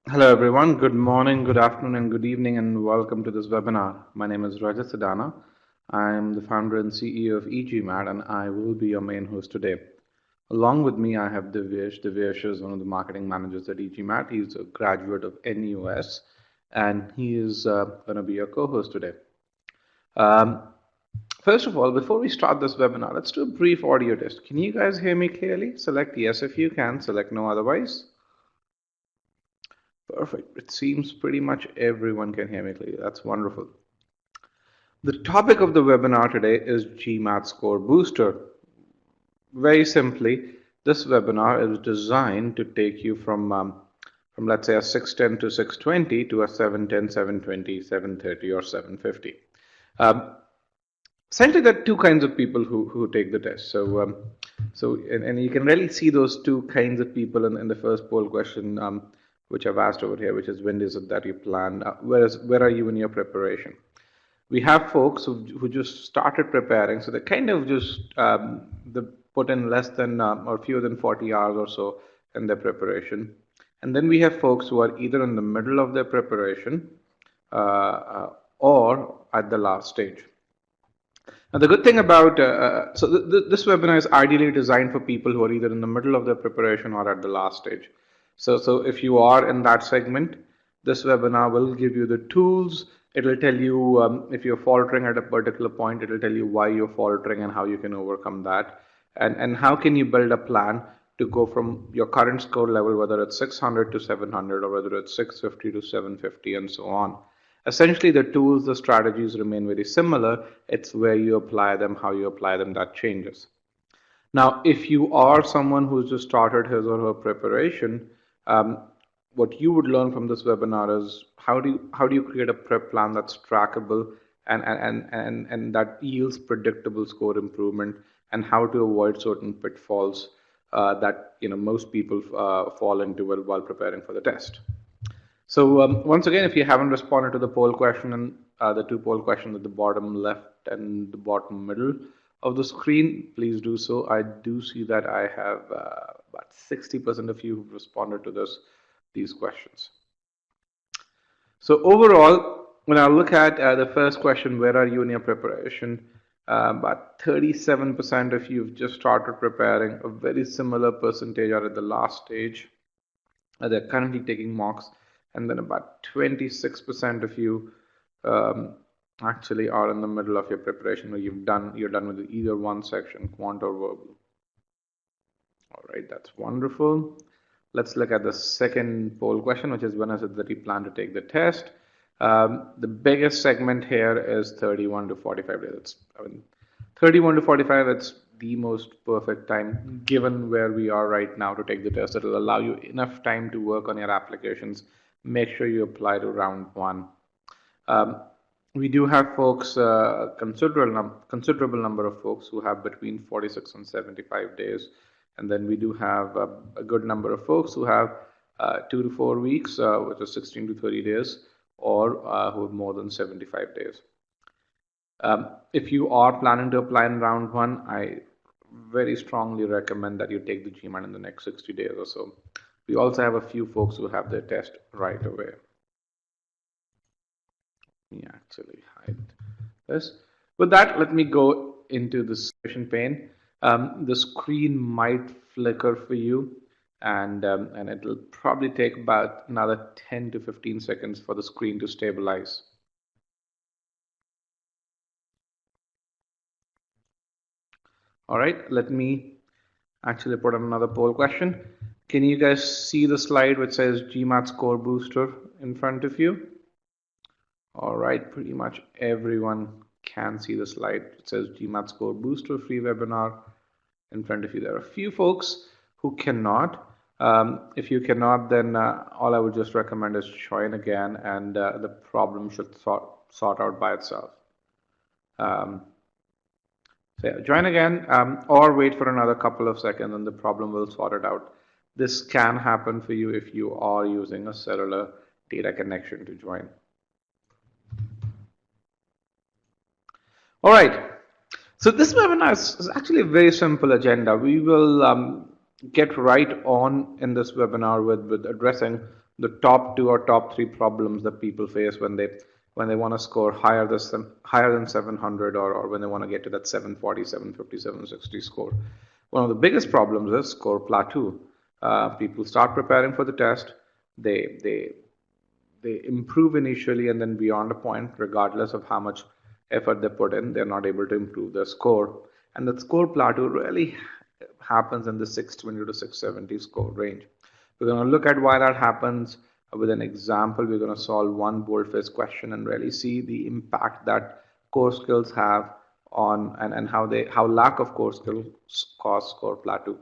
Hello everyone, good morning, good afternoon and good evening and welcome to this webinar. My name is Rajat Sidana. I'm the founder and CEO of e-GMAT and I will be your main host today. Along with me I have Divyesh. Divyesh is one of the marketing managers at e-GMAT. He's a graduate of NUS and he is going to be your co-host today. Um, First of all, before we start this webinar, let's do a brief audio test. Can you guys hear me clearly? Select yes if you can, select no otherwise. Perfect. It seems pretty much everyone can hear me clearly. That's wonderful. The topic of the webinar today is GMAT Score Booster. Very simply, this webinar is designed to take you from let's say a 610 to 620 to a 710, 720, 730 or 750. Um, Essentially, there are two kinds of people who take the test. And you can really see those two kinds of people in the first poll question, which I've asked over here, which is when is it that you plan? Where are you in your preparation? We have folks who just started preparing, so they kind of just they put in less than or fewer than 40 hours or so in their preparation. And then we have folks who are either in the middle of their preparation or at the last stage. Now, the good thing about this webinar is ideally designed for people who are either in the middle of their preparation or at the last stage. So if you are in that segment, this webinar will give you the tools. It will tell you if you're faltering at a particular point. It will tell you why you're faltering and how you can overcome that, and how can you build a plan to go from your current score level, whether it's 600 to 700 or whether it's 650 to 750 and so on. Essentially, the tools, the strategies remain very similar. It's where you apply them, how you apply them that changes. Now, if you are someone who's just started his or her preparation, what you would learn from this webinar is how do you create a prep plan that's trackable and that yields predictable score improvement, and how to avoid certain pitfalls that most people fall into while preparing for the test. So once again, if you haven't responded to the poll question and the two poll questions at the bottom left and the bottom middle of the screen, please do so. I do see that I have about 60% of you who've responded to these questions. So overall, when I look at the first question, where are you in your preparation? About 37% of you have just started preparing. A very similar percentage are at the last stage. They're currently taking mocks, and then about 26% of you actually are in the middle of your preparation, or you're done with either one section, quant or verbal. All right, that's wonderful. Let's look at the second poll question, which is when is it that you plan to take the test? The biggest segment here is 31 to 45 days. 31 to 45, it's the most perfect time given where we are right now to take the test. It will allow you enough time to work on your applications. Make sure you apply to round one. We do have folks, considerable number of folks who have between 46 and 75 days. And then we do have a good number of folks who have 2 to 4 weeks, which is 16 to 30 days, or who have more than 75 days. If you are planning to apply in round one, I very strongly recommend that you take the GMAT in the next 60 days or so. We also have a few folks who have their test right away. Let me actually hide this. With that, let me go into the session pane. The screen might flicker for you, and it'll probably take about another 10 to 15 seconds for the screen to stabilize. All right, let me actually put on another poll question. Can you guys see the slide which says GMAT Score Booster in front of you? All right, pretty much everyone can see the slide. It says GMAT Score Booster free webinar in front of you. There are a few folks who cannot. If you cannot, then all I would just recommend is join again, and the problem should sort out by itself. So yeah, join again or wait for another couple of seconds and the problem will sort it out. This can happen for you if you are using a cellular data connection to join. All right. So this webinar is actually a very simple agenda. We will get right on in this webinar with addressing the top 2 or top 3 problems that people face when they want to score higher than 700, or when they want to get to that 740, 750, 760 score. One of the biggest problems is score plateau. People start preparing for the test, they improve initially, and then beyond a point, regardless of how much effort they put in, they're not able to improve their score. And the score plateau really happens in the 620 to 670 score range. We're going to look at why that happens with an example. We're going to solve one boldface question and really see the impact that core skills have on, and how lack of core skills cause score plateau.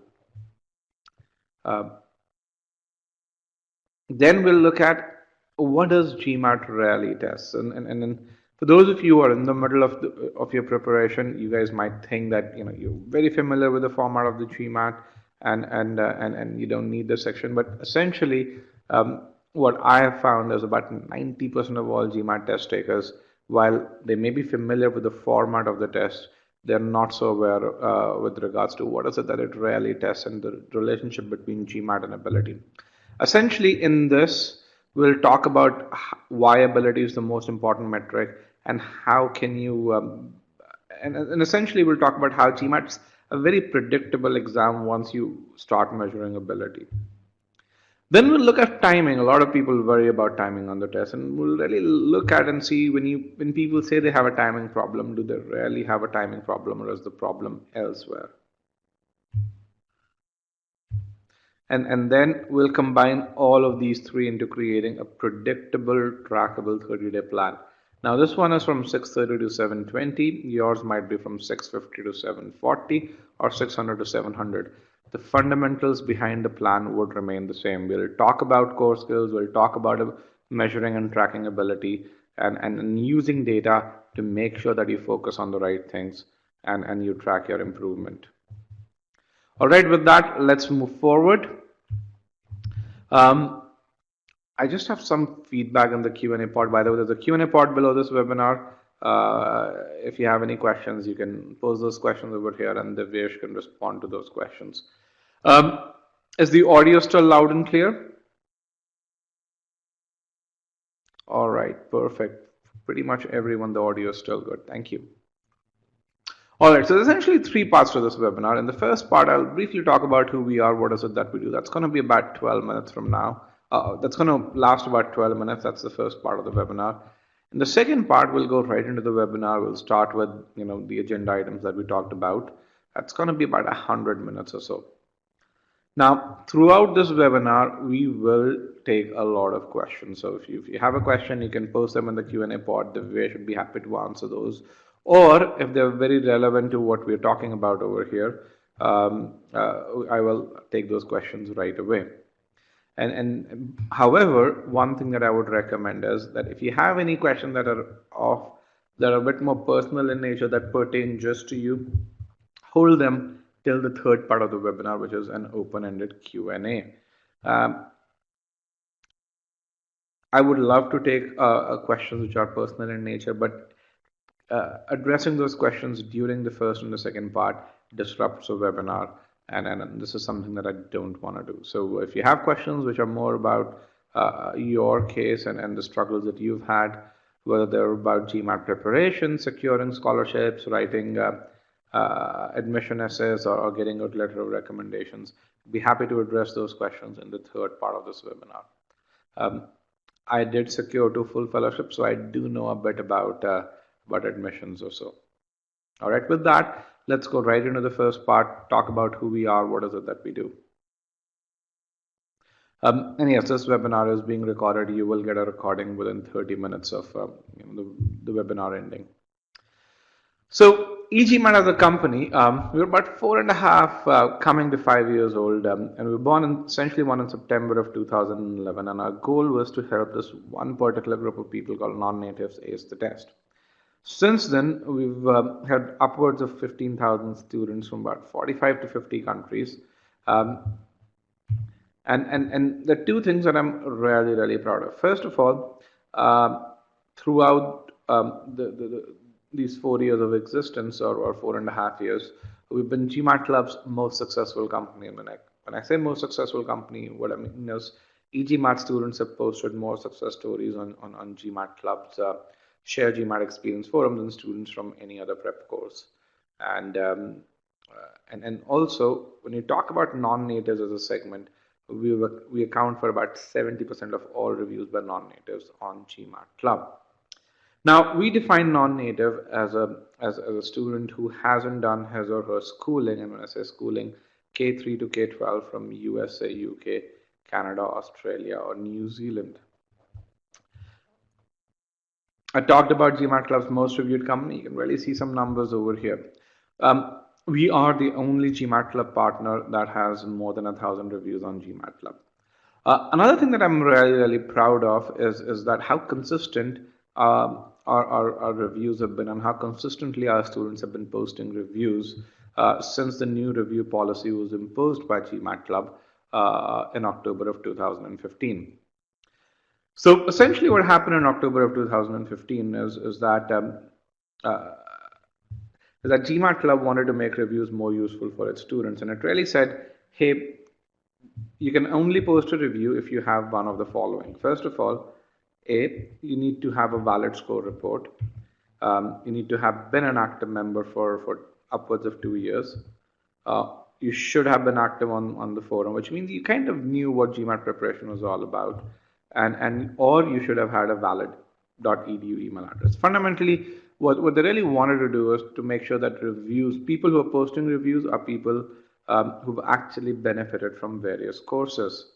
Then we'll look at what does GMAT really test, and for those of you who are in the middle of your preparation, you guys might think that you're very familiar with the format of the GMAT, and you don't need this section. But essentially, what I have found is about 90% of all GMAT test takers, while they may be familiar with the format of the test, they're not so aware with regards to what is it that it really tests and the relationship between GMAT and ability. Essentially, in this, we'll talk about why ability is the most important metric, and how can you, and essentially we'll talk about how GMAT's a very predictable exam once you start measuring ability. Then we'll look at timing. A lot of people worry about timing on the test, and we'll really look at and see when people say they have a timing problem, do they really have a timing problem, or is the problem elsewhere? And then we'll combine all of these three into creating a predictable, trackable 30-day plan. Now this one is from 6:30 to 7:20. Yours might be from 6:50 to 7:40 or 600 to 700. The fundamentals behind the plan would remain the same. We'll talk about core skills, we'll talk about measuring and tracking ability, and using data to make sure that you focus on the right things and you track your improvement. All right, with that, let's move forward. I just have some feedback in the Q&A pod. By the way, there's a Q&A pod below this webinar. If you have any questions, you can pose those questions over here, and Divyesh can respond to those questions. Is the audio still loud and clear? All right, perfect. Pretty much everyone, the audio is still good. Thank you. All right, so there's essentially three parts to this webinar. In the first part, I'll briefly talk about who we are, what is it that we do. That's going to be about 12 minutes from now. That's going to last about 12 minutes. That's the first part of the webinar. In the second part, we'll go right into the webinar. We'll start with the agenda items that we talked about. That's going to be about 100 minutes or so. Now, throughout this webinar, we will take a lot of questions. So if you have a question, you can post them in the Q&A pod. We should be happy to answer those. Or if they're very relevant to what we're talking about over here, I will take those questions right away. And however, one thing that I would recommend is that if you have any questions that are a bit more personal in nature, that pertain just to you, hold them till the third part of the webinar, which is an open-ended Q&A. I would love to take questions which are personal in nature, but addressing those questions during the first and the second part disrupts the webinar, and this is something that I don't want to do. So if you have questions which are more about your case and the struggles that you've had, whether they're about GMAT preparation, securing scholarships, writing admission essays, or getting a letter of recommendations, I'd be happy to address those questions in the third part of this webinar. I did secure 2 full fellowships, so I do know a bit about admissions or so. All right, with that, let's go right into the first part, talk about who we are, what is it that we do. And yes, this webinar is being recorded. You will get a recording within 30 minutes of the webinar ending. So e-GMAT as a company, we're about 4.5, coming to 5 years old, and we were essentially born in September of 2011, and our goal was to help this one particular group of people called non-natives ace the test. Since then, we've had upwards of 15,000 students from about 45 to 50 countries. And the two things that I'm really, really proud of. First of all, throughout these 4 years of existence, or 4.5 years, we've been GMAT Club's most successful company. When I say most successful company, what I mean is e-GMAT students have posted more success stories on GMAT clubs, share GMAT experience forums than students from any other prep course. And also, when you talk about non-natives as a segment, we account for about 70% of all reviews by non-natives on GMAT Club. Now, we define non-native as a student who hasn't done his or her schooling, and when I say schooling, K3 to K12 from USA, UK, Canada, Australia, or New Zealand. I talked about GMAT Club's most reviewed company. You can really see some numbers over here. We are the only GMAT Club partner that has more than 1,000 reviews on GMAT Club. Another thing that I'm really proud of is that how consistent our reviews have been and how consistently our students have been posting reviews since the new review policy was imposed by GMAT Club in October of 2015. So essentially what happened in October of 2015 is that GMAT Club wanted to make reviews more useful for its students, and it really said, hey, you can only post a review if you have one of the following. First of all, you need to have a valid score report. You need to have been an active member for upwards of 2 years. You should have been active on the forum, which means you kind of knew what GMAT preparation was all about, or you should have had a valid .edu email address. Fundamentally, what they really wanted to do was to make sure that people who are posting reviews are people who've actually benefited from various courses.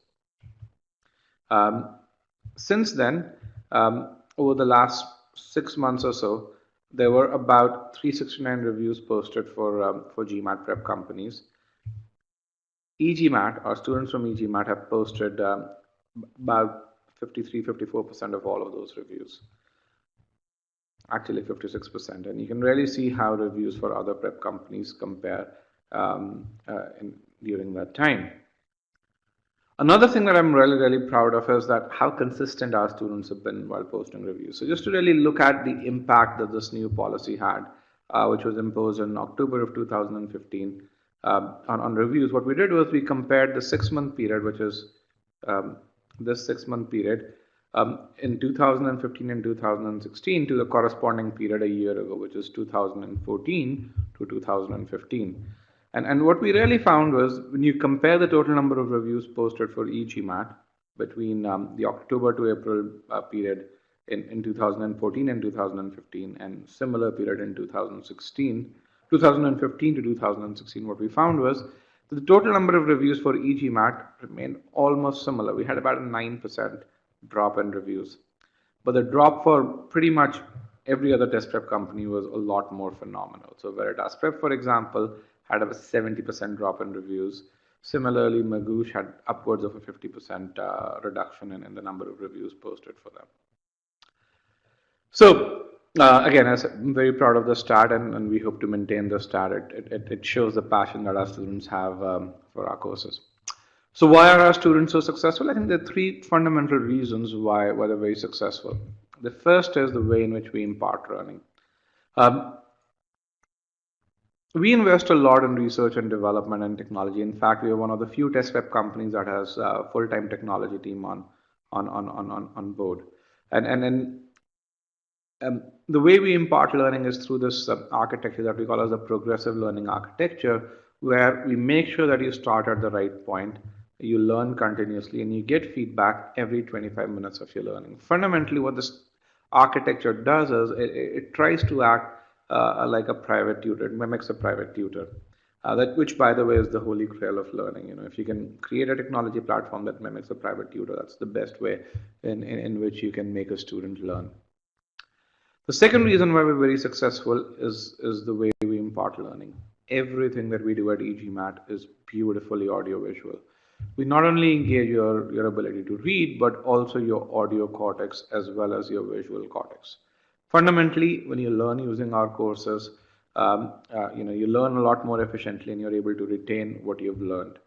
Since then, over the last 6 months or so, there were about 369 reviews posted for GMAT prep companies. e-GMAT, or students from e-GMAT, have posted about 53-54% of all of those reviews. Actually 56%, and you can really see how reviews for other prep companies compare during that time. Another thing that I'm really proud of is that how consistent our students have been while posting reviews. So just to really look at the impact that this new policy had, which was imposed in October of 2015 on reviews, what we did was we compared the 6-month period, which is this 6-month period, in 2015 and 2016 to the corresponding period a year ago, which is 2014 to 2015. And what we really found was when you compare the total number of reviews posted for e-GMAT between the October to April period in 2014 and 2015 and similar period in 2015 to 2016, what we found was that the total number of reviews for e-GMAT remained almost similar. We had about a 9% drop in reviews, but the drop for pretty much every other test prep company was a lot more phenomenal. So Veritas Prep, for example, had a 70% drop in reviews. Similarly, Magoosh had upwards of a 50% reduction in the number of reviews posted for them. So again, I'm very proud of the stat, and we hope to maintain the stat. It shows the passion that our students have for our courses. So why are our students so successful? I think there are 3 fundamental reasons why they're very successful. The first is the way in which we impart learning. We invest a lot in research and development and technology. In fact, we are one of the few test prep companies that has a full-time technology team on board. And the way we impart learning is through this architecture that we call as a progressive learning architecture, where we make sure that you start at the right point, you learn continuously, and you get feedback every 25 minutes of your learning. Fundamentally, what this architecture does is it tries to act like a private tutor. It mimics a private tutor, which, by the way, is the holy grail of learning. If you can create a technology platform that mimics a private tutor, that's the best way in which you can make a student learn. The second reason why we're very successful is the way we impart learning. Everything that we do at e-GMAT is beautifully audiovisual. We not only engage your ability to read, but also your audio cortex as well as your visual cortex. Fundamentally, when you learn using our courses, you learn a lot more efficiently and you're able to retain what you've learned.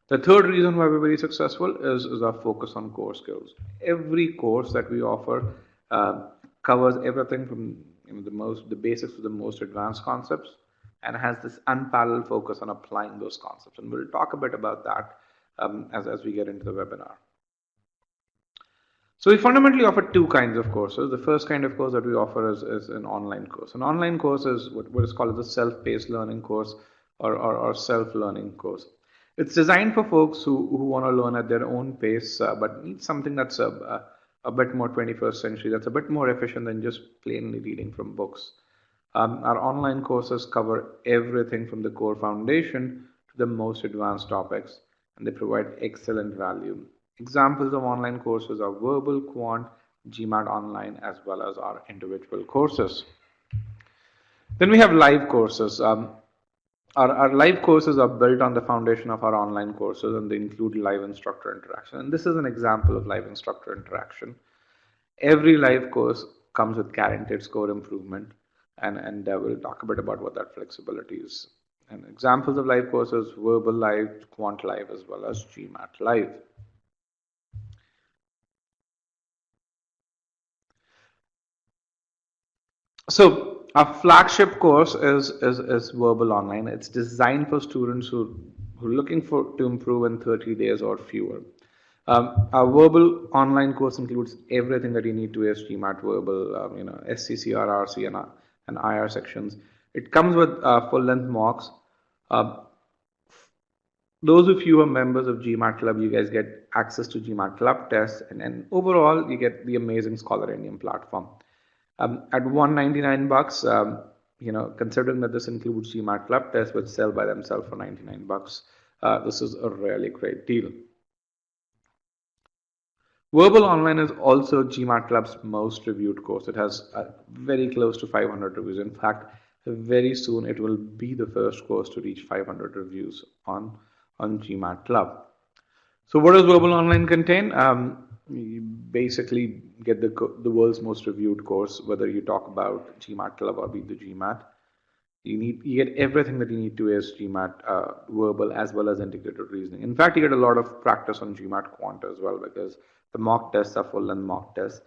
The third reason why we're very successful is our focus on core skills. Every course that we offer covers everything from the basics to the most advanced concepts, and has this unparalleled focus on applying those concepts. And we'll talk a bit about that as we get into the webinar. So we fundamentally offer two kinds of courses. The first kind of course that we offer is an online course. An online course is what is called a self-paced learning course or self-learning course. It's designed for folks who want to learn at their own pace, but need something that's a bit more 21st century, that's a bit more efficient than just plainly reading from books. Our online courses cover everything from the core foundation to the most advanced topics, and they provide excellent value. Examples of online courses are Verbal, Quant, GMAT Online, as well as our individual courses. Then we have live courses. Our live courses are built on the foundation of our online courses, and they include live instructor interaction. And this is an example of live instructor interaction. Every live course comes with guaranteed score improvement, and we'll talk a bit about what that flexibility is. And examples of live courses: Verbal Live, Quant Live, as well as GMAT Live. So our flagship course is Verbal Online. It's designed for students who are looking to improve in 30 days or fewer. Our Verbal Online course includes everything that you need to ace GMAT Verbal, SCCR, RC, and IR sections. It comes with full-length mocks. Those of you who are members of GMAT Club, you guys get access to GMAT Club tests, and overall, you get the amazing Scholaranium platform. At $199, considering that this includes GMAT Club tests, which sell by themselves for $99, this is a really great deal. Verbal Online is also GMAT Club's most reviewed course. It has very close to 500 reviews. In fact, very soon it will be the first course to reach 500 reviews on GMAT Club. So what does Verbal Online contain? You basically get the world's most reviewed course, whether you talk about GMAT Club or Beat the GMAT. You get everything that you need to ace GMAT Verbal as well as integrated reasoning. In fact, you get a lot of practice on GMAT Quant as well, because the mock tests are full and mock tests.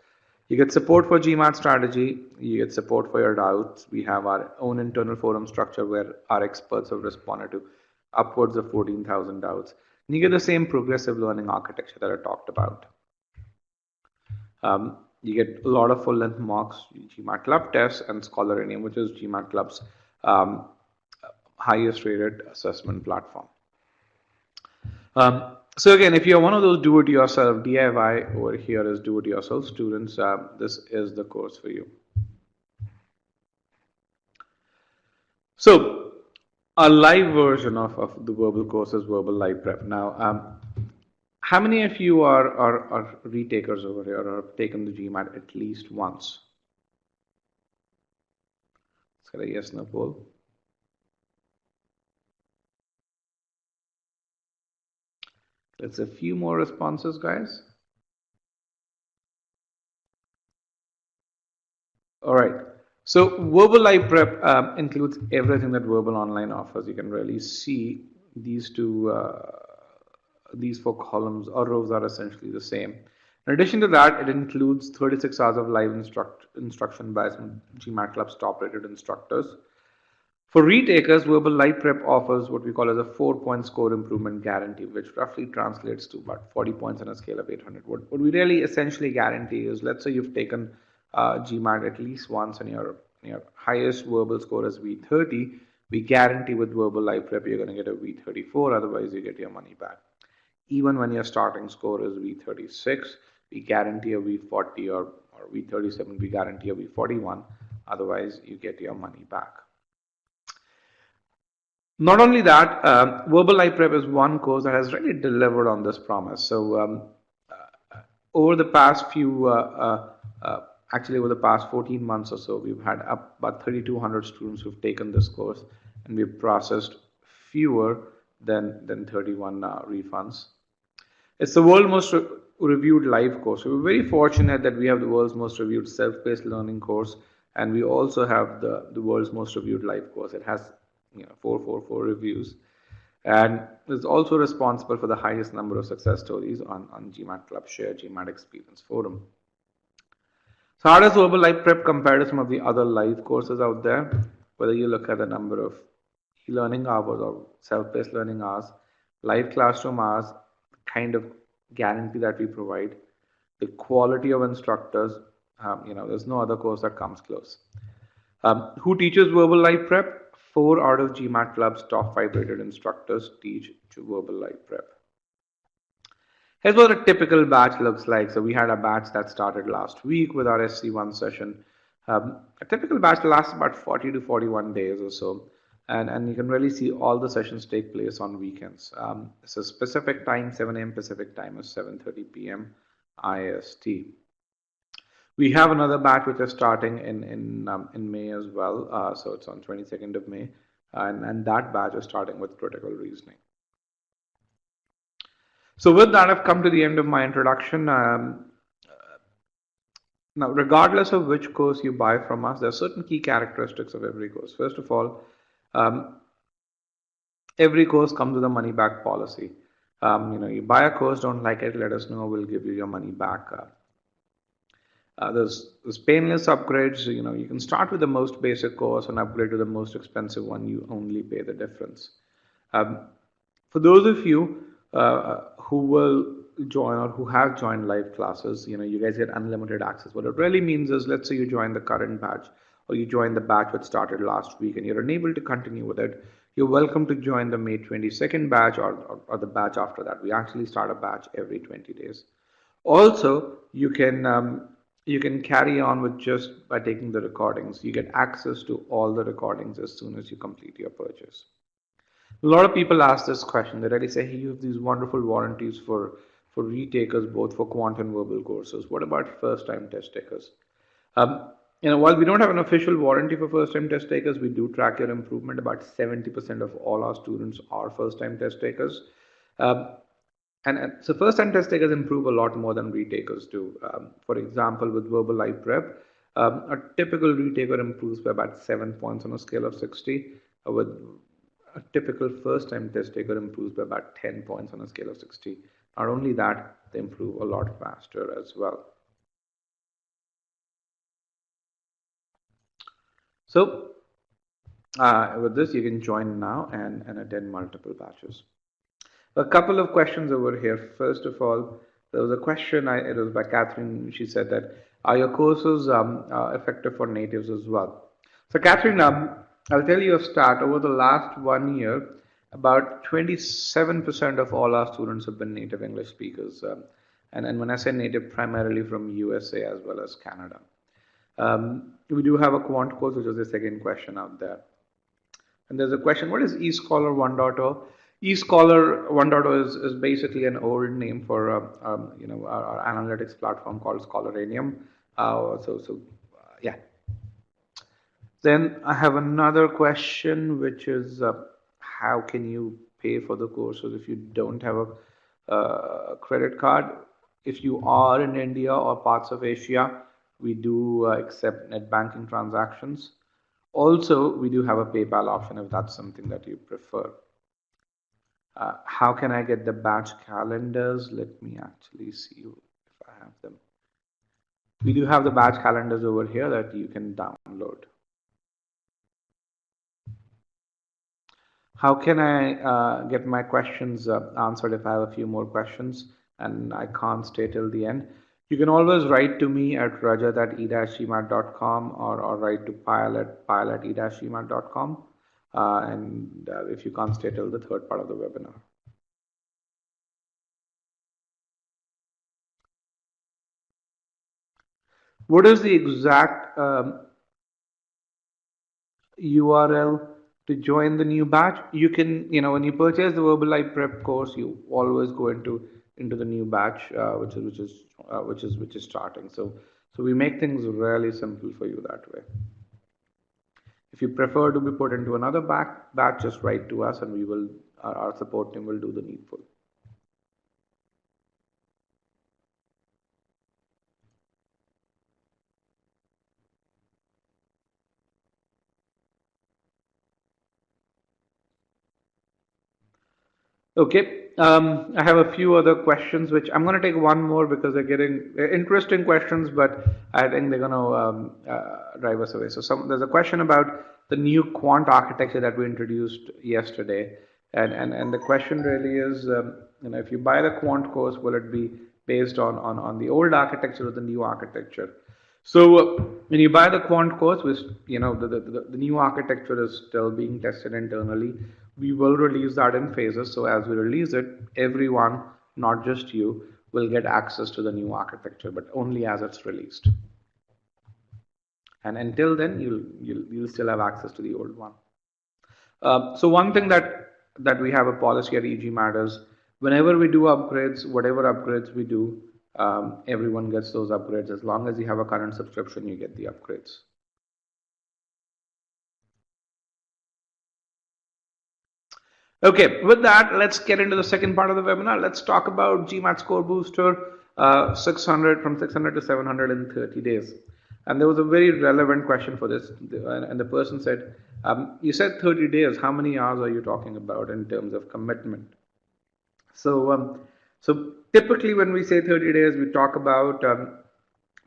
You get support for GMAT strategy. You get support for your doubts. We have our own internal forum structure where our experts have responded to upwards of 14,000 doubts. And you get the same progressive learning architecture that I talked about. You get a lot of full-length mocks, GMAT Club tests, and Scholaranium, which is GMAT Club's highest rated assessment platform. So again, if you're one of those do-it-yourself DIY, over here is do-it-yourself students, this is the course for you. So a live version of the verbal course is Verbal Live Prep. Now, how many of you are retakers over here or have taken the GMAT at least once? Let's get a yes, no poll. Let's a few more responses, guys. All right. So Verbal Live Prep includes everything that Verbal Online offers. You can really see these these 4 columns or rows are essentially the same. In addition to that, it includes 36 hours of live instruction by some GMAT Club's top-rated instructors. For retakers, Verbal Live Prep offers what we call as a 4-point score improvement guarantee, which roughly translates to about 40 points on a scale of 800. What we really essentially guarantee is, let's say you've taken GMAT at least once and your highest verbal score is V30, we guarantee with Verbal Live Prep you're going to get a V34, otherwise you get your money back. Even when your starting score is V36, we guarantee a V40 or V37, we guarantee a V41, otherwise you get your money back. Not only that, Verbal Live Prep is one course that has really delivered on this promise. So over the past few, actually over the past 14 months or so, we've had about 3,200 students who've taken this course, and we've processed fewer than 31 refunds. It's the world's most reviewed live course. So we're very fortunate that we have the world's most reviewed self-paced learning course, and we also have the world's most reviewed live course. It has 444 reviews, and is also responsible for the highest number of success stories on GMAT Club Share GMAT Experience Forum. So how does Verbal Live Prep compare to some of the other live courses out there? Whether you look at the number of e-learning hours or self-paced learning hours, live classroom hours, kind of guarantee that we provide, the quality of instructors, there's no other course that comes close. Who teaches verbal live prep? 4 out of GMAT Club's top 5 rated instructors teach verbal live prep. Here's what a typical batch looks like. So we had a batch that started last week with our SC1 session. A typical batch lasts about 40 to 41 days or so. And you can really see all the sessions take place on weekends. So specific time, 7 a.m. Pacific time is 7:30 p.m. IST. We have another batch which is starting in May as well. So it's on 22nd of May. And that batch is starting with critical reasoning. So with that, I've come to the end of my introduction. Now, regardless of which course you buy from us, there are certain key characteristics of every course. First of all, every course comes with a money back policy. You buy a course, don't like it, let us know, we'll give you your money back. There's painless upgrades. You can start with the most basic course and upgrade to the most expensive one. You only pay the difference. For those of you who will join or who have joined live classes, you guys get unlimited access. What it really means is, let's say you join the current batch or you join the batch which started last week and you're unable to continue with it, you're welcome to join the May 22nd batch or the batch after that. We actually start a batch every 20 days. Also, you can carry on with just by taking the recordings. You get access to all the recordings as soon as you complete your purchase. A lot of people ask this question. They really say, hey, you have these wonderful warranties for retakers, both for quant and verbal courses. What about first-time test takers? While we don't have an official warranty for first-time test takers, we do track your improvement. About 70% of all our students are first-time test takers. So first-time test takers improve a lot more than retakers do. For example, with verbal live prep, a typical retaker improves by about 7 points on a scale of 60. With a typical first-time test taker improves by about 10 points on a scale of 60. Not only that, they improve a lot faster as well. So with this, you can join now and attend multiple batches. A couple of questions over here. First of all, there was a question, it was by Catherine. She said that, are your courses effective for natives as well? So Catherine, I'll tell you a stat. Over the last 1 year, about 27% of all our students have been native English speakers. And when I say native, primarily from USA as well as Canada. We do have a quant course, which is the second question out there. And there's a question, what is eScholar 1.0? eScholar 1.0 is basically an old name for our analytics platform called Scholaranium. Yeah. Then I have another question, which is how can you pay for the courses if you don't have a credit card? If you are in India or parts of Asia, we do accept net banking transactions. Also, we do have a PayPal option if that's something that you prefer. How can I get the batch calendars? Let me actually see if I have them. We do have the batch calendars over here that you can download. How can I get my questions answered if I have a few more questions and I can't stay till the end? You can always write to me at rajat@e-gmat.com or write to pile@e-gmat.com. And if you can't stay till the third part of the webinar. What is the exact URL to join the new batch? You can, when you purchase the verbal live prep course, you always go into the new batch, which is starting. So we make things really simple for you that way. If you prefer to be put into another batch, just write to us and we will, our support team will do the needful. Okay, I have a few other questions, which I'm going to take one more because they're getting interesting questions, but I think they're going to drive us away. So there's a question about the new quant architecture that we introduced yesterday. And the question really is, if you buy the quant course, will it be based on the old architecture or the new architecture? So when you buy the quant course, which the new architecture is still being tested internally, we will release that in phases. So as we release it, everyone, not just you, will get access to the new architecture, but only as it's released. And until then, you'll still have access to the old one. So one thing that we have a policy at e-GMAT is whenever we do upgrades, whatever upgrades we do, everyone gets those upgrades. As long as you have a current subscription, you get the upgrades. Okay, with that, let's get into the second part of the webinar. Let's talk about GMAT Score Booster 600 from 600 to 700 in 30 days. And there was a very relevant question for this, and the person said, you said 30 days, how many hours are you talking about in terms of commitment? So typically when we say 30 days, we talk about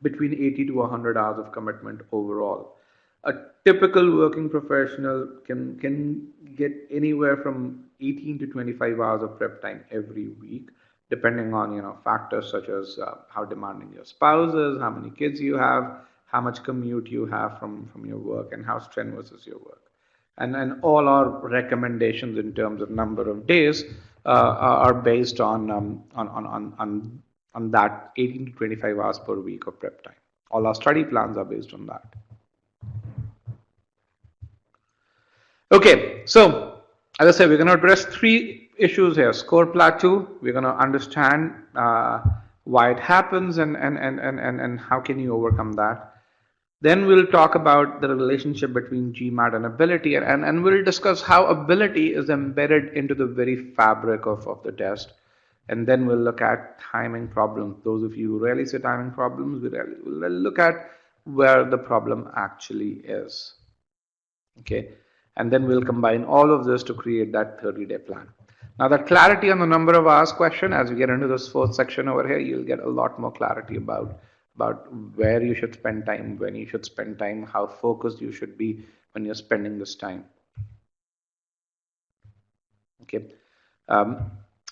between 80 to 100 hours of commitment overall. A typical working professional can get anywhere from 18 to 25 hours of prep time every week, depending on factors such as how demanding your spouse is, how many kids you have, how much commute you have from your work, and how strenuous is your work. And all our recommendations in terms of number of days are based on that 18 to 25 hours per week of prep time. All our study plans are based on that. Okay, so as I said, we're going to address three issues here. Score plateau, we're going to understand why it happens and how can you overcome that. Then we'll talk about the relationship between GMAT and ability, and we'll discuss how ability is embedded into the very fabric of the test. And then we'll look at timing problems. Those of you who rarely say timing problems, we'll look at where the problem actually is. Okay, and then we'll combine all of this to create that 30-day plan. Now, that clarity on the number of hours question, as we get into this fourth section over here, you'll get a lot more clarity about where you should spend time, when you should spend time, how focused you should be when you're spending this time. Okay.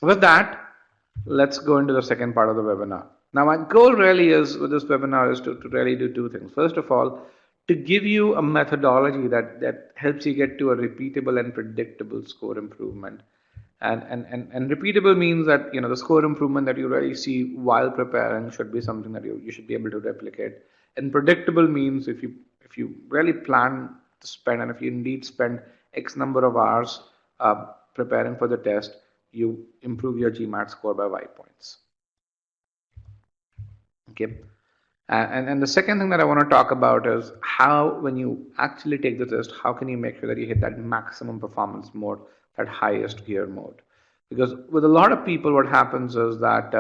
With that, let's go into the second part of the webinar. Now, my goal really is with this webinar is to really do two things. First of all, to give you a methodology that helps you get to a repeatable and predictable score improvement. And repeatable means that the score improvement that you really see while preparing should be something that you should be able to replicate. And predictable means if you really plan to spend, and if you indeed spend X number of hours preparing for the test, you improve your GMAT score by Y points. Okay. And the second thing that I want to talk about is how, when you actually take the test, how can you make sure that you hit that maximum performance mode, that highest gear mode? Because with a lot of people, what happens is that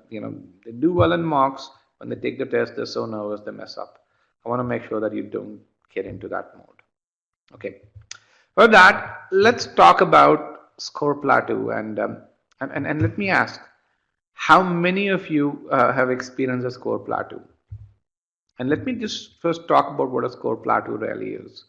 they do well in mocks. When they take the test, they're so nervous they mess up. I want to make sure that you don't get into that mode. Okay. For that, let's talk about score plateau, and let me ask, how many of you have experienced a score plateau? And let me just first talk about what a score plateau really is.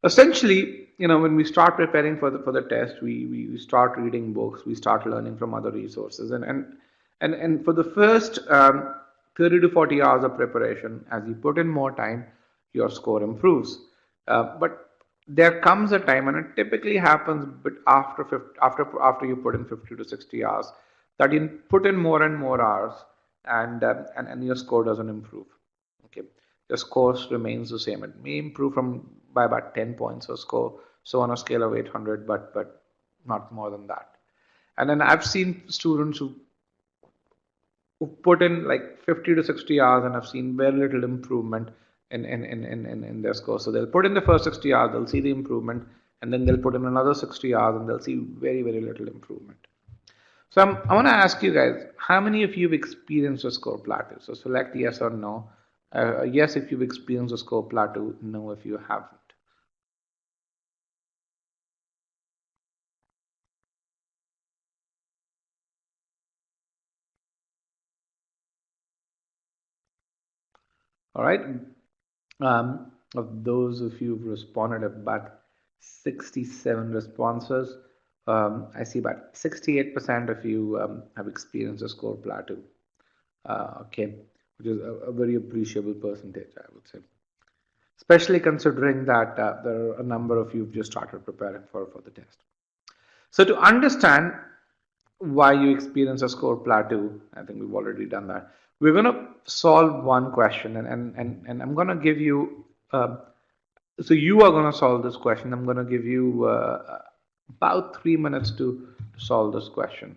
Essentially, when we start preparing for the test, we start reading books, we start learning from other resources, and for the first 30 to 40 hours of preparation, as you put in more time, your score improves. But there comes a time, and it typically happens, but after you put in 50 to 60 hours, that you put in more and more hours, and your score doesn't improve. Okay, your score remains the same. It may improve by about 10 points or so on a scale of 800, but not more than that. And then I've seen students who put in like 50 to 60 hours and have seen very little improvement in their score. So they'll put in the first 60 hours, they'll see the improvement, and then they'll put in another 60 hours and they'll see very, very little improvement. So I want to ask you guys, how many of you have experienced a score plateau? So select yes or no. Yes if you've experienced a score plateau, no if you haven't. All right. Of those of you who've responded, about 67 responses. I see about 68% of you have experienced a score plateau. Okay, which is a very appreciable percentage, I would say. Especially considering that there are a number of you who've just started preparing for the test. So to understand why you experience a score plateau, I think we've already done that. We're going to solve one question, and I'm going to give you, so you are going to solve this question. I'm going to give you about 3 minutes to solve this question.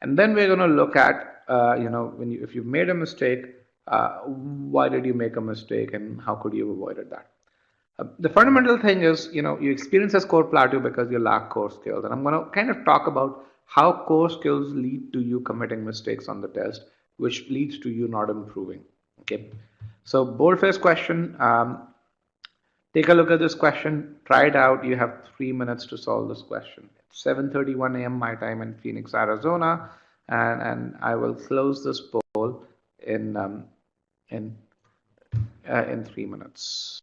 And then we're going to look at, if you've made a mistake, why did you make a mistake and how could you have avoided that? The fundamental thing is, you experience a score plateau because you lack core skills. And I'm going to kind of talk about how core skills lead to you committing mistakes on the test, which leads to you not improving. Okay. So bold-faced question. Take a look at this question. Try it out. You have 3 minutes to solve this question. It's 7:31 a.m. my time in Phoenix, Arizona, and I will close this poll in 3 minutes.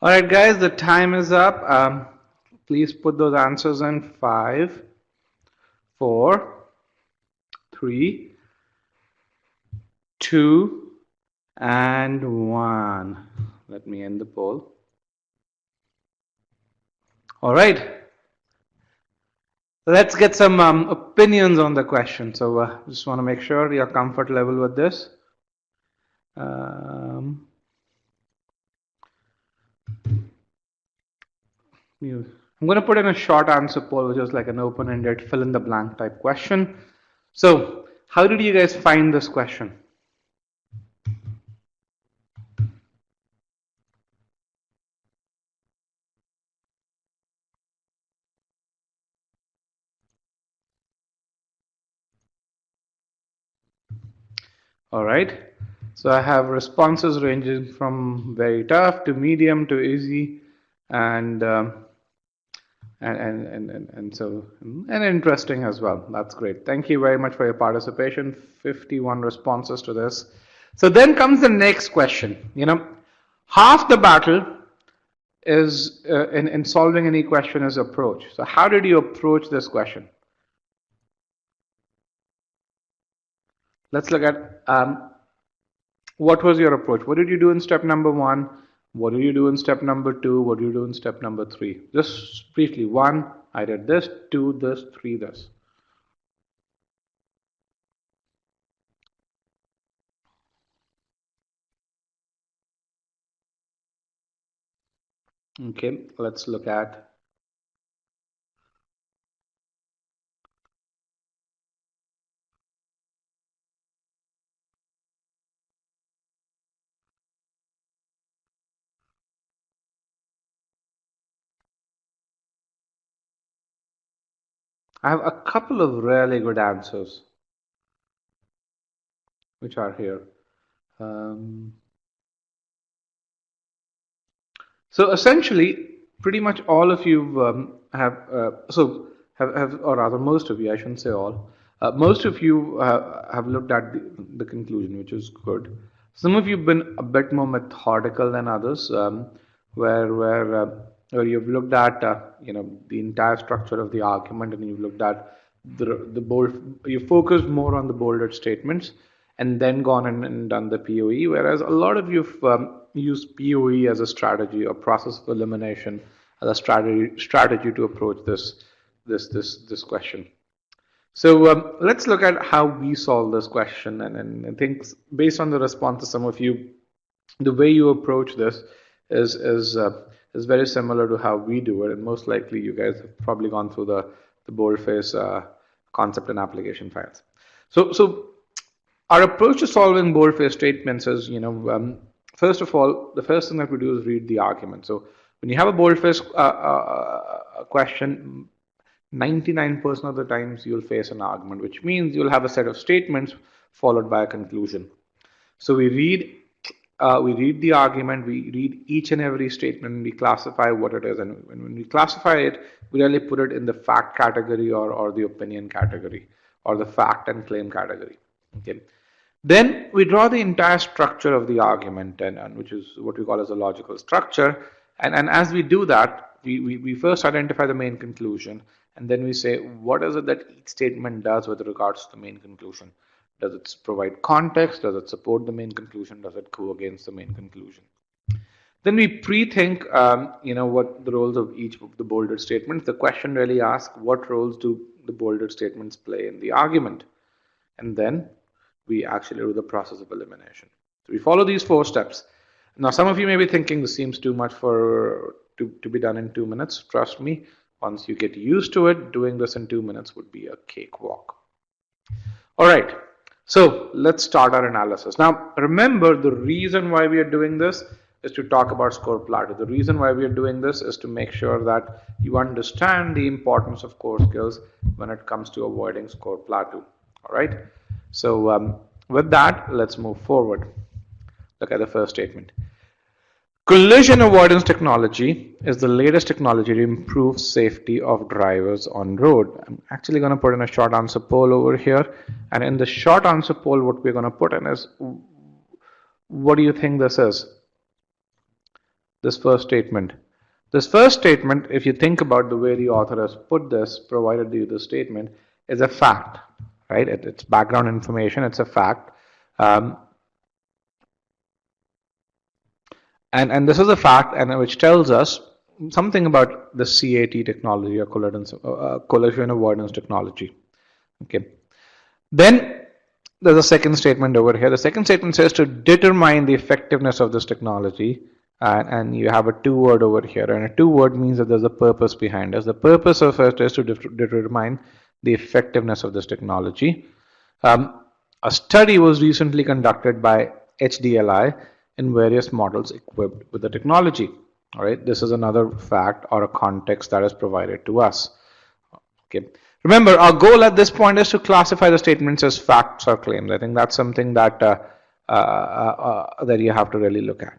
All right, guys, the time is up. Please put those answers in. 5, 4, 3, 2, and 1. Let me end the poll. All right. Let's get some opinions on the question. So just want to make sure your comfort level with this. I'm going to put in a short answer poll, which is like an open-ended fill in the blank type question. So how did you guys find this question? All right. So I have responses ranging from very tough to medium to easy, and interesting as well. That's great. Thank you very much for your participation. 51 responses to this. So then comes the next question. Half the battle is in solving any question is approach. So how did you approach this question? Let's look at what was your approach. What did you do in step number 1? What did you do in step number 2? What did you do in step number 3? Just briefly. 1, I did this. 2, this. 3, this. Okay, let's look at I have a couple of really good answers which are here. So essentially, pretty much all of you have or rather most of you, I shouldn't say all, most of you have looked at the conclusion, which is good. Some of you have been a bit more methodical than others, where you've looked at the entire structure of the argument, and you've looked at the bold. You focused more on the bolded statements, and then gone and done the POE. Whereas a lot of you've used POE as a strategy or process of elimination as a strategy to approach this question. So let's look at how we solve this question, and I think based on the response to some of you, the way you approach this is very similar to how we do it, and most likely you guys have probably gone through the boldface concept and application files. So our approach to solving boldface statements is, first of all, the first thing that we do is read the argument. So when you have a boldface question, 99% of the times you'll face an argument, which means you'll have a set of statements followed by a conclusion. So we read the argument, we read each and every statement, and we classify what it is. And when we classify it, we really put it in the fact category or the opinion category or the fact and claim category. Okay. Then we draw the entire structure of the argument, and which is what we call as a logical structure. And as we do that, we first identify the main conclusion, and then we say, what is it that each statement does with regards to the main conclusion? Does it provide context? Does it support the main conclusion? Does it go against the main conclusion? Then we pre-think, what the roles of each of the bolded statements. The question really asks, what roles do the bolded statements play in the argument? And then we actually do the process of elimination. So we follow these 4 steps. Now, some of you may be thinking this seems too much to be done in 2 minutes. Trust me, once you get used to it, doing this in 2 minutes would be a cakewalk. All right, so let's start our analysis. Now, remember, the reason why we are doing this is to talk about score plateau. The reason why we are doing this is to make sure that you understand the importance of core skills when it comes to avoiding score plateau. All right. So with that, let's move forward. Look at the first statement. Collision avoidance technology is the latest technology to improve safety of drivers on road. I'm actually going to put in a short answer poll over here. And in the short answer poll, what we're going to put in is, what do you think this is? This first statement. This first statement, if you think about the way the author has put this, provided you the statement, is a fact, right? It's background information, it's a fact. And this is a fact, and which tells us something about the CAT technology, or collision avoidance technology. Okay. Then there's a second statement over here. The second statement says to determine the effectiveness of this technology, and you have a two-word over here, and a two-word means that there's a purpose behind us. The purpose of it is to determine the effectiveness of this technology. A study was recently conducted by HDLI in various models equipped with the technology. All right, this is another fact or a context that is provided to us. Okay. Remember, our goal at this point is to classify the statements as facts or claims. I think that's something that that you have to really look at.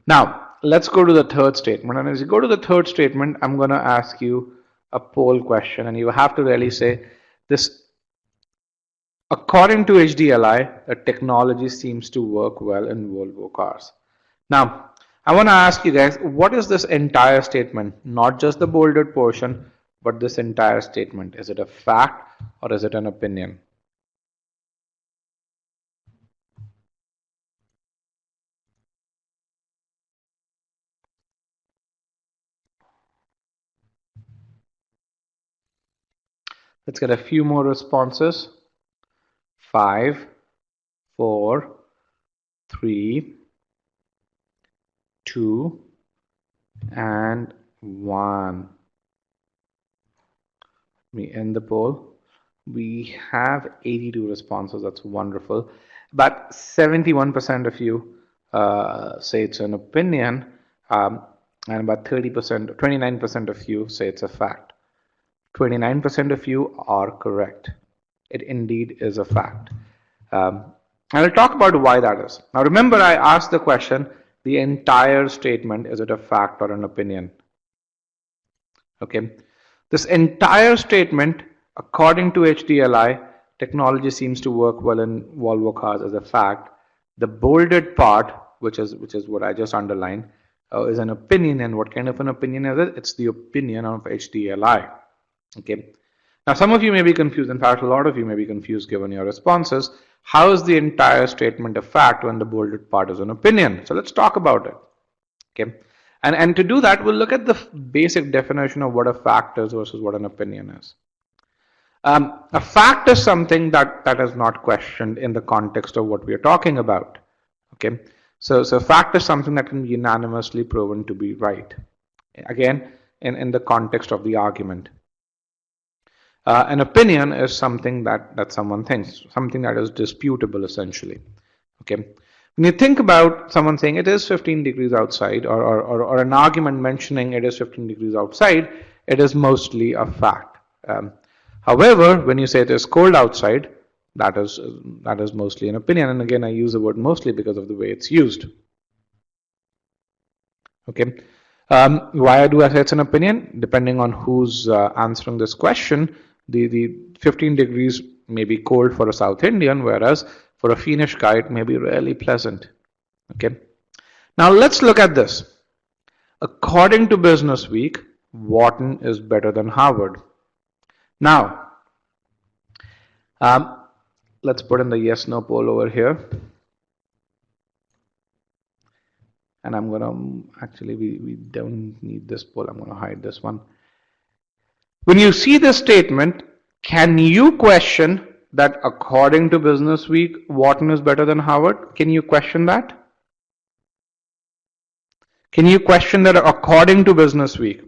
Now, let's go to the third statement. And as you go to the third statement, I'm going to ask you a poll question, and you have to really say this. According to HDLI, the technology seems to work well in Volvo cars. Now, I want to ask you guys, what is this entire statement? Not just the bolded portion, but this entire statement. Is it a fact or is it an opinion? Let's get a few more responses. 5, 4, 3, 2, and 1. We end the poll. We have 82 responses. That's wonderful. About 71% of you say it's an opinion, and about 30%, 29% of you say it's a fact. 29% of you are correct. It indeed is a fact. And I'll talk about why that is. Now remember, I asked the question, the entire statement, is it a fact or an opinion? Okay. This entire statement, according to HDLI, technology seems to work well in Volvo cars as a fact. The bolded part, which is what I just underlined, is an opinion. And what kind of an opinion is it? It's the opinion of HDLI. Okay. Now, some of you may be confused. In fact, a lot of you may be confused given your responses. How is the entire statement a fact when the bolded part is an opinion? So let's talk about it. Okay. And to do that, we'll look at the basic definition of what a fact is versus what an opinion is. A fact is something that is not questioned in the context of what we are talking about. Okay. So fact is something that can be unanimously proven to be right. Again, in the context of the argument. An opinion is something that someone thinks, something that is disputable essentially. Okay. When you think about someone saying it is 15 degrees outside, or an argument mentioning it is 15 degrees outside, it is mostly a fact. However, when you say it is cold outside, that is mostly an opinion. And again, I use the word mostly because of the way it's used. Okay. Why do I say it's an opinion? Depending on who's answering this question, the 15 degrees may be cold for a South Indian, whereas for a Finnish guy, it may be really pleasant. Okay. Now let's look at this. According to Business Week, Wharton is better than Harvard. Now, let's put in the yes/no poll over here. And I'm going to, actually, we don't need this poll. I'm going to hide this one. When you see this statement, can you question that according to Business Week, Wharton is better than Harvard? Can you question that? Can you question that according to Business Week?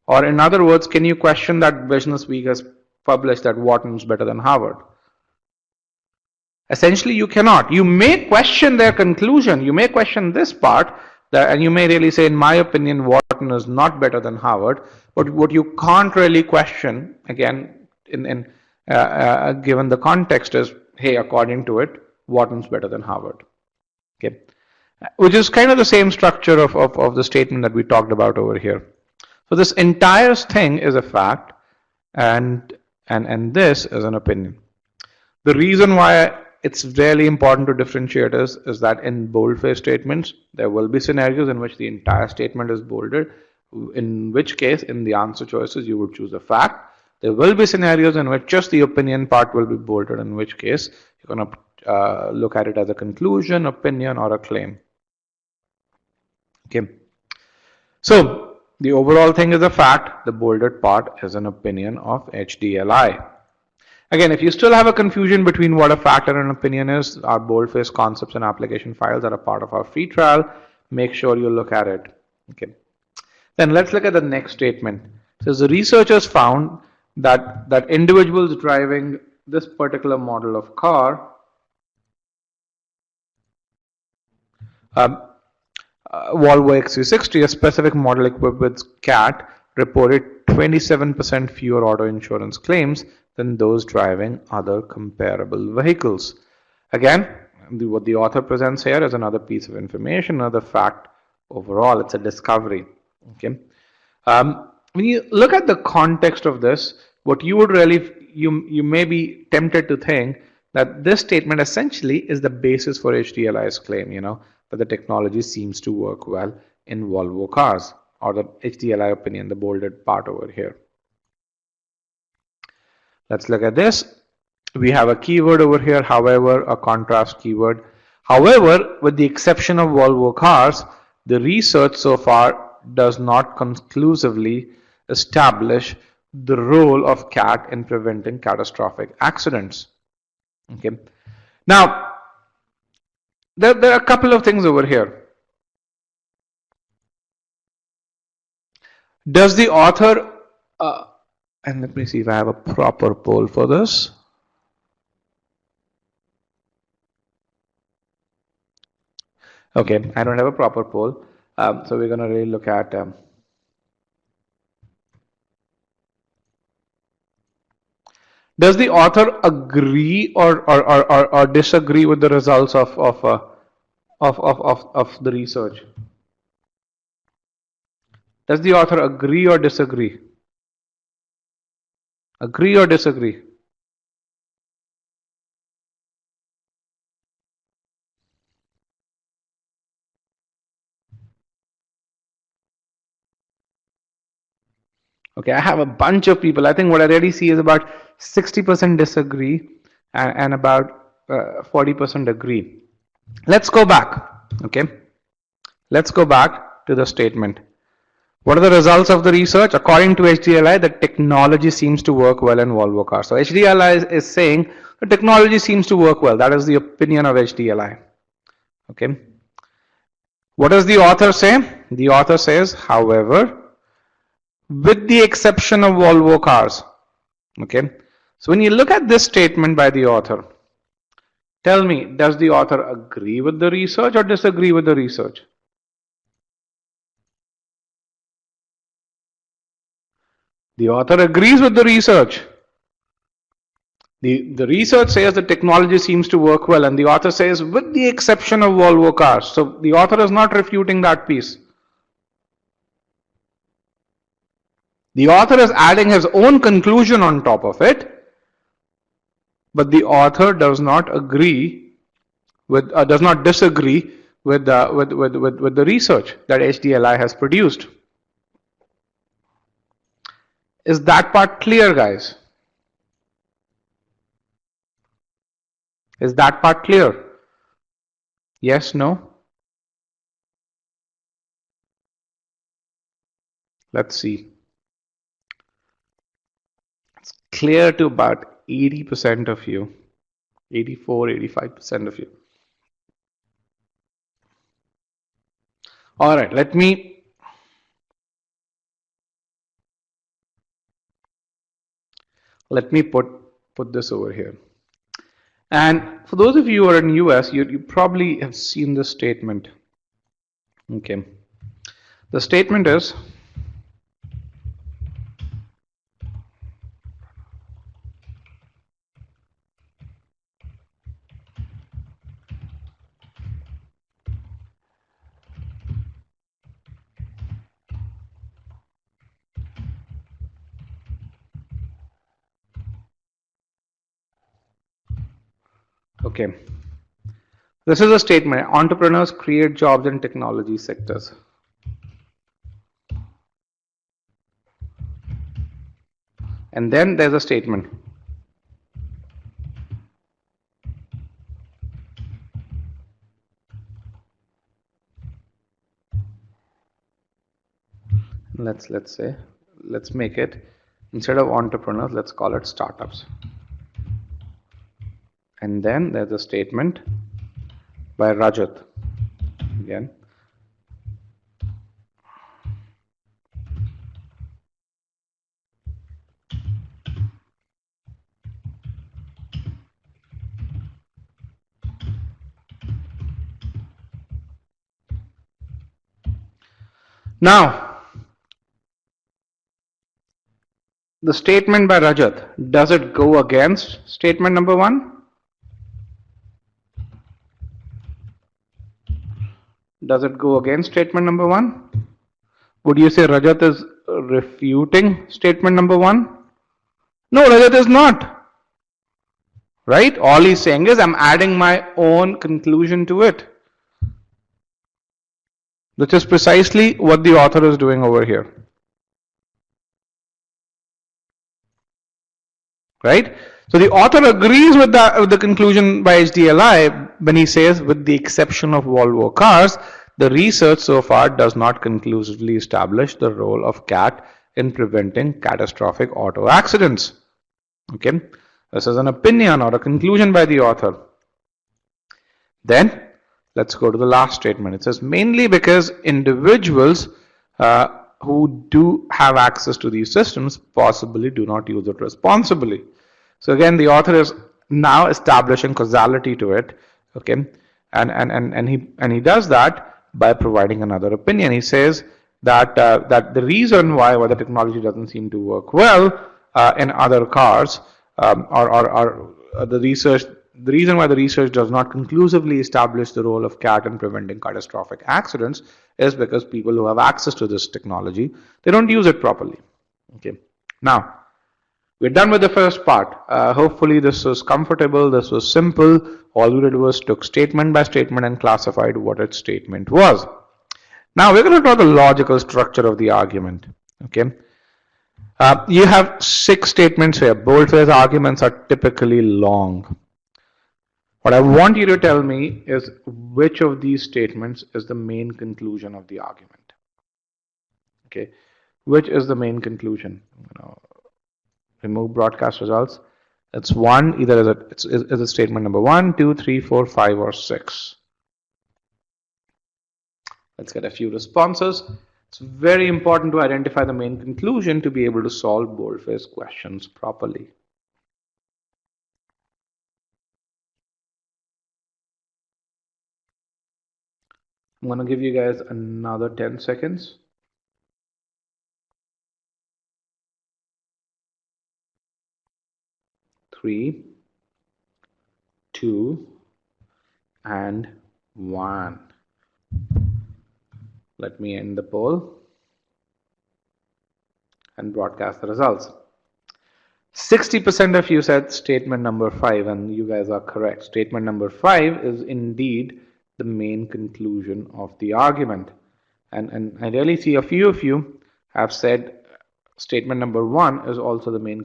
Or in other words, can you question that Business Week has published that Wharton is better than Harvard? Essentially, you cannot. You may question their conclusion. You may question this part, and you may really say, in my opinion, Wharton is not better than Harvard. But what you can't really question, again, given the context, is, hey, according to it, Wharton's better than Harvard. Okay, which is kind of the same structure of the statement that we talked about over here. So this entire thing is a fact, and this is an opinion. The reason why it's really important to differentiate is that in boldface statements, there will be scenarios in which the entire statement is bolded, in which case, in the answer choices, you would choose a fact. There will be scenarios in which just the opinion part will be bolded, in which case, you're going to look at it as a conclusion, opinion, or a claim. Okay. So, the overall thing is a fact, the bolded part is an opinion of HDLI. Again, if you still have a confusion between what a fact and an opinion is, our boldface concepts and application files are a part of our free trial. Make sure you look at it. Okay. Then let's look at the next statement. It says the researchers found that individuals driving this particular model of car Volvo XC60, a specific model equipped with CAT, reported 27% fewer auto insurance claims than those driving other comparable vehicles. Again, what the author presents here is another piece of information, another fact. Overall, it's a discovery. Okay. When you look at the context of this, what you would really, you may be tempted to think that this statement essentially is the basis for HDLI's claim, that the technology seems to work well in Volvo cars, or the HDLI opinion, the bolded part over here. Let's look at this. We have a keyword over here, however, a contrast keyword. However, with the exception of Volvo cars, the research so far does not conclusively establish the role of CAT in preventing catastrophic accidents. Okay. Now, there are a couple of things over here. Does the author, and let me see if I have a proper poll for this. Okay, I don't have a proper poll. So we're going to really look at does the author agree or disagree with the results of the research? Does the author agree or disagree? Agree or disagree? Okay, I have a bunch of people. I think what I already see is about 60% disagree and about 40% agree. Let's go back. Okay, let's go back to the statement. What are the results of the research? According to HDLI, the technology seems to work well in Volvo cars. So HDLI is saying the technology seems to work well. That is the opinion of HDLI. Okay. What does the author say? The author says, however, with the exception of Volvo cars. Okay. So when you look at this statement by the author, tell me, does the author agree with the research or disagree with the research? The author agrees with the research. The research says the technology seems to work well, and the author says, with the exception of Volvo cars. So the author is not refuting that piece. The author is adding his own conclusion on top of it, but the author does not agree with, does not disagree with the research that HDLI has produced. Is that part clear, guys? Is that part clear? Yes, no? Let's see. It's clear to about 80% of you, 84, 85% of you. All right, let me put this over here. And for those of you who are in US, you probably have seen this statement. Okay. The statement is, Okay. This is a statement. Entrepreneurs create jobs in technology sectors. And then there's a statement. Let's make it, instead of entrepreneurs, let's call it startups. And then there's a statement by Rajat again. Now, the statement by Rajat, does it go against statement number 1? Does it go against statement number 1? Would you say Rajat is refuting statement number 1? No, Rajat is not. Right? All he's saying is I'm adding my own conclusion to it. Which is precisely what the author is doing over here. Right? So the author agrees with the conclusion by HDLI when he says, with the exception of Volvo cars, the research so far does not conclusively establish the role of CAT in preventing catastrophic auto accidents. Okay, this is an opinion or a conclusion by the author. Then let's go to the last statement. It says mainly because individuals who do have access to these systems possibly do not use it responsibly. So again, the author is now establishing causality to it. Okay, and he does that by providing another opinion. He says that that the reason why the technology doesn't seem to work well in other cars, or the reason why the research does not conclusively establish the role of CAT in preventing catastrophic accidents is because people who have access to this technology, they don't use it properly. Okay. Now, we're done with the first part. Hopefully this was comfortable, this was simple. All we did was took statement by statement and classified what its statement was. Now we're going to talk the logical structure of the argument. Okay. You have 6 statements here. Boldface arguments are typically long. What I want you to tell me is which of these statements is the main conclusion of the argument. Okay, which is the main conclusion? Remove broadcast results. It's one, either is a statement number 1, 2, 3, 4, 5, or 6. Let's get a few responses. It's very important to identify the main conclusion to be able to solve boldface questions properly. I'm going to give you guys another 10 seconds. 3, 2, and 1. Let me end the poll and broadcast the results. 60% of you said statement number 5, and you guys are correct. Statement number 5 is indeed the main conclusion of the argument. And I really see a few of you have said statement number 1 is also the main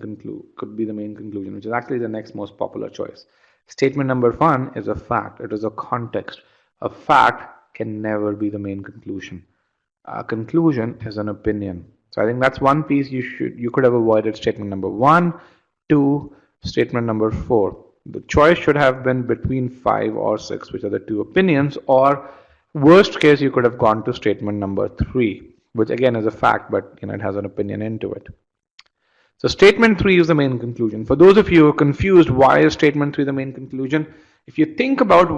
could be the main conclusion, which is actually the next most popular choice. Statement number 1 is a fact. It is a context. A fact can never be the main conclusion. A conclusion is an opinion. So I think that's one piece you could have avoided. Statement number 1, 2, statement number 4. The choice should have been between 5 or 6, which are the 2 opinions, or worst case you could have gone to statement number 3, which again is a fact, but it has an opinion into it. So statement 3 is the main conclusion. For those of you who are confused, why is statement 3 the main conclusion? If you think about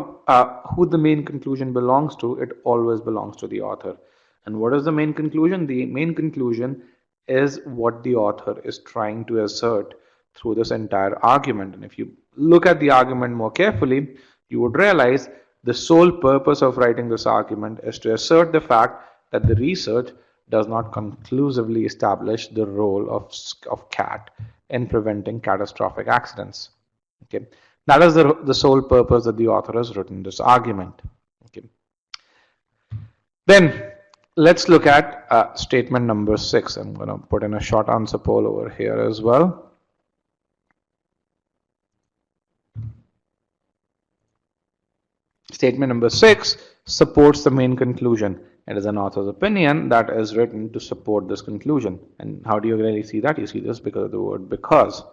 who the main conclusion belongs to, it always belongs to the author. And what is the main conclusion? The main conclusion is what the author is trying to assert through this entire argument. And if you look at the argument more carefully, you would realize the sole purpose of writing this argument is to assert the fact that the research does not conclusively establish the role of CAT in preventing catastrophic accidents. Okay. That is the sole purpose that the author has written this argument. Okay. Then let's look at statement number 6. I'm going to put in a short answer poll over here as well. Statement number 6 supports the main conclusion. It is an author's opinion that is written to support this conclusion. And how do you really see that? You see this because of the word because.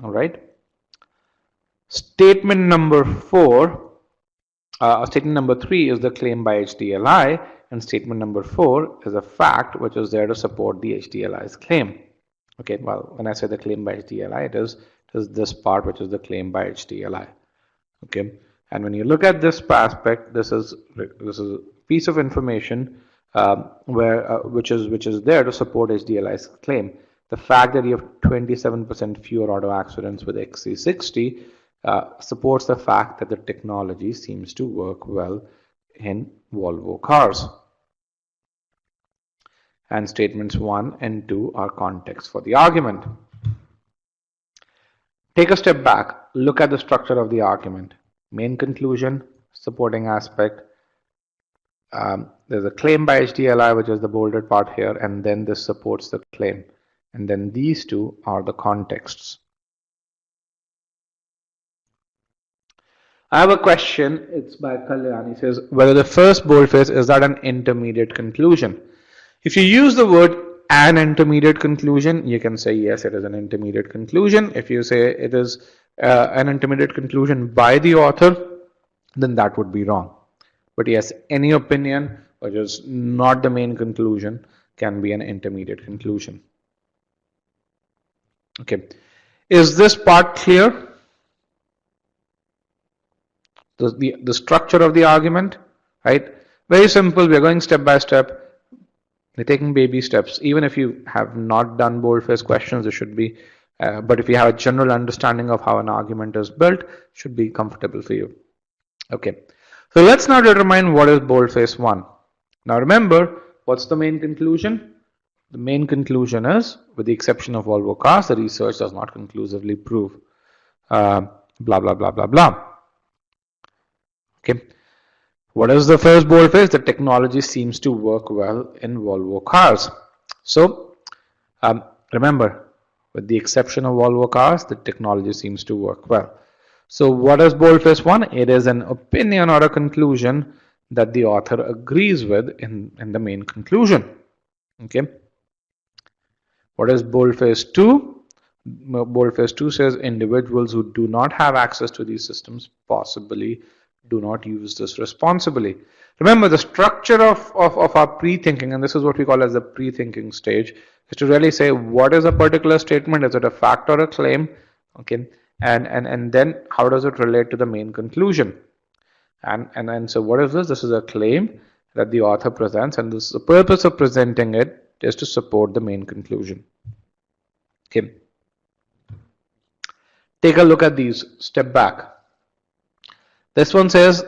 All right. Statement number 4, statement number 3 is the claim by HDLI, and statement number 4 is a fact which is there to support the HDLI's claim. Okay, well, when I say the claim by HDLI, it is this part which is the claim by HDLI. Okay, and when you look at this aspect, this is a piece of information which is there to support HDLI's claim. The fact that you have 27% fewer auto accidents with XC60 supports the fact that the technology seems to work well in Volvo cars. And statements 1 and 2 are context for the argument. Take a step back, look at the structure of the argument. Main conclusion, supporting aspect. There's a claim by HDLI, which is the bolded part here, and then this supports the claim. And then these two are the contexts. I have a question. It's by Kalyan. He says, whether the first boldface is that an intermediate conclusion? If you use the word an intermediate conclusion, you can say yes, it is an intermediate conclusion. If you say it is an intermediate conclusion by the author, then that would be wrong. But yes, any opinion which is not the main conclusion can be an intermediate conclusion. Okay, is this part clear? The structure of the argument, right? Very simple. We're going step by step. We're taking baby steps. Even if you have not done boldface questions, it should be. But if you have a general understanding of how an argument is built, it should be comfortable for you. Okay. So let's now determine what is boldface 1. Now remember, what's the main conclusion? The main conclusion is, with the exception of Volvo cars, the research does not conclusively prove blah, blah, blah, blah, blah. Okay. What is the first boldface? The technology seems to work well in Volvo cars. So remember, with the exception of Volvo cars, the technology seems to work well. So what is boldface 1? It is an opinion or a conclusion that the author agrees with in the main conclusion. Okay. What is boldface 2? Boldface 2 says individuals who do not have access to these systems possibly do not use this responsibly. Remember, the structure of our pre-thinking, and this is what we call as the pre-thinking stage, is to really say what is a particular statement, is it a fact or a claim, okay, and then how does it relate to the main conclusion. And so what is this? This is a claim that the author presents, and this is the purpose of presenting it is to support the main conclusion. Okay. Take a look at these. Step back. This one says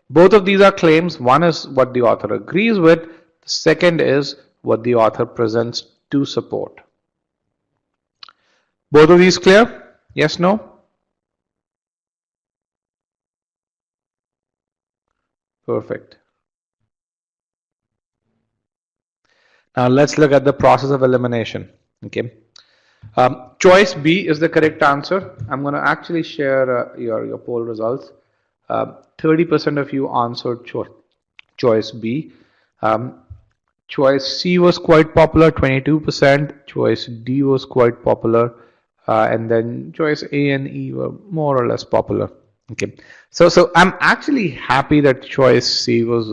both of these are claims. One is what the author agrees with. The second is what the author presents to support. Both of these clear? Yes, no? Perfect. Now let's look at the process of elimination. Okay. Choice B is the correct answer. I'm going to actually share your poll results. 30% of you answered choice B. Choice C was quite popular, 22%. Choice D was quite popular, and then choice A and E were more or less popular. Okay, so I'm actually happy that choice C was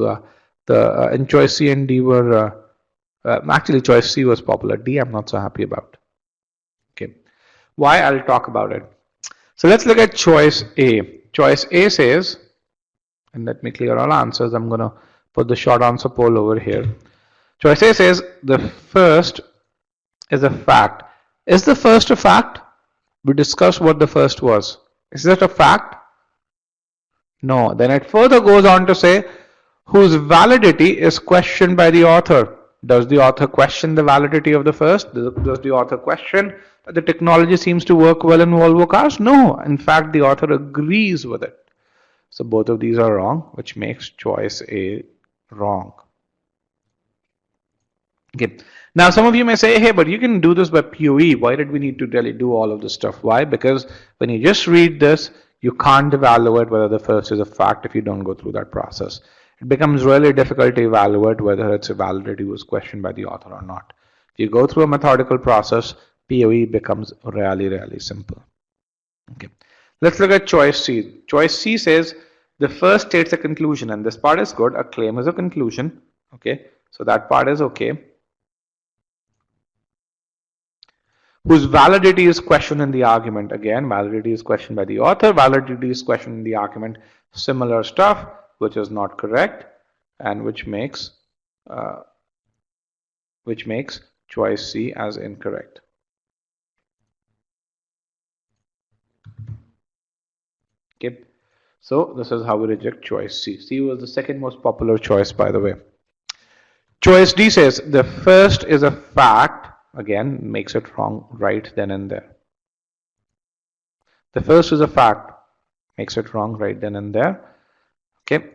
and choice C and D were actually choice C was popular. D I'm not so happy about. Okay, why? I'll talk about it. So let's look at choice A. Choice A says, and let me clear all answers. I'm going to put the short answer poll over here. Choice A says the first is a fact. Is the first a fact? We discussed what the first was. Is that a fact? No. Then it further goes on to say whose validity is questioned by the author. Does the author question the validity of the first? Does the author question that the technology seems to work well in Volvo cars? No. In fact, the author agrees with it. So both of these are wrong, which makes choice A wrong. Okay. Now, some of you may say, hey, but you can do this by POE. Why did we need to really do all of this stuff? Why? Because when you just read this, you can't evaluate whether the first is a fact if you don't go through that process. It becomes really difficult to evaluate whether its validity was questioned by the author or not. If you go through a methodical process, POE becomes really, really simple. Okay. Let's look at choice C. Choice C says the first states a conclusion, and this part is good. A claim is a conclusion. Okay. So that part is okay. Whose validity is questioned in the argument. Again, validity is questioned by the author, validity is questioned in the argument. Similar stuff, which is not correct, and which makes choice C as incorrect. Okay, so this is how we reject choice C. C was the second most popular choice, by the way. Choice D says the first is a fact. Again, makes it wrong right then and there. The first is a fact, makes it wrong right then and there. Okay.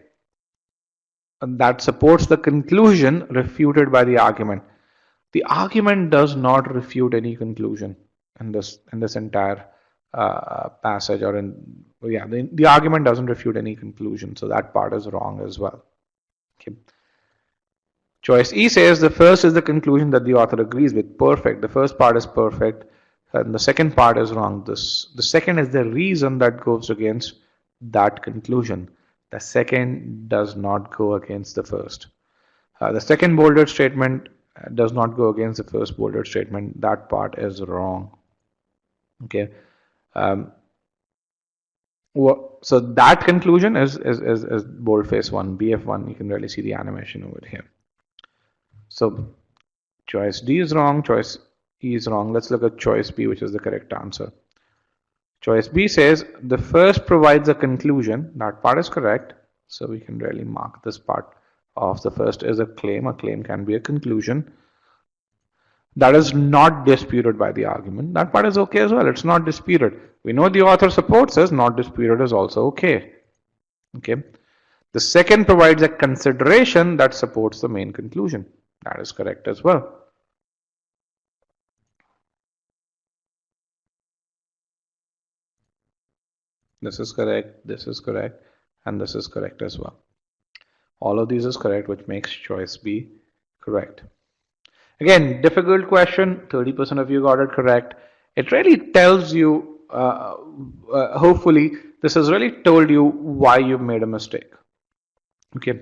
And that supports the conclusion refuted by the argument. The argument does not refute any conclusion in this entire passage, or the argument doesn't refute any conclusion, so that part is wrong as well. Okay. Choice E says the first is the conclusion that the author agrees with. Perfect. The first part is perfect, and the second part is wrong. The second is the reason that goes against that conclusion. The second does not go against the first. The second bolded statement does not go against the first bolded statement. That part is wrong. Okay. So that conclusion is boldface 1, BF1. You can really see the animation over here. So choice D is wrong, choice E is wrong. Let's look at choice B, which is the correct answer. Choice B says the first provides a conclusion. That part is correct. So we can really mark this part off. The first is a claim. A claim can be a conclusion. That is not disputed by the argument. That part is okay as well. It's not disputed. We know the author supports us. Not disputed is also okay. Okay. The second provides a consideration that supports the main conclusion. That is correct as well. This is correct, this is correct, and this is correct as well. All of these is correct, which makes choice B correct. Again, difficult question, 30% of you got it correct. It really tells you, hopefully, this has really told you why you've made a mistake. Okay.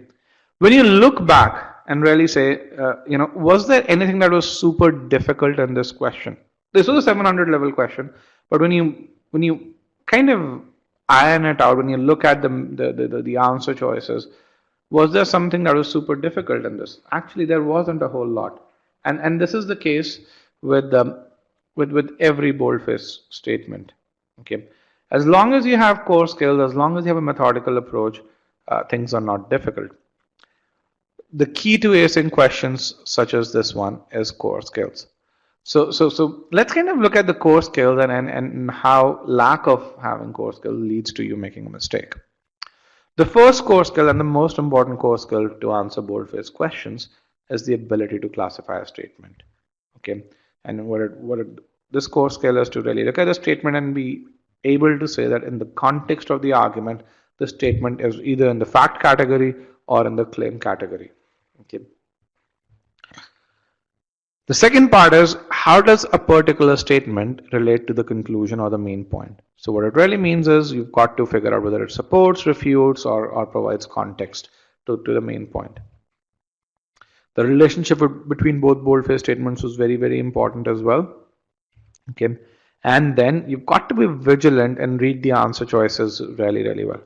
When you look back and really say, was there anything that was super difficult in this question? This was a 700 level question, but when you kind of iron it out, when you look at the answer choices, was there something that was super difficult in this? Actually, there wasn't a whole lot, and this is the case with every boldface statement. Okay, as long as you have core skills, as long as you have a methodical approach, things are not difficult. The key to acing questions such as this one is core skills. So let's kind of look at the core skills and how lack of having core skills leads to you making a mistake. The first core skill and the most important core skill to answer boldface questions is the ability to classify a statement. Okay, and this core skill is to really look at the statement and be able to say that in the context of the argument, the statement is either in the fact category or in the claim category. Okay. The second part is, how does a particular statement relate to the conclusion or the main point? So what it really means is you've got to figure out whether it supports, refutes, or provides context to the main point. The relationship between both boldface statements was very, very important as well. Okay. And then you've got to be vigilant and read the answer choices really, really well.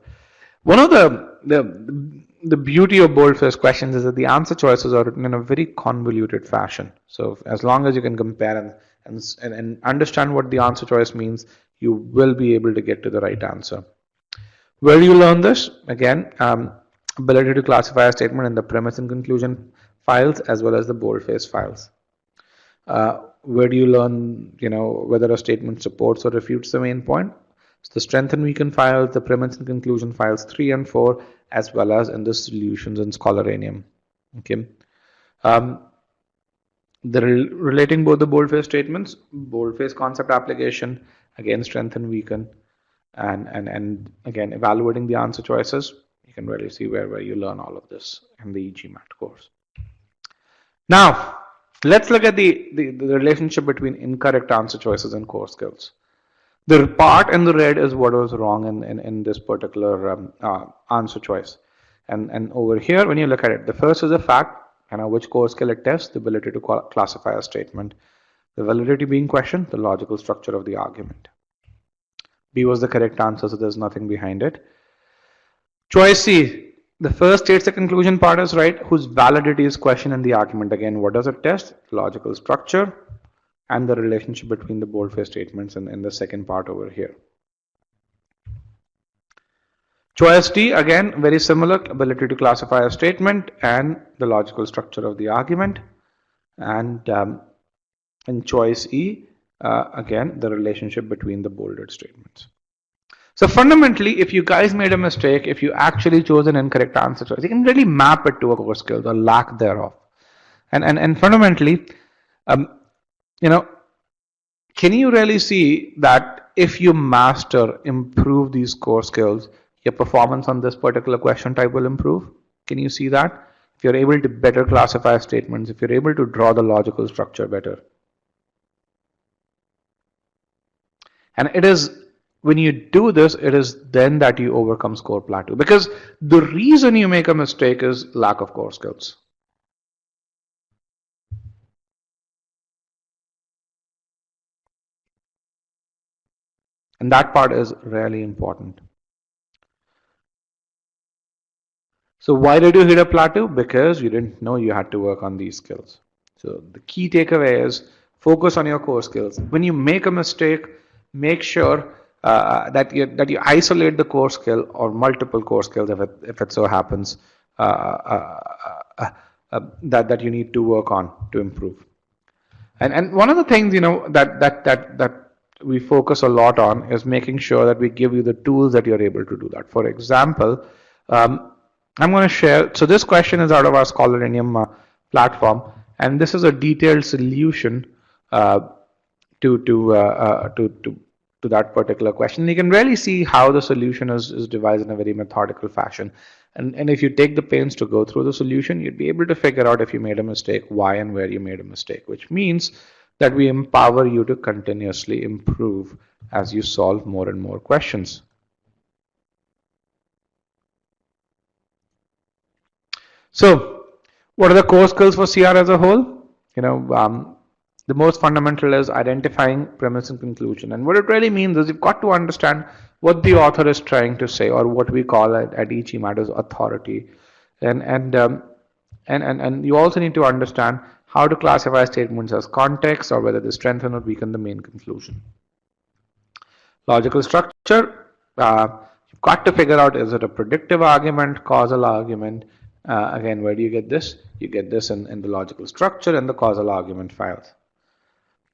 One of the beauty of boldface questions is that the answer choices are written in a very convoluted fashion. So as long as you can compare and understand what the answer choice means, you will be able to get to the right answer. Where do you learn this? Again, ability to classify a statement in the premise and conclusion files as well as the boldface files. Where do you learn, whether a statement supports or refutes the main point? So the strength and weaken files, the premise and conclusion files 3 and 4, as well as in the solutions in Scholaranium. Okay. Relating both the boldface statements, boldface concept application, again strength and weaken, and again evaluating the answer choices. You can really see where you learn all of this in the e-GMAT course. Now, let's look at the relationship between incorrect answer choices and core skills. The part in the red is what was wrong in this particular answer choice. And over here, when you look at it, the first is a fact, which core skill it tests, the ability to classify a statement. The validity being questioned, the logical structure of the argument. B was the correct answer, so there's nothing behind it. Choice C, the first states the conclusion part is right, whose validity is questioned in the argument. Again, what does it test? Logical structure and the relationship between the boldface statements in the second part over here. Choice D, again, very similar, ability to classify a statement and the logical structure of the argument. And in choice E, again, the relationship between the bolded statements. So fundamentally, if you guys made a mistake, if you actually chose an incorrect answer choice, you can really map it to a core skill or lack thereof. And fundamentally, can you really see that if you improve these core skills, your performance on this particular question type will improve? Can you see that? If you're able to better classify statements, if you're able to draw the logical structure better. And it is when you do this, it is then that you overcome score plateau. Because the reason you make a mistake is lack of core skills. And that part is really important. So why did you hit a plateau? Because you didn't know you had to work on these skills. So the key takeaway is focus on your core skills. When you make a mistake, make sure that you isolate the core skill or multiple core skills if it so happens that you need to work on to improve. And one of the things that we focus a lot on is making sure that we give you the tools that you're able to do that. For example, I'm going to share. So this question is out of our Scholaranium platform, and this is a detailed solution to that particular question. You can really see how the solution is devised in a very methodical fashion. And if you take the pains to go through the solution, you'd be able to figure out if you made a mistake, why and where you made a mistake, which means that we empower you to continuously improve as you solve more and more questions. So, what are the core skills for CR as a whole? The most fundamental is identifying premise and conclusion. And what it really means is you've got to understand what the author is trying to say, or what we call at e-GMAT as authority. And you also need to understand how to classify statements as context, or whether they strengthen or weaken the main conclusion. Logical structure, you've got to figure out, is it a predictive argument, causal argument? Again, where do you get this? You get this in the logical structure and the causal argument files.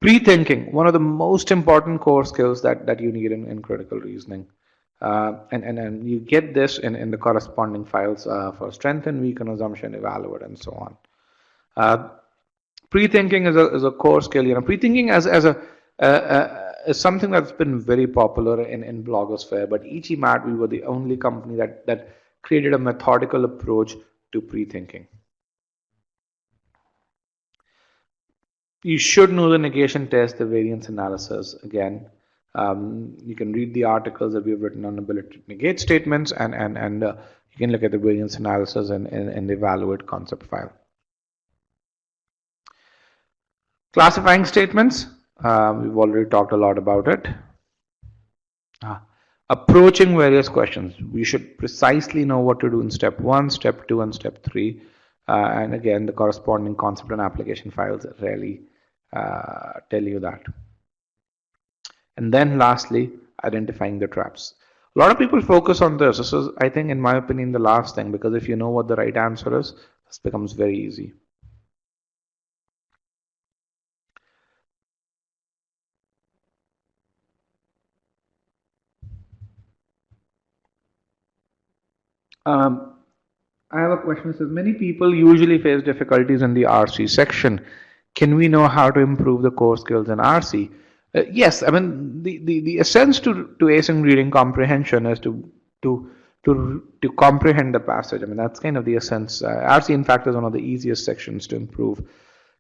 Pre-thinking, one of the most important core skills that you need in critical reasoning. And you get this in the corresponding files for strengthen, weaken, assumption, evaluate, and so on. Pre-thinking is a core skill. Pre-thinking is something that's been very popular in blogosphere, but e-GMAT, we were the only company that created a methodical approach to pre-thinking. You should know the negation test, the variance analysis. Again, you can read the articles that we've written on ability to negate statements, and you can look at the variance analysis and the evaluate concept file. Classifying statements, we've already talked a lot about it. Approaching various questions. We should precisely know what to do in step 1, step 2, and step 3. And again, the corresponding concept and application files really tell you that. And then lastly, identifying the traps. A lot of people focus on this. This is, I think, in my opinion, the last thing, because if you know what the right answer is, this becomes very easy. Um, I have a question that says many people usually face difficulties in the RC section. Can we know how to improve the core skills in RC? Yes, I mean the essence to acing reading comprehension is to comprehend the passage. I mean that's kind of the essence. RC in fact is one of the easiest sections to improve.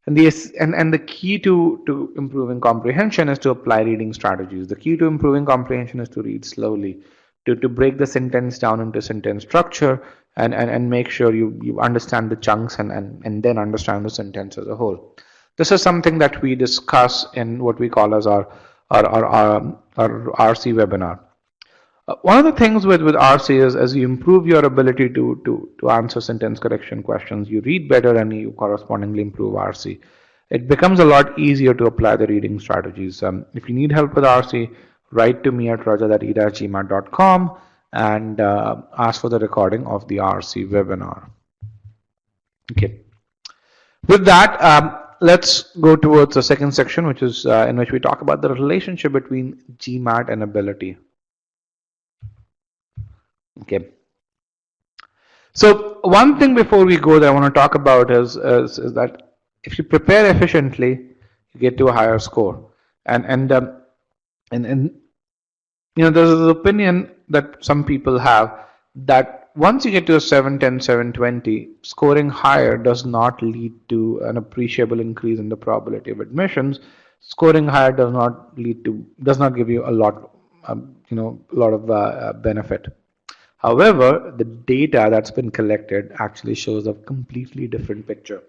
And the key to improving comprehension is to apply reading strategies. The key to improving comprehension is to read slowly, to break the sentence down into sentence structure and make sure you understand the chunks and then understand the sentence as a whole. This is something that we discuss in what we call as our RC webinar. One of the things with RC is as you improve your ability to answer sentence correction questions, you read better and you correspondingly improve RC. It becomes a lot easier to apply the reading strategies. If you need help with RC, write to me at roger@e-gmat.com and ask for the recording of the RC webinar. Okay. With that, let's go towards the second section, which is in which we talk about the relationship between GMAT and ability. Okay. So one thing before we go that I want to talk about is that if you prepare efficiently, you get to a higher score. And there's this opinion that some people have that once you get to a 710, 720, scoring higher does not lead to an appreciable increase in the probability of admissions. Scoring higher does not give you a lot, benefit. However, the data that's been collected actually shows a completely different picture.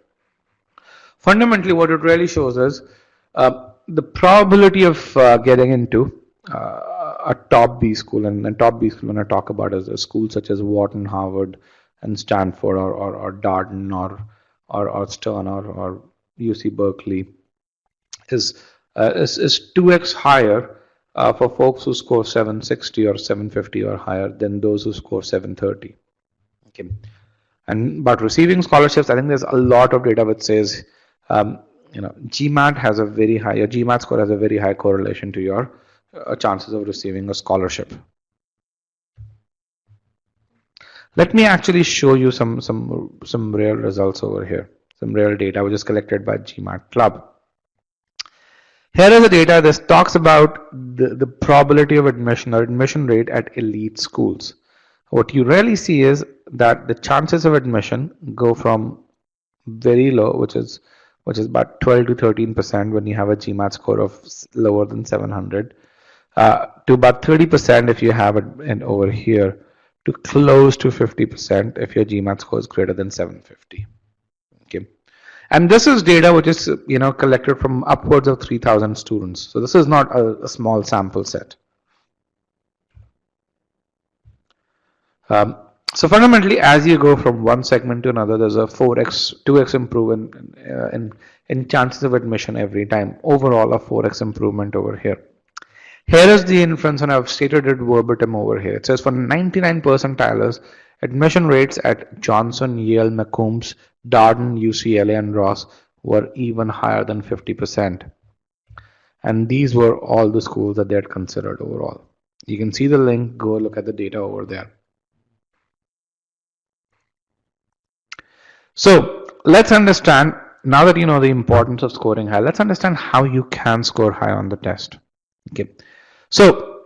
Fundamentally, what it really shows is the probability of getting into a top B school, and top B school when I talk about is a school such as Wharton, Harvard, and Stanford, or Darden, or Stern, or UC Berkeley, is 2x higher for folks who score 760 or 750 or higher than those who score 730. Okay. And but receiving scholarships, I think there's a lot of data which says, GMAT has a very high, your GMAT score has a very high correlation to your chances of receiving a scholarship. Let me actually show you some real results over here, some real data which is collected by GMAT Club. Here is the data. This talks about the probability of admission or admission rate at elite schools. What you really see is that the chances of admission go from very low, which is about 12 to 13% when you have a GMAT score of lower than 700, to about 30% if you have it over here, to close to 50% if your GMAT score is greater than 750. Okay. And this is data which is collected from upwards of 3,000 students. So this is not a small sample set. So fundamentally, as you go from one segment to another, there's a 4x, 2x improvement in chances of admission every time. Overall, a 4x improvement over here. Here is the inference, and I've stated it verbatim over here. It says for 99 percentilers, admission rates at Johnson, Yale, McCombs, Darden, UCLA, and Ross were even higher than 50%. And these were all the schools that they had considered overall. You can see the link, go look at the data over there. So let's understand, now that you know the importance of scoring high, let's understand how you can score high on the test. Okay. So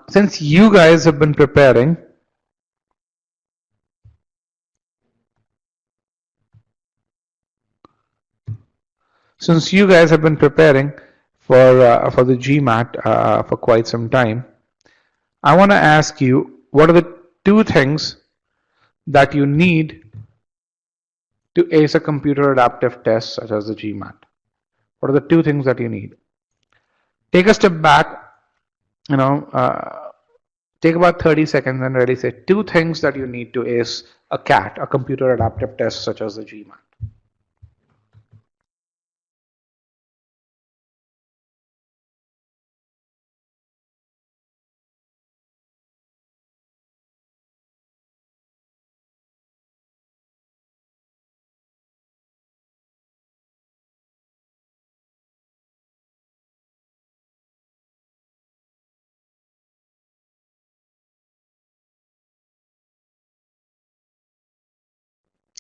since you guys have been preparing, for the GMAT for quite some time, I want to ask you, what are the two things that you need to ace a computer adaptive test such as the GMAT? What are the two things that you need? Take a step back, take about 30 seconds and really say two things that you need to ace a CAT, a computer adaptive test such as the GMAT.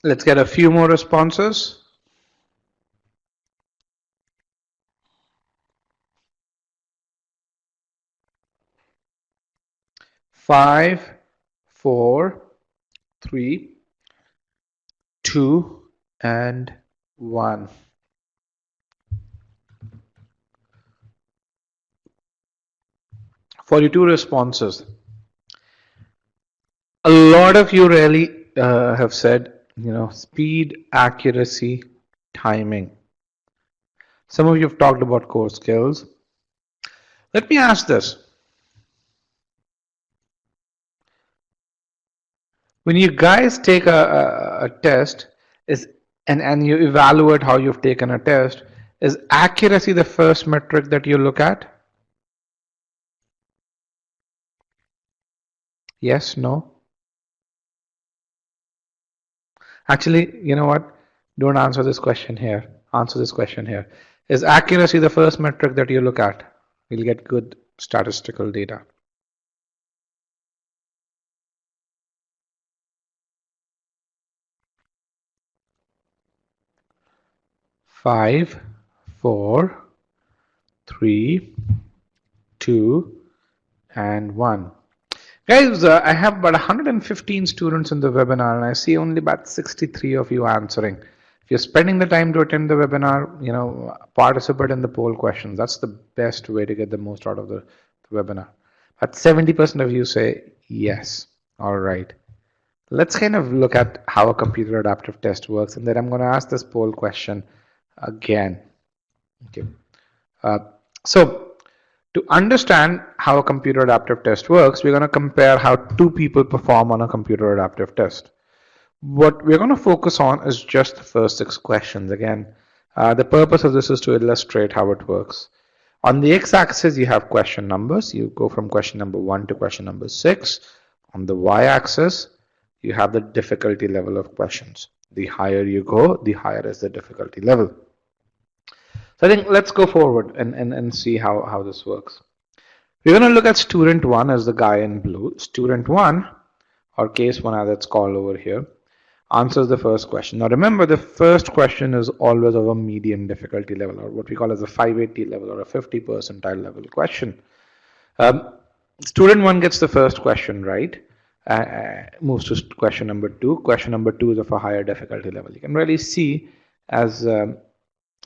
Let's get a few more responses. 5, 4, 3, 2, and 1. For your two responses, a lot of you really have said, speed, accuracy, timing. Some of you have talked about core skills. Let me ask this. When you guys take a test and you evaluate how you've taken a test, is accuracy the first metric that you look at? Yes, no? Actually, you know what? Don't answer this question here. Answer this question here. Is accuracy the first metric that you look at? You'll get good statistical data. Five, 4, 3, 2, and 1. Guys, I have about 115 students in the webinar and I see only about 63 of you answering. If you're spending the time to attend the webinar, participate in the poll questions. That's the best way to get the most out of the webinar. But 70% of you say yes. All right. Let's kind of look at how a computer adaptive test works, and then I'm going to ask this poll question again. Okay. So to understand how a computer adaptive test works, we're going to compare how two people perform on a computer adaptive test. What we're going to focus on is just the first 6 questions. Again, the purpose of this is to illustrate how it works. On the x-axis, you have question numbers. You go from question number 1 to question number 6. On the y-axis, you have the difficulty level of questions. The higher you go, the higher is the difficulty level. So I think let's go forward and see how this works. We're going to look at student 1 as the guy in blue. Student 1, or case 1 as it's called over here, answers the first question. Now remember, the first question is always of a medium difficulty level, or what we call as a 580 level or a 50 percentile level question. Student 1 gets the first question right, moves to question number 2. Question number 2 is of a higher difficulty level. You can really see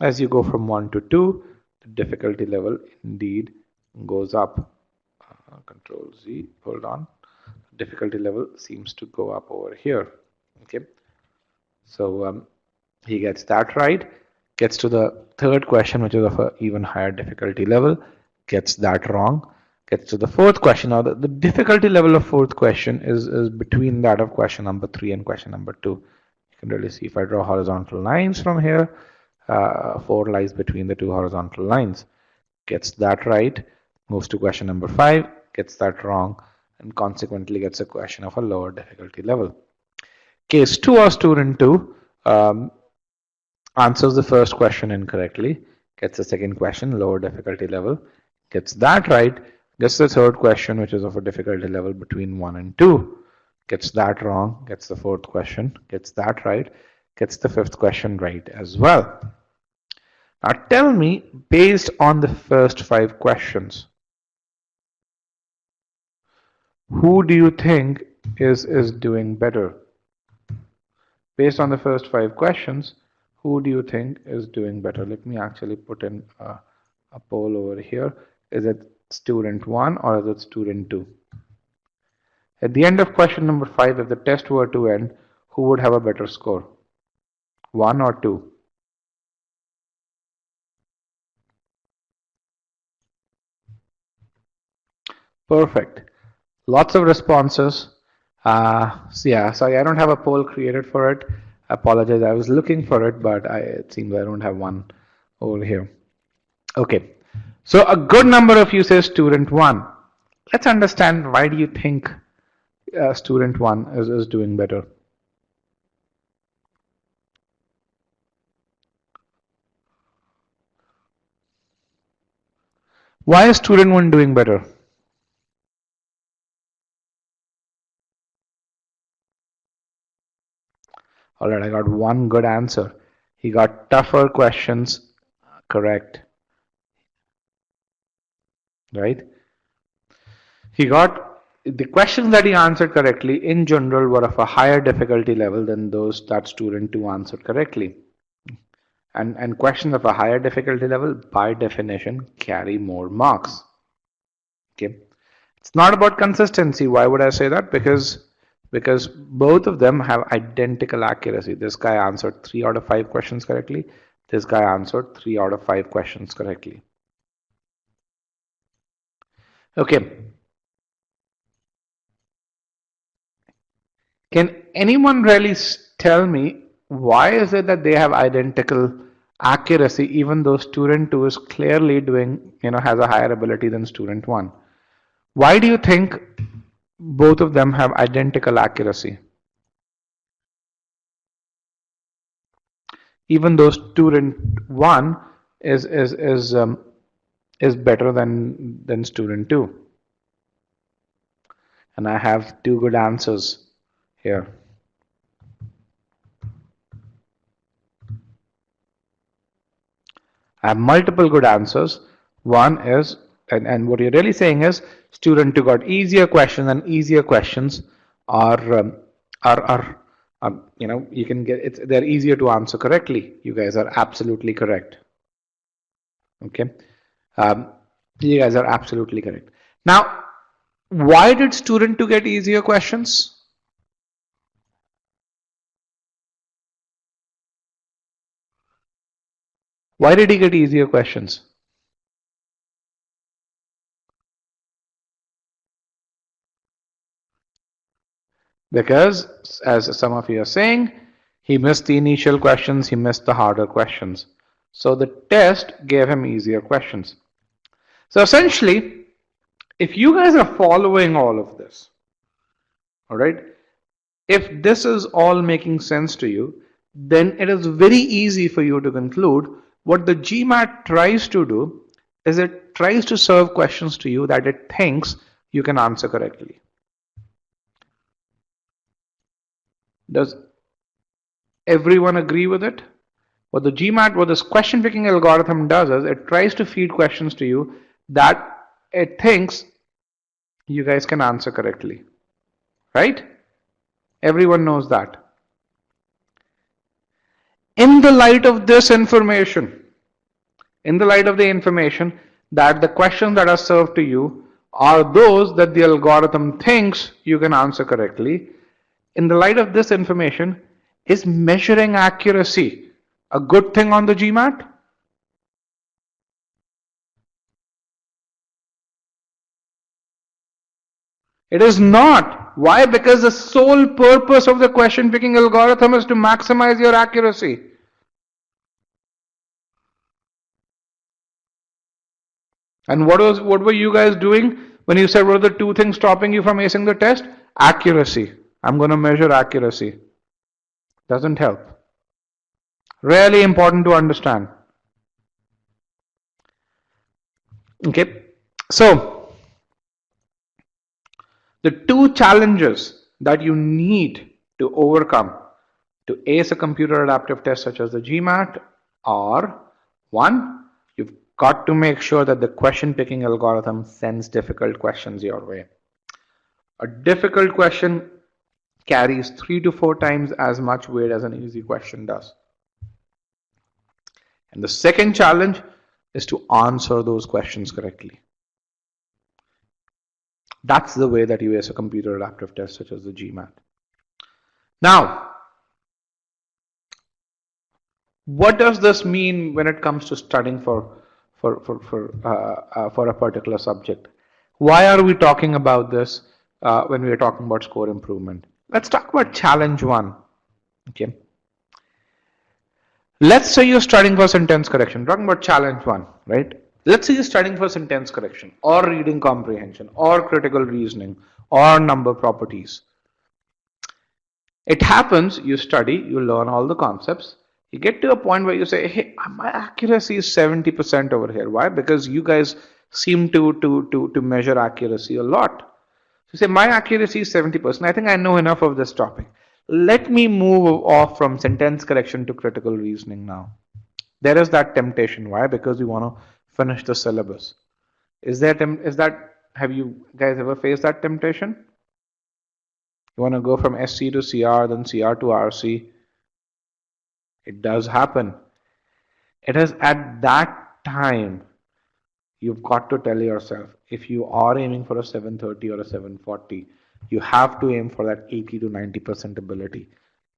as you go from 1 to 2, the difficulty level indeed goes up. Control Z, hold on. Difficulty level seems to go up over here. Okay, so he gets that right, gets to the third question, which is of an even higher difficulty level, gets that wrong, gets to the fourth question. Now the difficulty level of fourth question is between that of question number 3 and question number 2. You can really see if I draw horizontal lines from here, 4 lies between the 2 horizontal lines. Gets that right, moves to question number 5, gets that wrong, and consequently gets a question of a lower difficulty level. Case 2 or student 2 answers the first question incorrectly, gets the second question, lower difficulty level, gets that right, gets the third question, which is of a difficulty level between 1 and 2, gets that wrong, gets the fourth question, gets that right, gets the fifth question right as well. Now tell me, based on the first 5 questions, who do you think is doing better? Based on the first 5 questions, who do you think is doing better? Let me actually put in a poll over here. Is it student 1 or is it student 2? At the end of question number 5, if the test were to end, who would have a better score? 1 or 2? Perfect. Lots of responses. So yeah, sorry, I don't have a poll created for it. I apologize. I was looking for it, but it seems I don't have one over here. Okay. So a good number of you say student 1. Let's understand, why do you think student 1 is doing better? Why is student 1 doing better? All right, I got one good answer. He got tougher questions correct, right? He got the questions that he answered correctly in general were of a higher difficulty level than those that student 2 answered correctly. And questions of a higher difficulty level, by definition, carry more marks. Okay. It's not about consistency. Why would I say that? Because both of them have identical accuracy. This guy answered 3 out of 5 questions correctly. This guy answered 3 out of 5 questions correctly. Okay. Can anyone really tell me why is it that they have identical accuracy even though student 2 is clearly doing, has a higher ability than student 1? Why do you think both of them have identical accuracy? Even though student 1 is better than student 2. And I have 2 good answers here. I have multiple good answers. One is, and what you're really saying is, student 2 got easier questions, and easier questions are you can get they're easier to answer correctly. You guys are absolutely correct. Okay, you guys are absolutely correct. Now, why did student 2 get easier questions? Why did he get easier questions? Because, as some of you are saying, he missed the initial questions, he missed the harder questions. So the test gave him easier questions. So essentially, if you guys are following all of this, all right, if this is all making sense to you, then it is very easy for you to conclude what the GMAT tries to do is it tries to serve questions to you that it thinks you can answer correctly. Does everyone agree with it? What the GMAT, what this question picking algorithm does is it tries to feed questions to you that it thinks you guys can answer correctly. Right? Everyone knows that. In the light of this information, in the light of the information that the questions that are served to you are those that the algorithm thinks you can answer correctly, in the light of this information, is measuring accuracy a good thing on the GMAT? It is not. Why? Because the sole purpose of the question picking algorithm is to maximize your accuracy. And what were you guys doing when you said what are the 2 things stopping you from acing the test? Accuracy. I'm going to measure accuracy. Doesn't help. Really important to understand. Okay. So, the 2 challenges that you need to overcome to ace a computer adaptive test such as the GMAT are: 1, you've got to make sure that the question picking algorithm sends difficult questions your way. A difficult question carries 3 to 4 times as much weight as an easy question does. And the second challenge is to answer those questions correctly. That's the way that you ace a computer adaptive test such as the GMAT. Now, what does this mean when it comes to studying for a particular subject? Why are we talking about this when we are talking about score improvement? Let's talk about challenge 1. Okay. Let's say you're studying for sentence correction. We're talking about challenge 1, right? Let's say you're studying for sentence correction or reading comprehension or critical reasoning or number properties. It happens, you study, you learn all the concepts. You get to a point where you say, hey, my accuracy is 70% over here. Why? Because you guys seem to measure accuracy a lot. So you say, my accuracy is 70%. I think I know enough of this topic. Let me move off from sentence correction to critical reasoning now. There is that temptation. Why? Because we want to finish the syllabus. Have you guys ever faced that temptation? You want to go from SC to CR, then CR to RC. It does happen. It is at that time you've got to tell yourself, if you are aiming for a 730 or a 740, you have to aim for that 80 to 90% ability.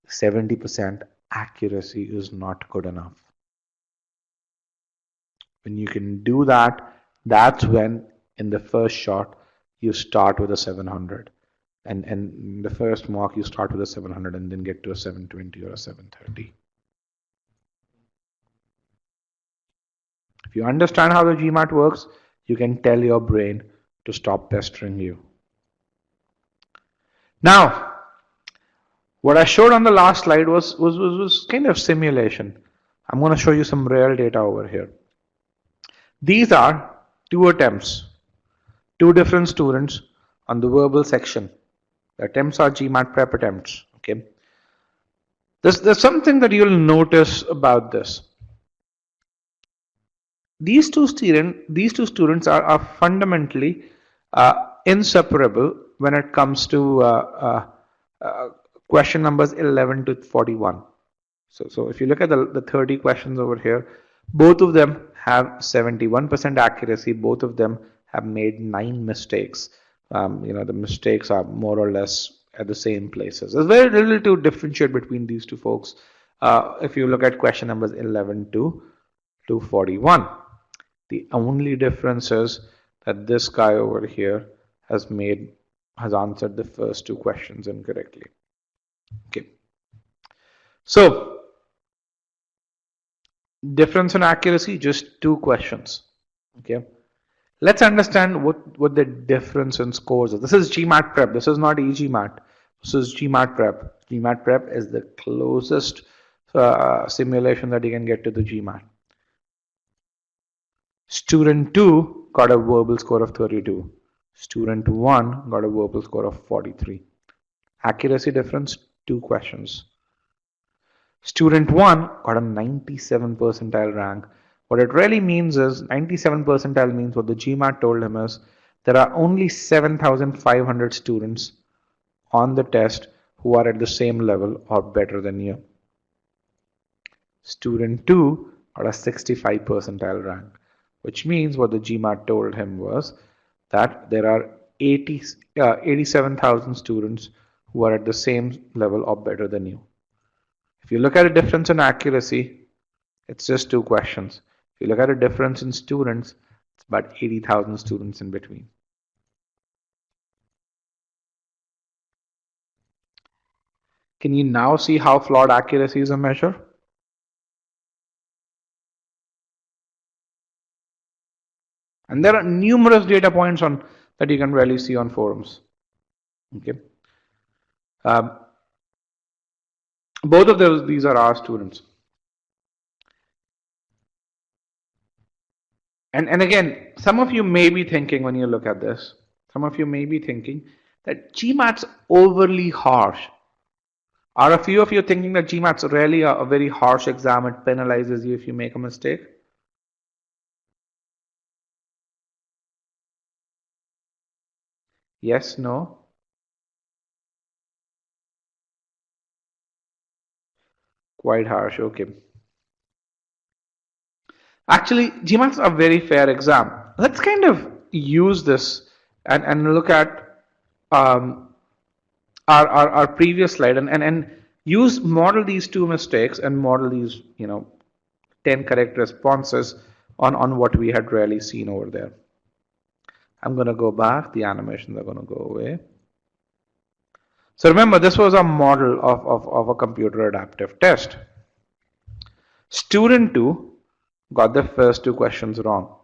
70% accuracy is not good enough. When you can do that, that's when in the first shot you start with a 700. And in the first mock you start with a 700 and then get to a 720 or a 730. If you understand how the GMAT works, you can tell your brain to stop pestering you. Now, what I showed on the last slide was kind of simulation. I'm going to show you some real data over here. These are two attempts, two different students on the verbal section. The attempts are GMAT prep attempts. Okay. There's something that you'll notice about this. These two students are fundamentally inseparable when it comes to question numbers 11 to 41. So if you look at the 30 questions over here, both of them have 71% accuracy. Both of them have made 9 mistakes. The mistakes are more or less at the same places. There's very little to differentiate between these two folks. If you look at question numbers 11 to 41. The only difference is that this guy over here has answered the first 2 questions incorrectly. Okay. So, difference in accuracy, just 2 questions. Okay. Let's understand what the difference in scores is. This is GMAT prep. This is not e-GMAT. This is GMAT prep. GMAT prep is the closest simulation that you can get to the GMAT. Student 2 got a verbal score of 32. Student 1 got a verbal score of 43. Accuracy difference, 2 questions. Student 1 got a 97 percentile rank. What it really means is 97 percentile means what the GMAT told him is there are only 7,500 students on the test who are at the same level or better than you. Student 2 got a 65 percentile rank, which means what the GMAT told him was that there are 87,000 students who are at the same level or better than you. If you look at a difference in accuracy, it's just 2 questions. If you look at a difference in students, it's about 80,000 students in between. Can you now see how flawed accuracy is a measure? And there are numerous data points that you can really see on forums. Okay. Both of these are our students. And again, some of you may be thinking when you look at this, some of you may be thinking that GMAT's overly harsh. Are a few of you thinking that GMAT's really a very harsh exam? It penalizes you if you make a mistake? Yes, no? Quite harsh, okay. Actually, GMAT's a very fair exam. Let's kind of use this and look at our previous slide and model these 2 mistakes and model these 10 correct responses on what we had really seen over there. I'm going to go back. The animations are going to go away. So remember, this was a model of a computer adaptive test. Student 2 got the first 2 questions wrong.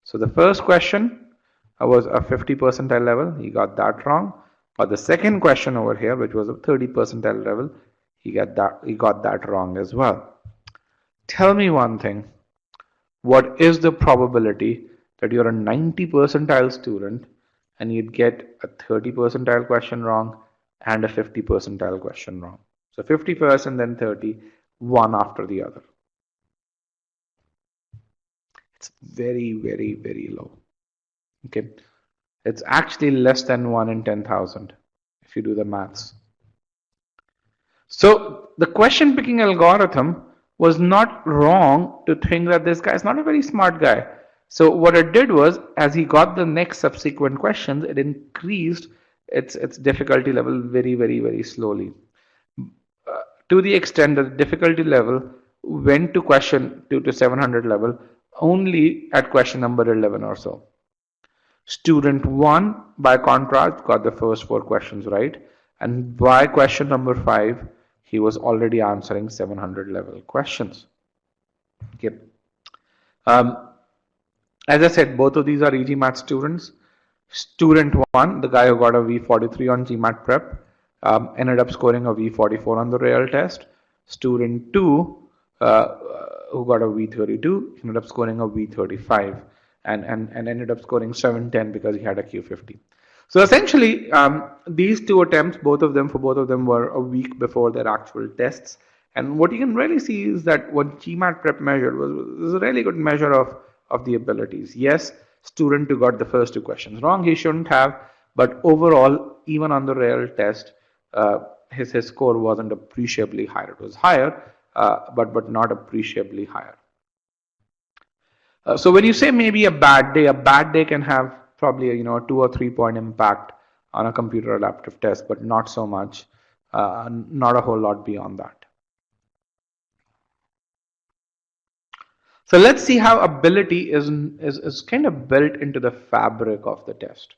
So the first question was a 50 percentile level. He got that wrong. But the second question over here, which was a 30 percentile level, he got that wrong as well. Tell me one thing. What is the probability that you're a 90 percentile student and you'd get a 30 percentile question wrong and a 50 percentile question wrong. So 50%, then 30, one after the other. It's very, very, very low. Okay. It's actually less than 1 in 10,000 if you do the maths. So the question picking algorithm was not wrong to think that this guy is not a very smart guy. So what it did was, as he got the next subsequent questions, it increased its difficulty level very, very, very slowly. To the extent that the difficulty level went to question 2 to 700 level only at question number 11 or so. Student 1, by contrast, got the first 4 questions right, and by question number 5, he was already answering 700 level questions. Okay. As I said, both of these are e-GMAT students. Student 1, the guy who got a V43 on GMAT prep, ended up scoring a V44 on the real test. Student 2, who got a V32, ended up scoring a V35 and ended up scoring 710 because he had a Q50. So essentially, these two attempts, both of them were a week before their actual tests. And what you can really see is that what GMAT prep measured was a really good measure of the abilities. Yes, student who got the first 2 questions wrong, he shouldn't have, but overall, even on the real test, his score wasn't appreciably higher. It was higher, but not appreciably higher. So when you say maybe a bad day can have probably a 2 or 3 point impact on a computer adaptive test, but not so much, not a whole lot beyond that. So let's see how ability is kind of built into the fabric of the test.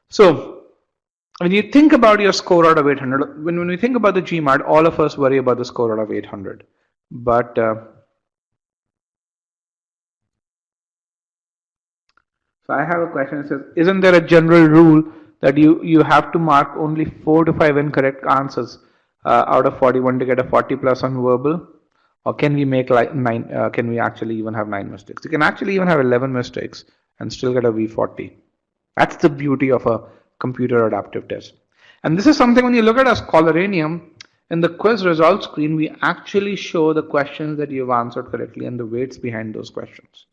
So when you think about your score out of 800, when we think about the GMAT, all of us worry about the score out of 800. But so I have a question that says, isn't there a general rule that you have to mark only 4 to 5 incorrect answers out of 41 to get a 40 plus on verbal? Or can we make like 9, can we actually even have 9 mistakes? You can actually even have 11 mistakes and still get a V40. That's the beauty of a computer adaptive test. And this is something when you look at a Scholaranium, in the quiz results screen, we actually show the questions that you've answered correctly and the weights behind those questions.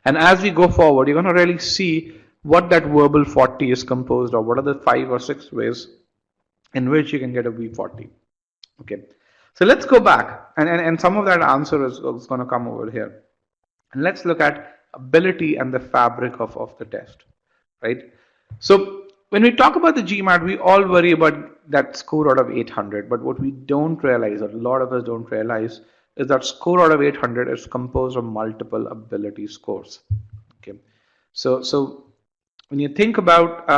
And as we go forward, you're going to really see what that verbal 40 is composed of. What are the 5 or 6 ways in which you can get a V40? Okay, so let's go back, and some of that answer is going to come over here. And let's look at ability and the fabric of the test, right? So when we talk about the GMAT, we all worry about that score out of 800, but what we don't realize, or a lot of us don't realize, is that score out of 800 is composed of multiple ability scores. Okay, so when you think about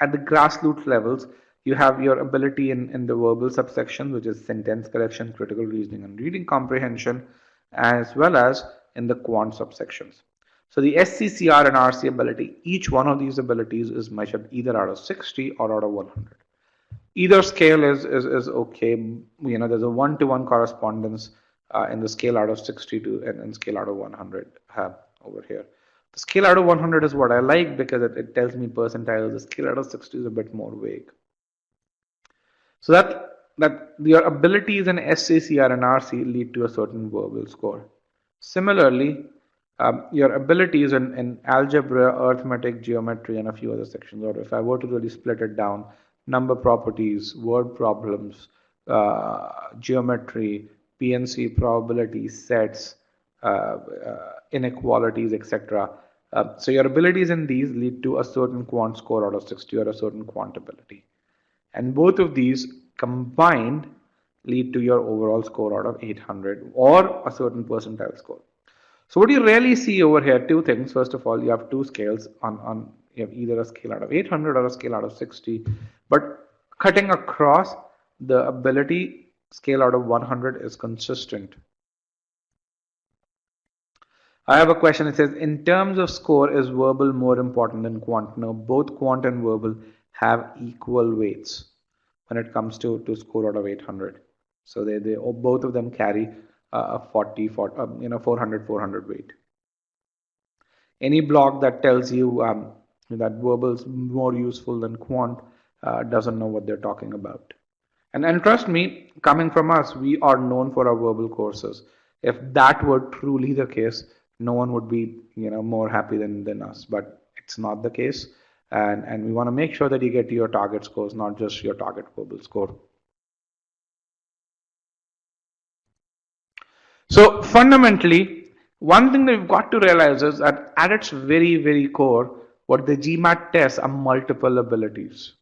at the grassroots levels, you have your ability in the verbal subsection, which is sentence correction, critical reasoning, and reading comprehension, as well as in the quant subsections. So the SCCR and RC ability, each one of these abilities is measured either out of 60 or out of 100. Either scale is okay. There's a one-to-one correspondence in the scale out of 60 to and scale out of 100 over here. The scale out of 100 is what I like because it tells me percentiles. The scale out of 60 is a bit more vague. So that your abilities in SCCR and RC lead to a certain verbal score. Similarly, your abilities in algebra, arithmetic, geometry, and a few other sections, or if I were to really split it down, number properties, word problems, geometry, PNC, probabilities, sets, inequalities, etc. So your abilities in these lead to a certain quant score out of 60 or a certain quant ability. And both of these combined lead to your overall score out of 800 or a certain percentile score. So what you really see over here, 2 things. First of all, you have 2 scales you have either a scale out of 800 or a scale out of 60, but cutting across, the ability scale out of 100 is consistent. I have a question. It says, in terms of score, is verbal more important than quant? No, both quant and verbal have equal weights when it comes to score out of 800. So they both of them carry a 400 weight. Any blog that tells you that verbal's more useful than quant doesn't know what they're talking about. And trust me, coming from us, we are known for our verbal courses. If that were truly the case, no one would be more happy than us. But it's not the case, and we want to make sure that you get to your target scores, not just your target verbal score. So fundamentally, one thing that we've got to realize is that at its very core, what the GMAT tests are multiple abilities.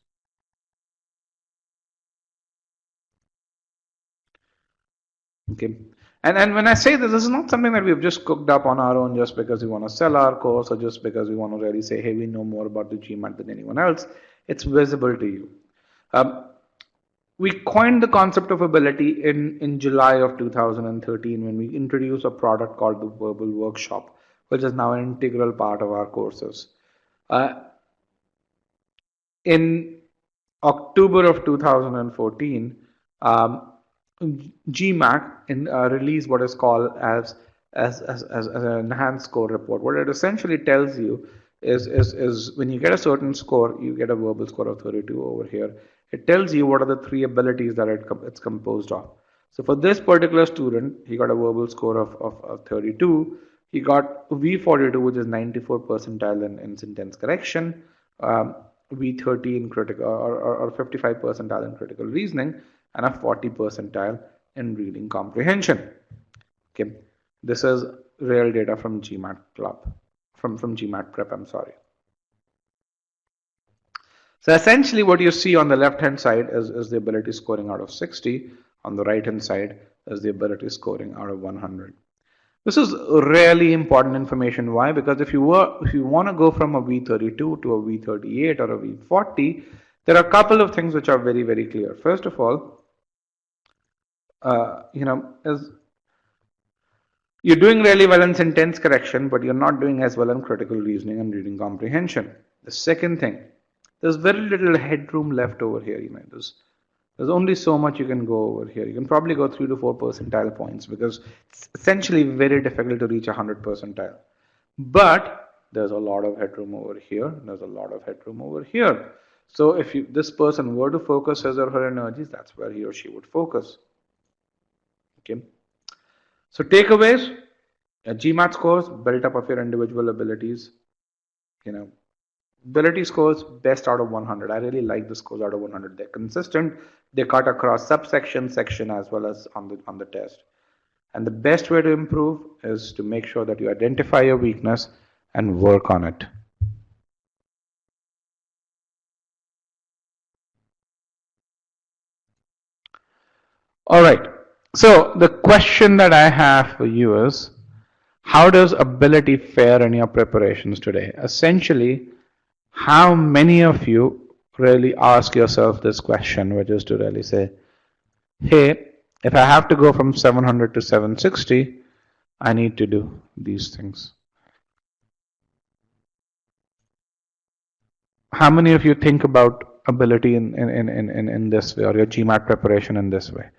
Okay. And when I say this is not something that we've just cooked up on our own just because we want to sell our course or just because we want to really say, hey, we know more about the GMAT than anyone else. It's visible to you. We coined the concept of ability in July of 2013 when we introduced a product called the Verbal Workshop, which is now an integral part of our courses. In October of 2014, GMAT released what is called as an enhanced score report. What it essentially tells you is when you get a certain score, you get a verbal score of 32 over here. It tells you what are the three abilities that it's composed of. So for this particular student, he got a verbal score of 32. He got V42, which is 94 percentile in sentence correction, V30 in critical or 55 percentile in critical reasoning, and a 40 percentile in reading comprehension. Okay, this is real data from GMAT Club, from GMAT Prep. I'm sorry. So essentially, what you see on the left-hand side is the ability scoring out of 60. On the right-hand side is the ability scoring out of 100. This is really important information. Why? Because if you want to go from a V32 to a V38 or a V40, there are a couple of things which are very clear. First of all, is you're doing really well in sentence correction, but you're not doing as well in critical reasoning and reading comprehension. The second thing, there's very little headroom left over here. There's only so much you can go over here. You can probably go 3 to 4 percentile points because it's essentially very difficult to reach 100 percentile. But there's a lot of headroom over here. There's a lot of headroom over here. So if this person were to focus his or her energies, that's where he or she would focus. Okay. So takeaways: GMAT scores built up of your individual abilities. Ability scores best out of 100. I really like the scores out of 100. They're consistent. They cut across subsection, section, as well as on the test. And the best way to improve is to make sure that you identify your weakness and work on it. All right. So the question that I have for you is, how does ability fare in your preparations today? Essentially, how many of you really ask yourself this question, which is to really say, hey, if I have to go from 700 to 760, I need to do these things. How many of you think about ability in this way, or your GMAT preparation in this way?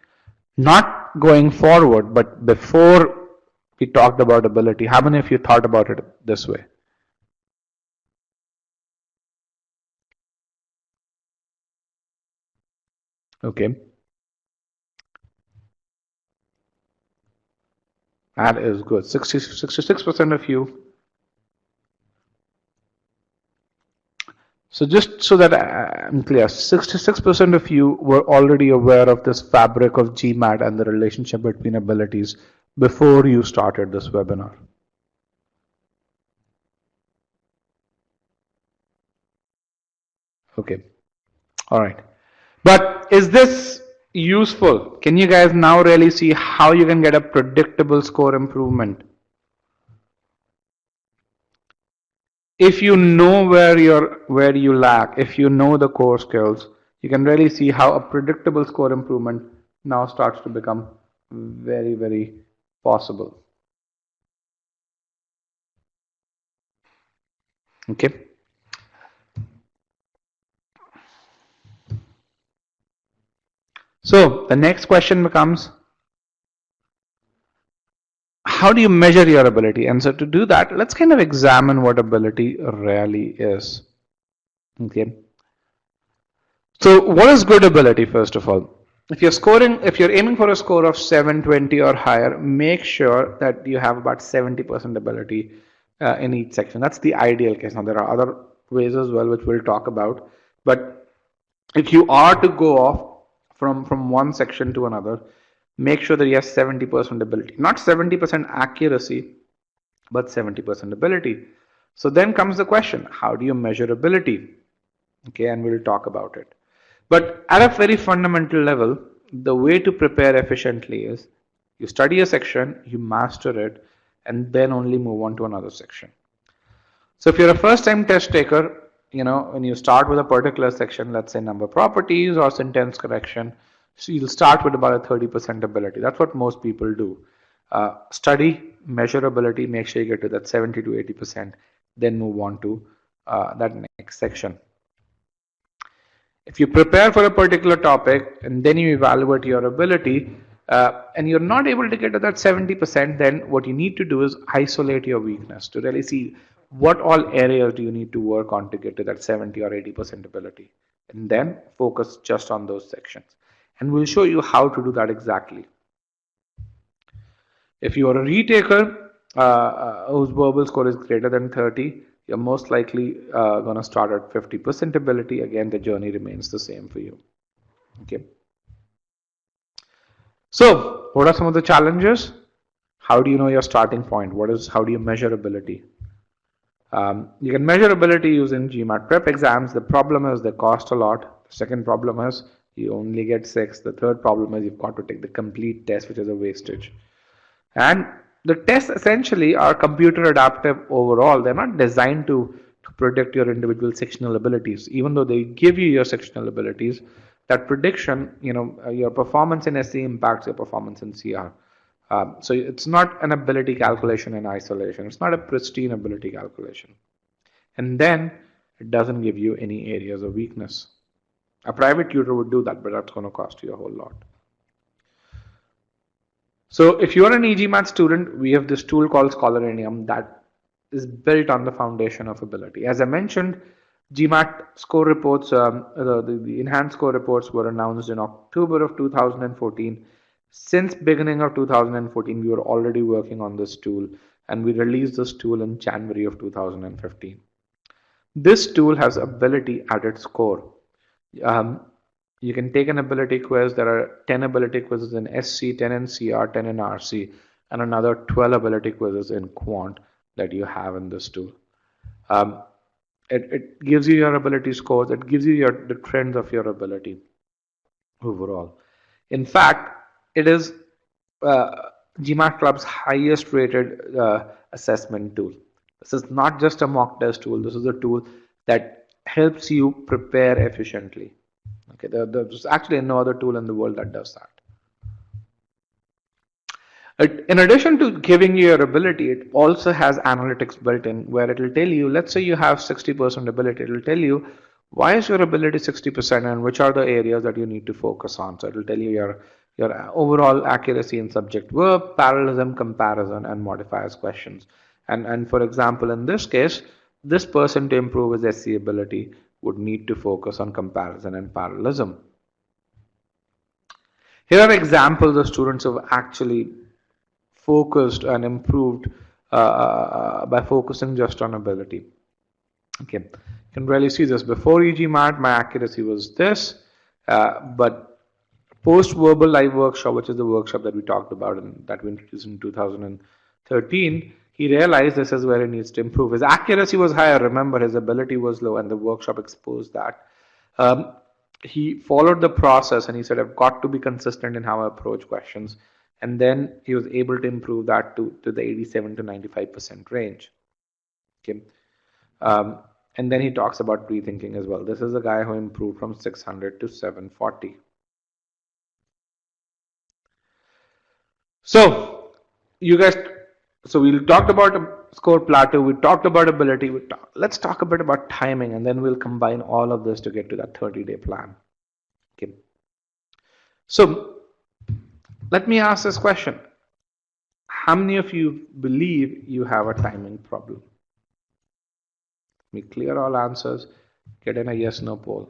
Not going forward, but before we talked about ability, how many of you thought about it this way? Okay. That is good. 66% of you. So just so that I'm clear, 66% of you were already aware of this fabric of GMAT and the relationship between abilities before you started this webinar. Okay. All right. But is this useful? Can you guys now really see how you can get a predictable score improvement? If you know where you lack, if you know the core skills, you can really see how a predictable score improvement now starts to become very possible. Okay. So the next question becomes, how do you measure your ability? And so to do that, let's kind of examine what ability really is. Okay. So what is good ability, first of all? If you're aiming for a score of 720 or higher, make sure that you have about 70% ability in each section. That's the ideal case. Now, there are other ways as well, which we'll talk about. But if you are to go off from one section to another, make sure that you have 70% ability. Not 70% accuracy, but 70% ability. So then comes the question, how do you measure ability? Okay, and we'll talk about it. But at a very fundamental level, the way to prepare efficiently is you study a section, you master it, and then only move on to another section. So if you're a first time test taker, when you start with a particular section, let's say number properties or sentence correction, so you'll start with about a 30% ability. That's what most people do. Study, measure ability, make sure you get to that 70 to 80%, then move on to that next section. If you prepare for a particular topic and then you evaluate your ability and you're not able to get to that 70%, then what you need to do is isolate your weakness to really see what all areas do you need to work on to get to that 70 or 80% ability, and then focus just on those sections. And we'll show you how to do that exactly. If you are a retaker whose verbal score is greater than 30, you're most likely going to start at 50% ability. Again, the journey remains the same for you. Okay. So, what are some of the challenges? How do you know your starting point? How do you measure ability? You can measure ability using GMAT prep exams. The problem is they cost a lot. The second problem is you only get 6. The third problem is you've got to take the complete test, which is a wastage. And the tests essentially are computer adaptive overall. They're not designed to predict your individual sectional abilities. Even though they give you your sectional abilities, that prediction, your performance in SE impacts your performance in CR. So it's not an ability calculation in isolation. It's not a pristine ability calculation. And then it doesn't give you any areas of weakness. A private tutor would do that, but that's going to cost you a whole lot. So if you're an e-GMAT student, we have this tool called Scholarinium that is built on the foundation of ability. As I mentioned, GMAT score reports, the enhanced score reports were announced in October of 2014. Since beginning of 2014, we were already working on this tool, and we released this tool in January of 2015. This tool has ability at its core. You can take an ability quiz. There are 10 ability quizzes in SC, 10 in CR, 10 in RC, and another 12 ability quizzes in Quant that you have in this tool. It gives you your ability scores. It gives you the trends of your ability overall. In fact, it is GMAT Club's highest rated assessment tool. This is not just a mock test tool. This is a tool that helps you prepare efficiently. Okay, there's actually no other tool in the world that does that. In addition to giving you your ability, it also has analytics built in where it will tell you, let's say you have 60% ability, it will tell you why is your ability 60% and which are the areas that you need to focus on. So it will tell you your overall accuracy in subject verb, parallelism, comparison, and modifiers questions. And for example, in this case, this person to improve his SC ability would need to focus on comparison and parallelism. Here are examples of students who have actually focused and improved by focusing just on ability. Okay, you can really see this. Before e-GMAT, my accuracy was this, but post-verbal live workshop, which is the workshop that we talked about and that we introduced in 2013, he realized this is where he needs to improve. His accuracy was higher. Remember, his ability was low, and the workshop exposed that. He followed the process and he said, I've got to be consistent in how I approach questions. And then he was able to improve that to the 87 to 95% range. Okay. And then he talks about rethinking as well. This is a guy who improved from 600 to 740. So you guys, so we talked about score plateau, we talked about ability, let's talk a bit about timing, and then we'll combine all of this to get to that 30-day plan. Okay. So let me ask this question. How many of you believe you have a timing problem? Let me clear all answers. Get in a yes no poll.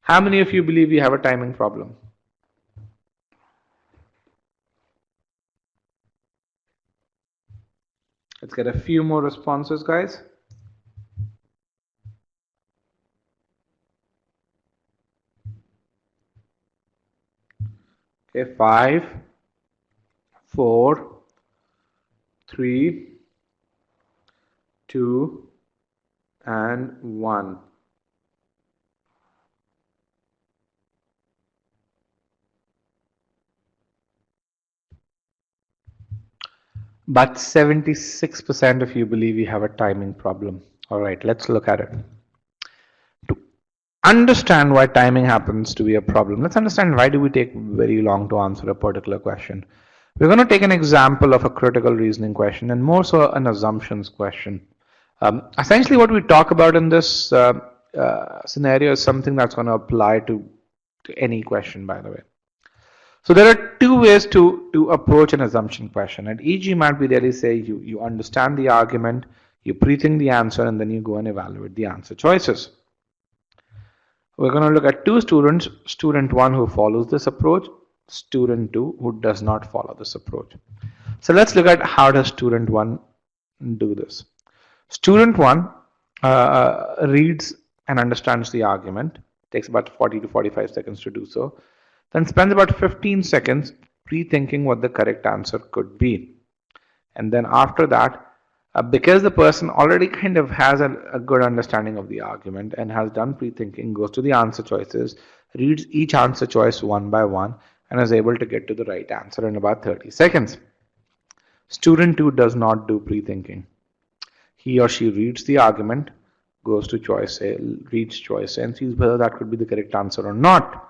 How many of you believe you have a timing problem? Let's get a few more responses, guys. Okay, 5, 4, 3, 2, and 1. But 76% of you believe you have a timing problem. All right, let's look at it. To understand why timing happens to be a problem, let's understand why do we take very long to answer a particular question. We're going to take an example of a critical reasoning question and more so an assumptions question. Essentially, what we talk about in this scenario is something that's going to apply to any question, by the way. So there are two ways to approach an assumption question. At e-GMAT, we really say you understand the argument, you pre-think the answer, and then you go and evaluate the answer choices. We're going to look at two students, student 1 who follows this approach, student 2 who does not follow this approach. So let's look at how does student 1 do this. Student 1 reads and understands the argument, takes about 40 to 45 seconds to do so, then spends about 15 seconds pre-thinking what the correct answer could be. And then after that, because the person already kind of has a good understanding of the argument and has done pre-thinking, goes to the answer choices, reads each answer choice one by one, and is able to get to the right answer in about 30 seconds. Student 2 does not do pre-thinking. He or she reads the argument, goes to choice A, reads choice A, and sees whether that could be the correct answer or not.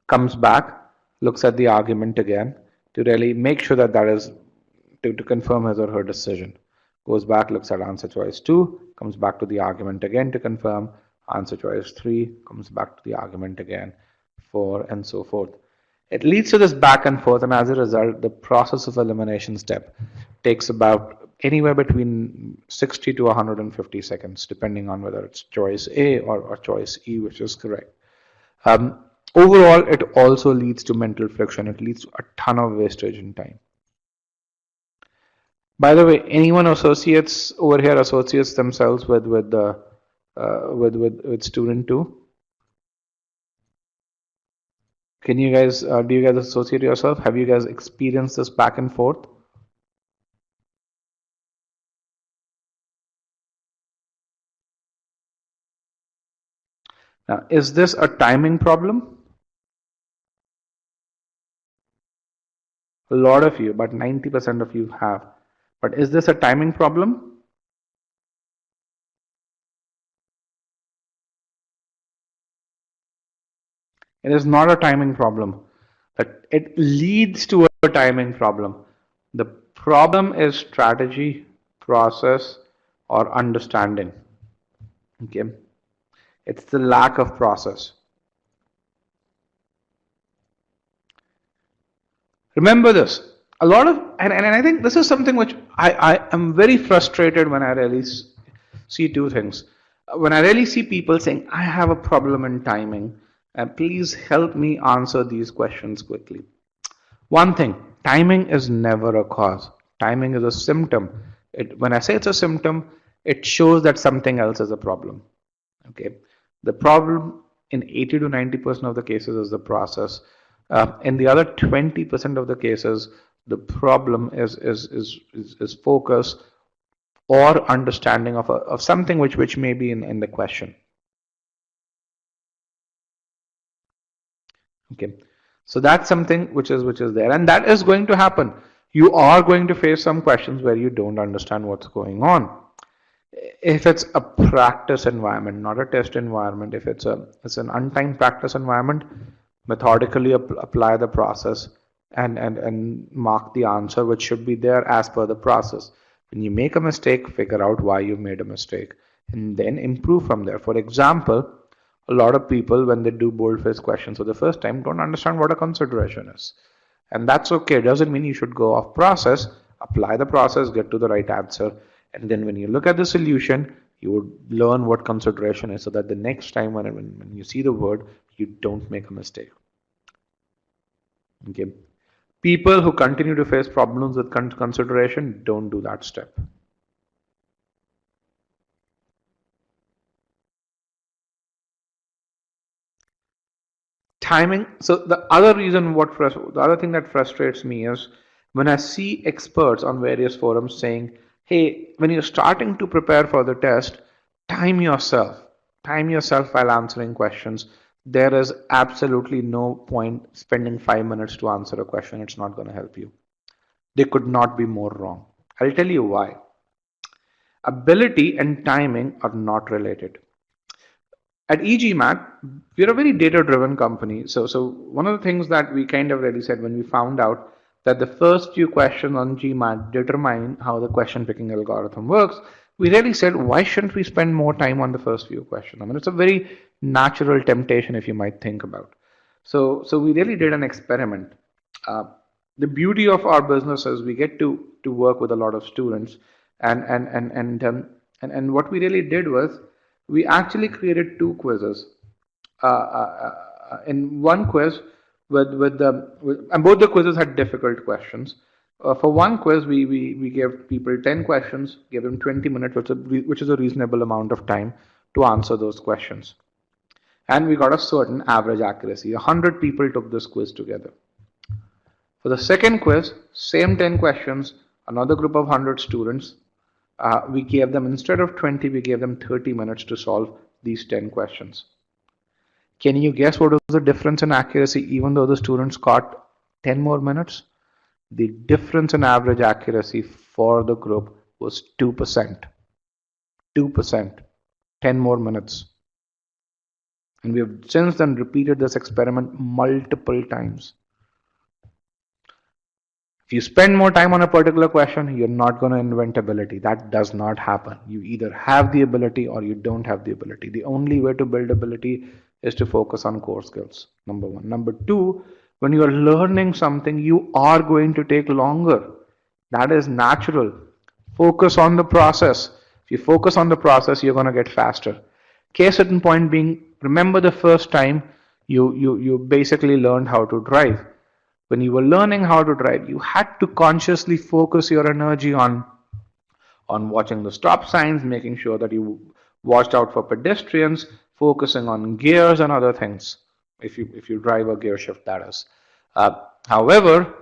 Comes back, looks at the argument again to really make sure that that is to confirm his or her decision. Goes back, looks at answer choice 2, comes back to the argument again to confirm. Answer choice 3, comes back to the argument again, 4, and so forth. It leads to this back and forth, and as a result, the process of elimination step takes about anywhere between 60 to 150 seconds, depending on whether it's choice A or choice E, which is correct. Overall, it also leads to mental friction. It leads to a ton of wastage in time. By the way, anyone associates over here associates themselves with student 2? Can you guys do you guys associate yourself? Have you guys experienced this back and forth? Now, is this a timing problem? A lot of you, about 90% of you have. But is this a timing problem? It is not a timing problem, but it leads to a timing problem. The problem is strategy, process, or understanding. Okay, it's the lack of process. Remember this. A lot of, and I think this is something which I am very frustrated when I really see two things. When I really see people saying, I have a problem in timing, and please help me answer these questions quickly. One thing, timing is never a cause. Timing is a symptom. When I say it's a symptom, it shows that something else is a problem. Okay, the problem in 80 to 90% of the cases is the process. In the other 20% of the cases, the problem is focus or understanding of something which may be in the question. Okay, so that's something which is there, and that is going to happen. You are going to face some questions where you don't understand what's going on. If it's a practice environment, not a test environment, if it's an untimed practice environment, methodically apply the process and mark the answer which should be there as per the process. When you make a mistake, figure out why you made a mistake and then improve from there. For example, a lot of people, when they do boldface questions for the first time, don't understand what a consideration is. And that's okay. It doesn't mean you should go off process. Apply the process, get to the right answer. And then when you look at the solution, You would learn what consideration is so that the next time when you see the word, you don't make a mistake. Okay. People who continue to face problems with consideration don't do that step. Timing. So the other reason the other thing that frustrates me is when I see experts on various forums saying, hey, when you're starting to prepare for the test, time yourself. Time yourself while answering questions. There is absolutely no point spending 5 minutes to answer a question. It's not going to help you. They could not be more wrong. I'll tell you why. Ability and timing are not related. At e-GMAT, we're a very data-driven company. So one of the things that we kind of really said when we found out that the first few questions on GMAT determine how the question picking algorithm works, we really said, why shouldn't we spend more time on the first few questions? I mean, it's a very natural temptation if you might think about. So we really did an experiment. The beauty of our business is we get to work with a lot of students, and what we really did was we actually created two quizzes. In one quiz, and both the quizzes had difficult questions. For one quiz, we gave people 10 questions, gave them 20 minutes, which is a reasonable amount of time to answer those questions. And we got a certain average accuracy. 100 people took this quiz together. For the second quiz, same 10 questions, another group of 100 students, we gave them, instead of 20, we gave them 30 minutes to solve these 10 questions. Can you guess what was the difference in accuracy even though the students got 10 more minutes? The difference in average accuracy for the group was 2%. 2%. 10 more minutes. And we have since then repeated this experiment multiple times. If you spend more time on a particular question, you're not going to invent ability. That does not happen. You either have the ability or you don't have the ability. The only way to build ability is to focus on core skills, number one. Number two, when you are learning something, you are going to take longer. That is natural. Focus on the process. If you focus on the process, you're going to get faster. Case in point being, remember the first time you basically learned how to drive. When you were learning how to drive, you had to consciously focus your energy on watching the stop signs, making sure that you watched out for pedestrians, focusing on gears and other things. If you drive a gear shift, that is. However,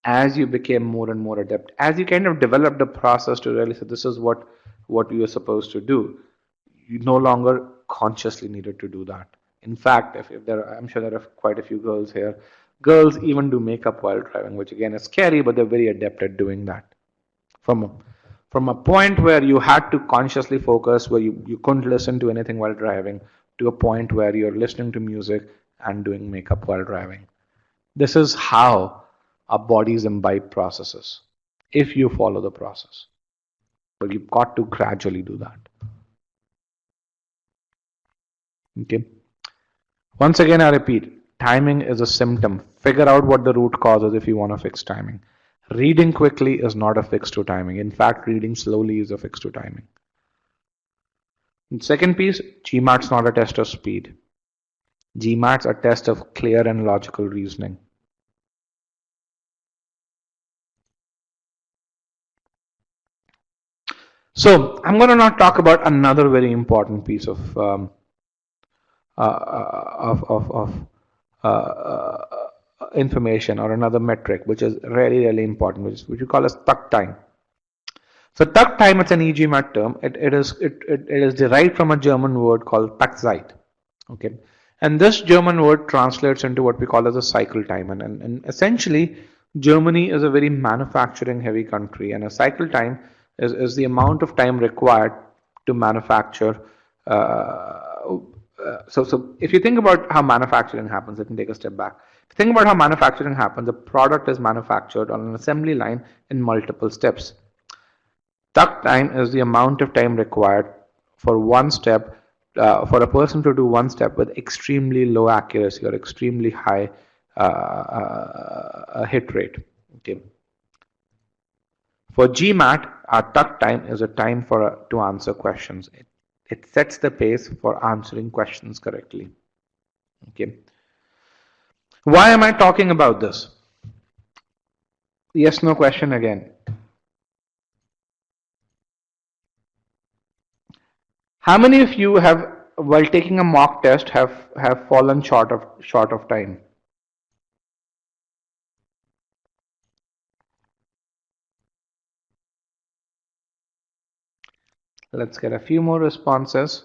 as you became more and more adept, as you kind of developed a process to really say this is what you are supposed to do, you no longer consciously needed to do that. In fact, I'm sure there are quite a few girls here. Girls even do makeup while driving, which again is scary, but they're very adept at doing that. From a point where you had to consciously focus, where you couldn't listen to anything while driving, to a point where you're listening to music and doing makeup while driving. This is how our bodies imbibe processes, if you follow the process. But you've got to gradually do that. Okay. Once again, I repeat, timing is a symptom. Figure out what the root cause is if you want to fix timing. Reading quickly is not a fix to timing. In fact, reading slowly is a fix to timing. And second piece, GMAT's not a test of speed. GMAT's a test of clear and logical reasoning. So I'm going to now talk about another very important piece of information, or another metric which is really, really important, which we call as tuck time. So tuck time, it's an e-GMAT term. It is derived from a German word called Tackzeit. Okay, and this German word translates into what we call as a cycle time, and essentially Germany is a very manufacturing heavy country, and a cycle time is the amount of time required to manufacture. So if you think about how manufacturing happens, let me take a step back. If you think about how manufacturing happens, a product is manufactured on an assembly line in multiple steps. Tuck time is the amount of time required for one step, for a person to do one step with extremely low accuracy or extremely high hit rate. Okay. For GMAT, our tuck time is a time to answer questions. It sets the pace for answering questions correctly. Okay. Why am I talking about this? Yes, no question again. How many of you have, while taking a mock test, have fallen short of time? Let's get a few more responses.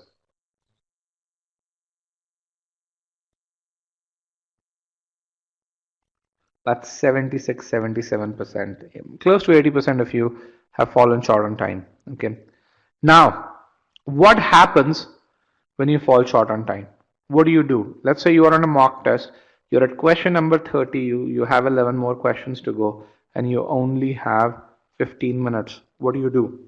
That's 76, 77%. Close to 80% of you have fallen short on time. Okay. Now, what happens when you fall short on time? What do you do? Let's say you are on a mock test. You're at question number 30. You have 11 more questions to go, and you only have 15 minutes. What do you do?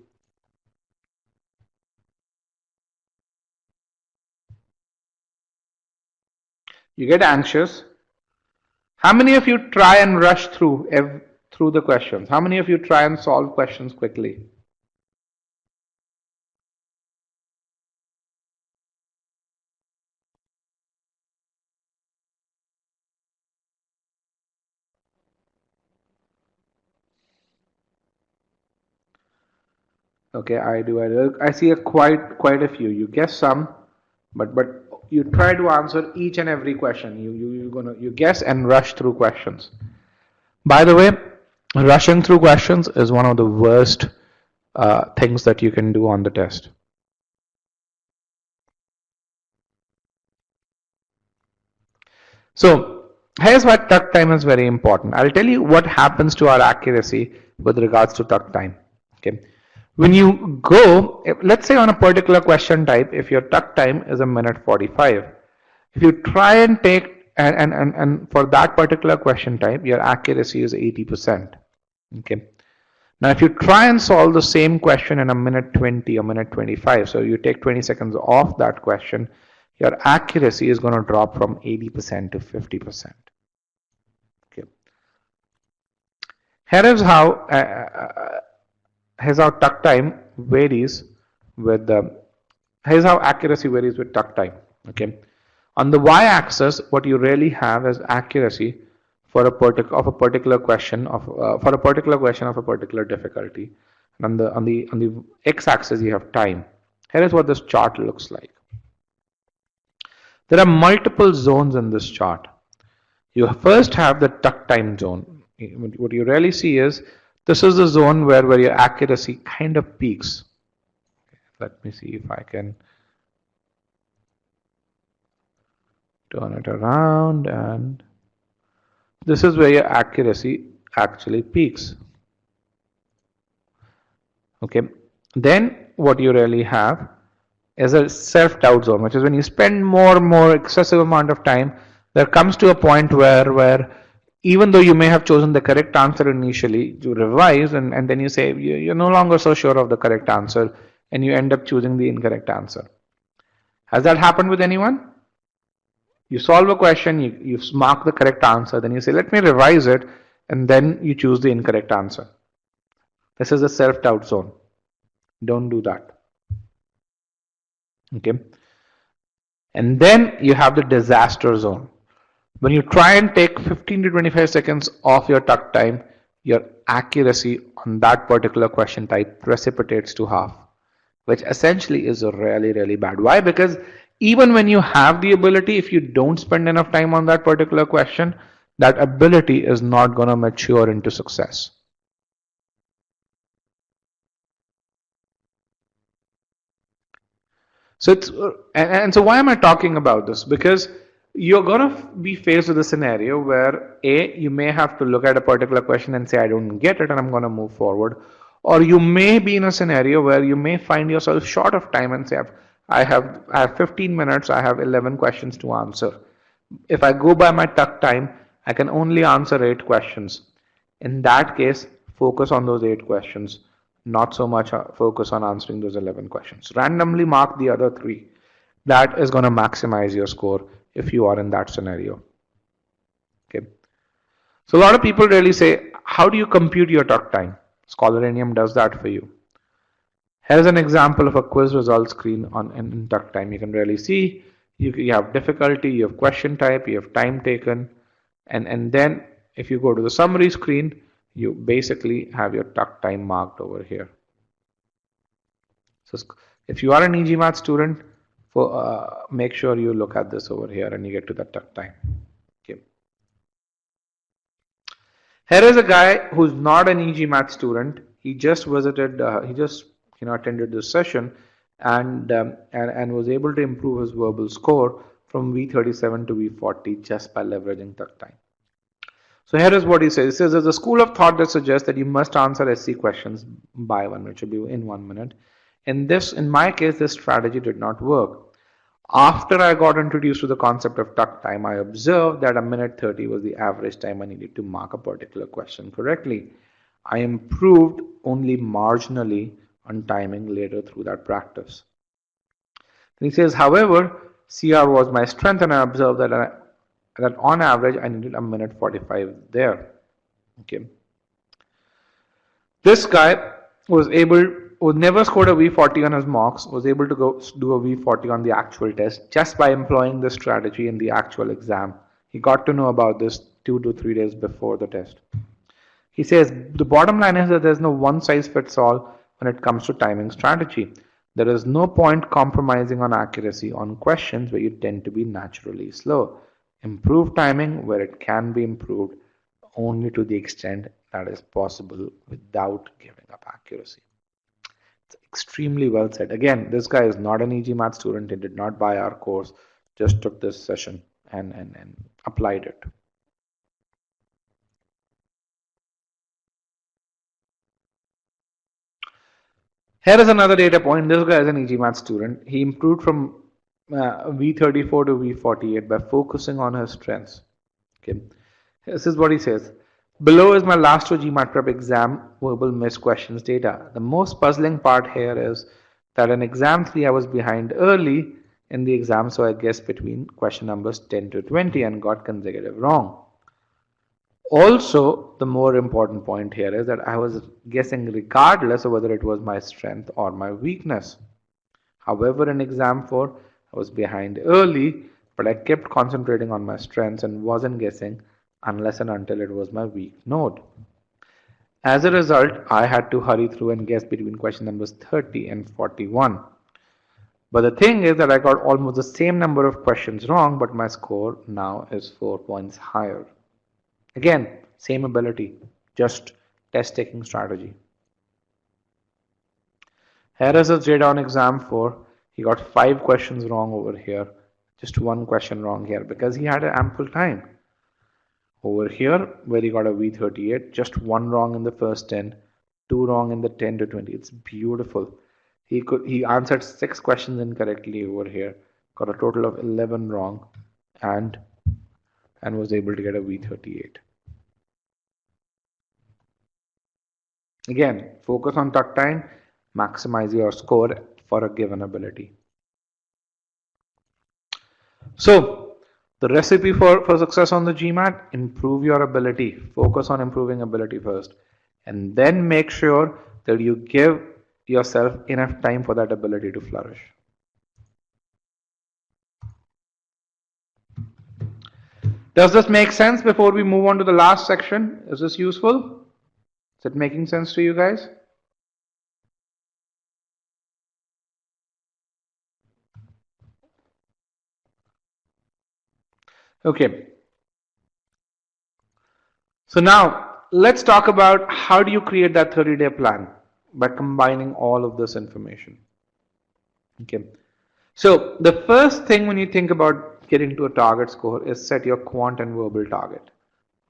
You get anxious. How many of you try and rush through the questions? How many of you try and solve questions quickly? Okay, I do. I see quite a few. You guess some, but you try to answer each and every question. You guess and rush through questions. By the way, rushing through questions is one of the worst things that you can do on the test. So here's why tuck time is very important. I'll tell you what happens to our accuracy with regards to tuck time. Okay. When you go, let's say on a particular question type, if your tuck time is a minute 45, if you try and take, and for that particular question type, your accuracy is 80%. Okay. Now, if you try and solve the same question in a minute 20 or minute 25, so you take 20 seconds off that question, your accuracy is going to drop from 80% to 50%. Okay. Here's how tuck time varies with here's how accuracy varies with tuck time. Okay. On the y-axis, what you really have is accuracy for a particular question of a particular difficulty. And on the x-axis, you have time. Here is what this chart looks like. There are multiple zones in this chart. You first have the tuck time zone. What you really see is this is the zone where your accuracy kind of peaks. Let me see if I can turn it around, and this is where your accuracy actually peaks. Okay. Then what you really have is a self-doubt zone, which is when you spend more excessive amount of time, there comes to a point where even though you may have chosen the correct answer initially, you revise and then you say you're no longer so sure of the correct answer and you end up choosing the incorrect answer. Has that happened with anyone? You solve a question, you mark the correct answer, then you say, let me revise it, and then you choose the incorrect answer. This is a self-doubt zone. Don't do that. Okay. And then you have the disaster zone. When you try and take 15 to 25 seconds off your tuck time, your accuracy on that particular question type precipitates to half, which essentially is really bad. Why? Because even when you have the ability, if you don't spend enough time on that particular question, that ability is not going to mature into success. So it's and so why am I talking about this? Because you're going to be faced with a scenario where you may have to look at a particular question and say, I don't get it and I'm going to move forward. Or you may be in a scenario where you may find yourself short of time and say, I have 15 minutes, I have 11 questions to answer. If I go by my tuck time, I can only answer 8 questions. In that case, focus on those 8 questions, not so much focus on answering those 11 questions. Randomly mark the other 3. That is going to maximize your score if you are in that scenario. Okay. So a lot of people really say, how do you compute your tuck time? Scholarinium does that for you. Here's an example of a quiz result screen in duck time. You can really see you have difficulty, you have question type, you have time taken, and then if you go to the summary screen, you basically have your duck time marked over here. So if you are an e-GMAT student, make sure you look at this over here and you get to that duck time. Okay. Here is a guy who's not an e-GMAT student. He just visited, he just attended this session and was able to improve his verbal score from V37 to V40 just by leveraging duck time. So here is what he says. He says there's a school of thought that suggests that you must answer SC questions by 1 minute, should be in 1 minute. In my case, this strategy did not work. After I got introduced to the concept of duck time, I observed that a minute 30 was the average time I needed to mark a particular question correctly. I improved only marginally on timing later through that practice. And he says, however, CR was my strength, and I observed that on average I needed a minute 45 there. Okay. This guy was never scored a V40 on his mocks, was able to go do a V40 on the actual test just by employing this strategy in the actual exam. He got to know about this 2 to 3 days before the test. He says the bottom line is that there's no one size fits all when it comes to timing strategy. There is no point compromising on accuracy on questions where you tend to be naturally slow. Improve timing where it can be improved only to the extent that is possible without giving up accuracy. It's extremely well said. Again, this guy is not an e-GMAT student. He did not buy our course, just took this session and applied it. Here is another data point. This guy is an e-GMAT student. He improved from V34 to V48 by focusing on his strengths. Okay, this is what he says. Below is my last 2 GMAT prep exam verbal missed questions data. The most puzzling part here is that in exam 3 I was behind early in the exam, so I guessed between question numbers 10 to 20 and got consecutive wrong. Also, the more important point here is that I was guessing regardless of whether it was my strength or my weakness. However, in exam 4, I was behind early, but I kept concentrating on my strengths and wasn't guessing unless and until it was my weak node. As a result, I had to hurry through and guess between question numbers 30 and 41. But the thing is that I got almost the same number of questions wrong, but my score now is 4 points higher. Again, same ability, just test taking strategy. Here is his data on exam 4. He got 5 questions wrong over here, just 1 question wrong here because he had ample time. Over here, where he got a V38, just 1 wrong in the first 10, 2 wrong in the 10 to 20. It's beautiful. He answered 6 questions incorrectly over here, got a total of 11 wrong, and was able to get a V38. Again, focus on duck time, maximize your score for a given ability. So, the recipe for success on the GMAT: improve your ability. Focus on improving ability first. And then make sure that you give yourself enough time for that ability to flourish. Does this make sense before we move on to the last section? Is this useful? Is it making sense to you guys? Okay. So now let's talk about how do you create that 30-day plan by combining all of this information. Okay. So the first thing when you think about getting to a target score is set your quant and verbal target.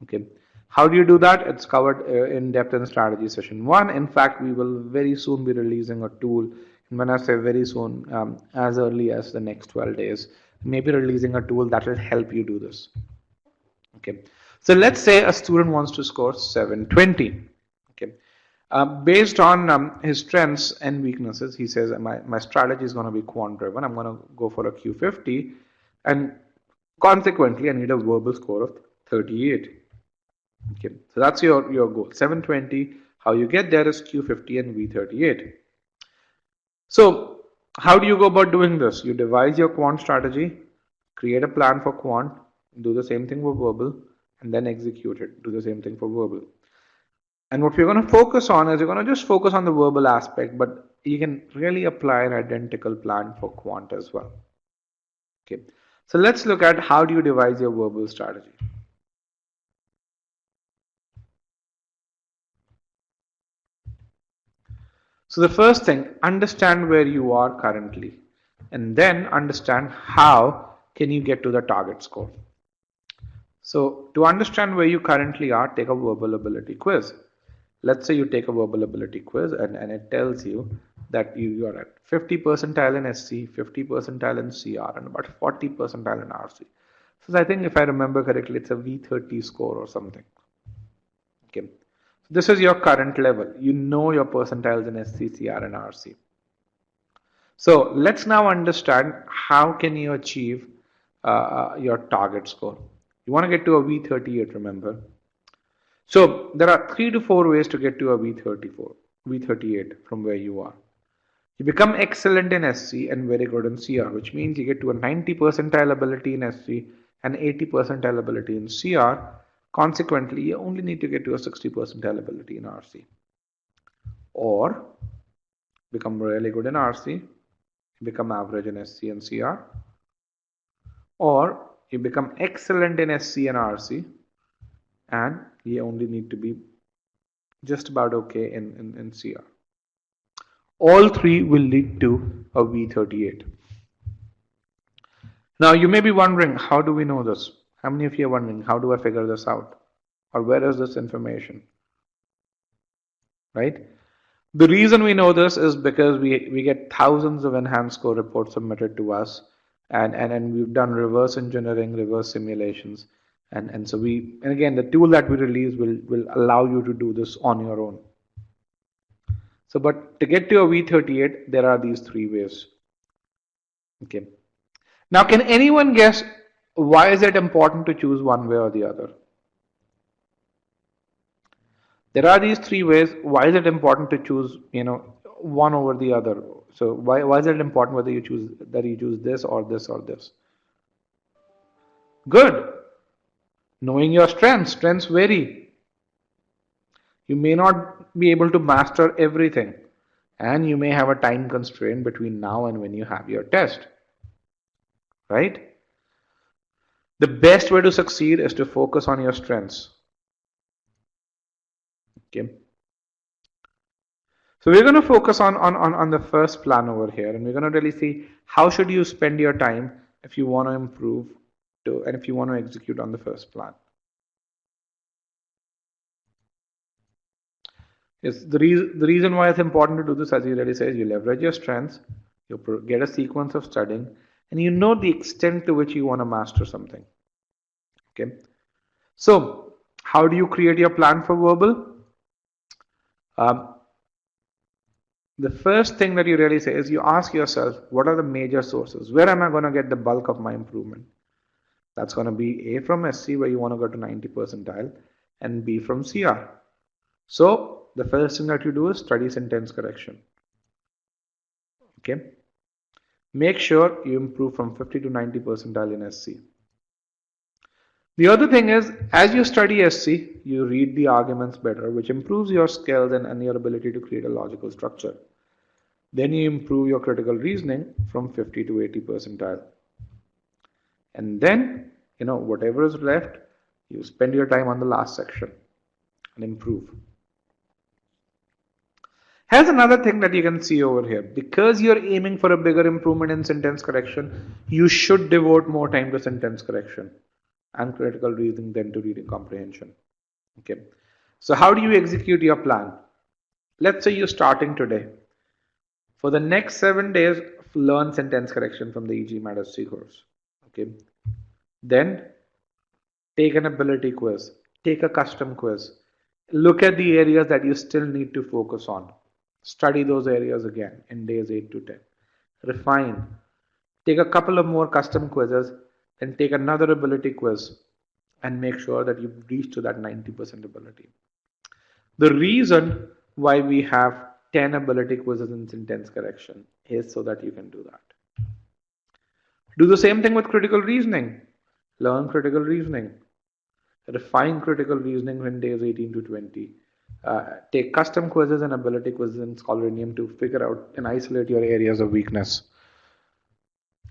Okay. How do you do that? It's covered in depth in strategy session 1. In fact, we will very soon be releasing a tool. And when I say very soon, as early as the next 12 days, maybe releasing a tool that will help you do this. Okay. So let's say a student wants to score 720. Okay. Based on his strengths and weaknesses, he says my strategy is going to be quant driven. I'm going to go for a Q50, and consequently I need a verbal score of 38. Okay, so that's your goal. 720. How you get there is Q50 and V38. So how do you go about doing this? You devise your quant strategy, create a plan for quant, do the same thing for verbal, and then execute it. Do the same thing for verbal. And what we're going to focus on is you're going to just focus on the verbal aspect, but you can really apply an identical plan for quant as well. Okay. So let's look at how do you devise your verbal strategy. So the first thing, understand where you are currently, and then understand how can you get to the target score. So to understand where you currently are, take a verbal ability quiz. Let's say you take a verbal ability quiz and it tells you that you are at 50 percentile in SC, 50 percentile in CR, and about 40 percentile in RC. So I think if I remember correctly, it's a V30 score or something. Okay. So this is your current level. You know your percentiles in SC, CR, and RC. So let's now understand how can you achieve your target score. You want to get to a V38, remember. So there are 3 to 4 ways to get to a V38 from where you are. You become excellent in SC and very good in CR, which means you get to a 90 percentile ability in SC and 80 percentile ability in CR. Consequently, you only need to get to a 60 percentile ability in RC. Or become really good in RC, become average in SC and CR. Or you become excellent in SC and RC and you only need to be just about okay in CR. All three will lead to a V38. Now you may be wondering, how do we know this? How many of you are wondering, how do I figure this out? Or where is this information? Right? The reason we know this is because we get thousands of enhanced score reports submitted to us and we've done reverse engineering, reverse simulations. And so and again, the tool that we release will allow you to do this on your own. So, but to get to a V38, there are these 3 ways. Okay. Now, can anyone guess why is it important to choose one way or the other? There are these 3 ways. Why is it important to choose, one over the other? So why is it important whether you choose this or this or this? Good. Knowing your strengths vary. You may not be able to master everything, and you may have a time constraint between now and when you have your test. Right? The best way to succeed is to focus on your strengths. Okay. So we're going to focus on the first plan over here, and we're going to really see how should you spend your time if you want to improve and if you want to execute on the first plan. Yes, the reason why it's important to do this, as you already says, you leverage your strengths, you get a sequence of studying, and you know the extent to which you want to master something. Okay. So how do you create your plan for verbal? The first thing that you really say is you ask yourself, what are the major sources? Where am I going to get the bulk of my improvement? That's going to be A from SC, where you want to go to 90 percentile, and B from CR. So the first thing that you do is study sentence correction. Okay. Make sure you improve from 50 to 90 percentile in SC. The other thing is, as you study SC, you read the arguments better, which improves your skills and your ability to create a logical structure. Then you improve your critical reasoning from 50 to 80 percentile. And then, whatever is left, you spend your time on the last section and improve. Here's another thing that you can see over here. Because you're aiming for a bigger improvement in sentence correction, you should devote more time to sentence correction and critical reasoning than to reading comprehension. Okay. So how do you execute your plan? Let's say you're starting today. For the next 7 days, learn sentence correction from the e-GMAT SC course. Okay. Then take an ability quiz. Take a custom quiz. Look at the areas that you still need to focus on. Study those areas again in days 8 to 10. Refine. Take a couple of more custom quizzes, then take another ability quiz and make sure that you reach to that 90% ability. The reason why we have 10 ability quizzes in sentence correction is so that you can do that. Do the same thing with critical reasoning. Learn critical reasoning. Refine critical reasoning in days 18 to 20. Take custom quizzes and ability quizzes in Scholarium to figure out and isolate your areas of weakness.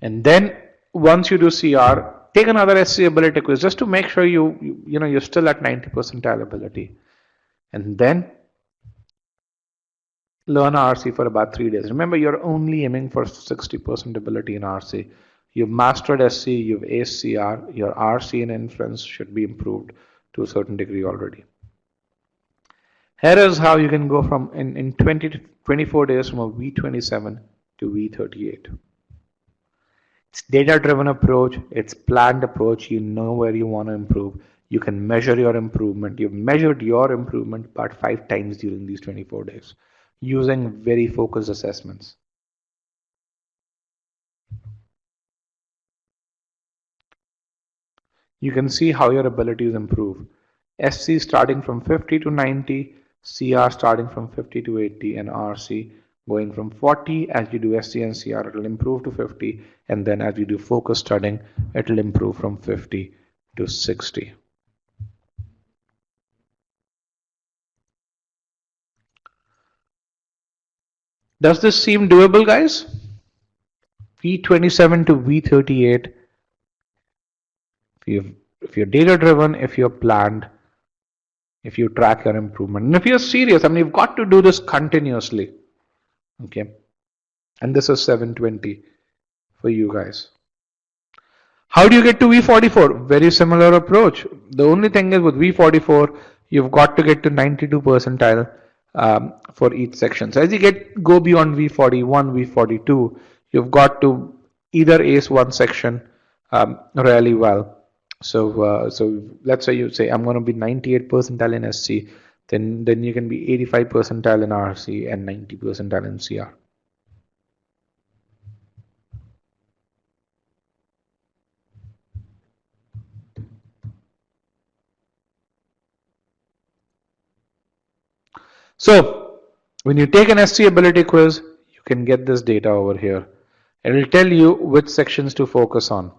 And then once you do CR, take another SC ability quiz just to make sure you're still at 90 percentile ability. And then learn RC for about 3 days. Remember, you're only aiming for 60% ability in RC. You've mastered SC, you've aced CR, your RC and inference should be improved to a certain degree already. Here is how you can go from in 20 to 24 days from a V27 to V38. It's data-driven approach, it's planned approach, you know where you want to improve. You can measure your improvement. You've measured your improvement about 5 times during these 24 days using very focused assessments. You can see how your abilities improve. SC starting from 50 to 90, CR starting from 50 to 80, and RC going from 40. As you do SC and CR, it will improve to 50, and then as you do focus studying, it will improve from 50 to 60. Does this seem doable, guys? V27 to V38. If you're data driven, if you're planned, if you track your improvement, and if you're serious, I mean, you've got to do this continuously. Okay. And this is 720 for you guys. How do you get to V44? Very similar approach. The only thing is with V44, you've got to get to 92 percentile for each section. So as you go beyond V41, V42, you've got to either ace one section really well. So let's say you say I'm going to be 98 percentile in SC, then you can be 85 percentile in RC and 90 percentile in CR. So when you take an SC ability quiz, you can get this data over here. It will tell you which sections to focus on.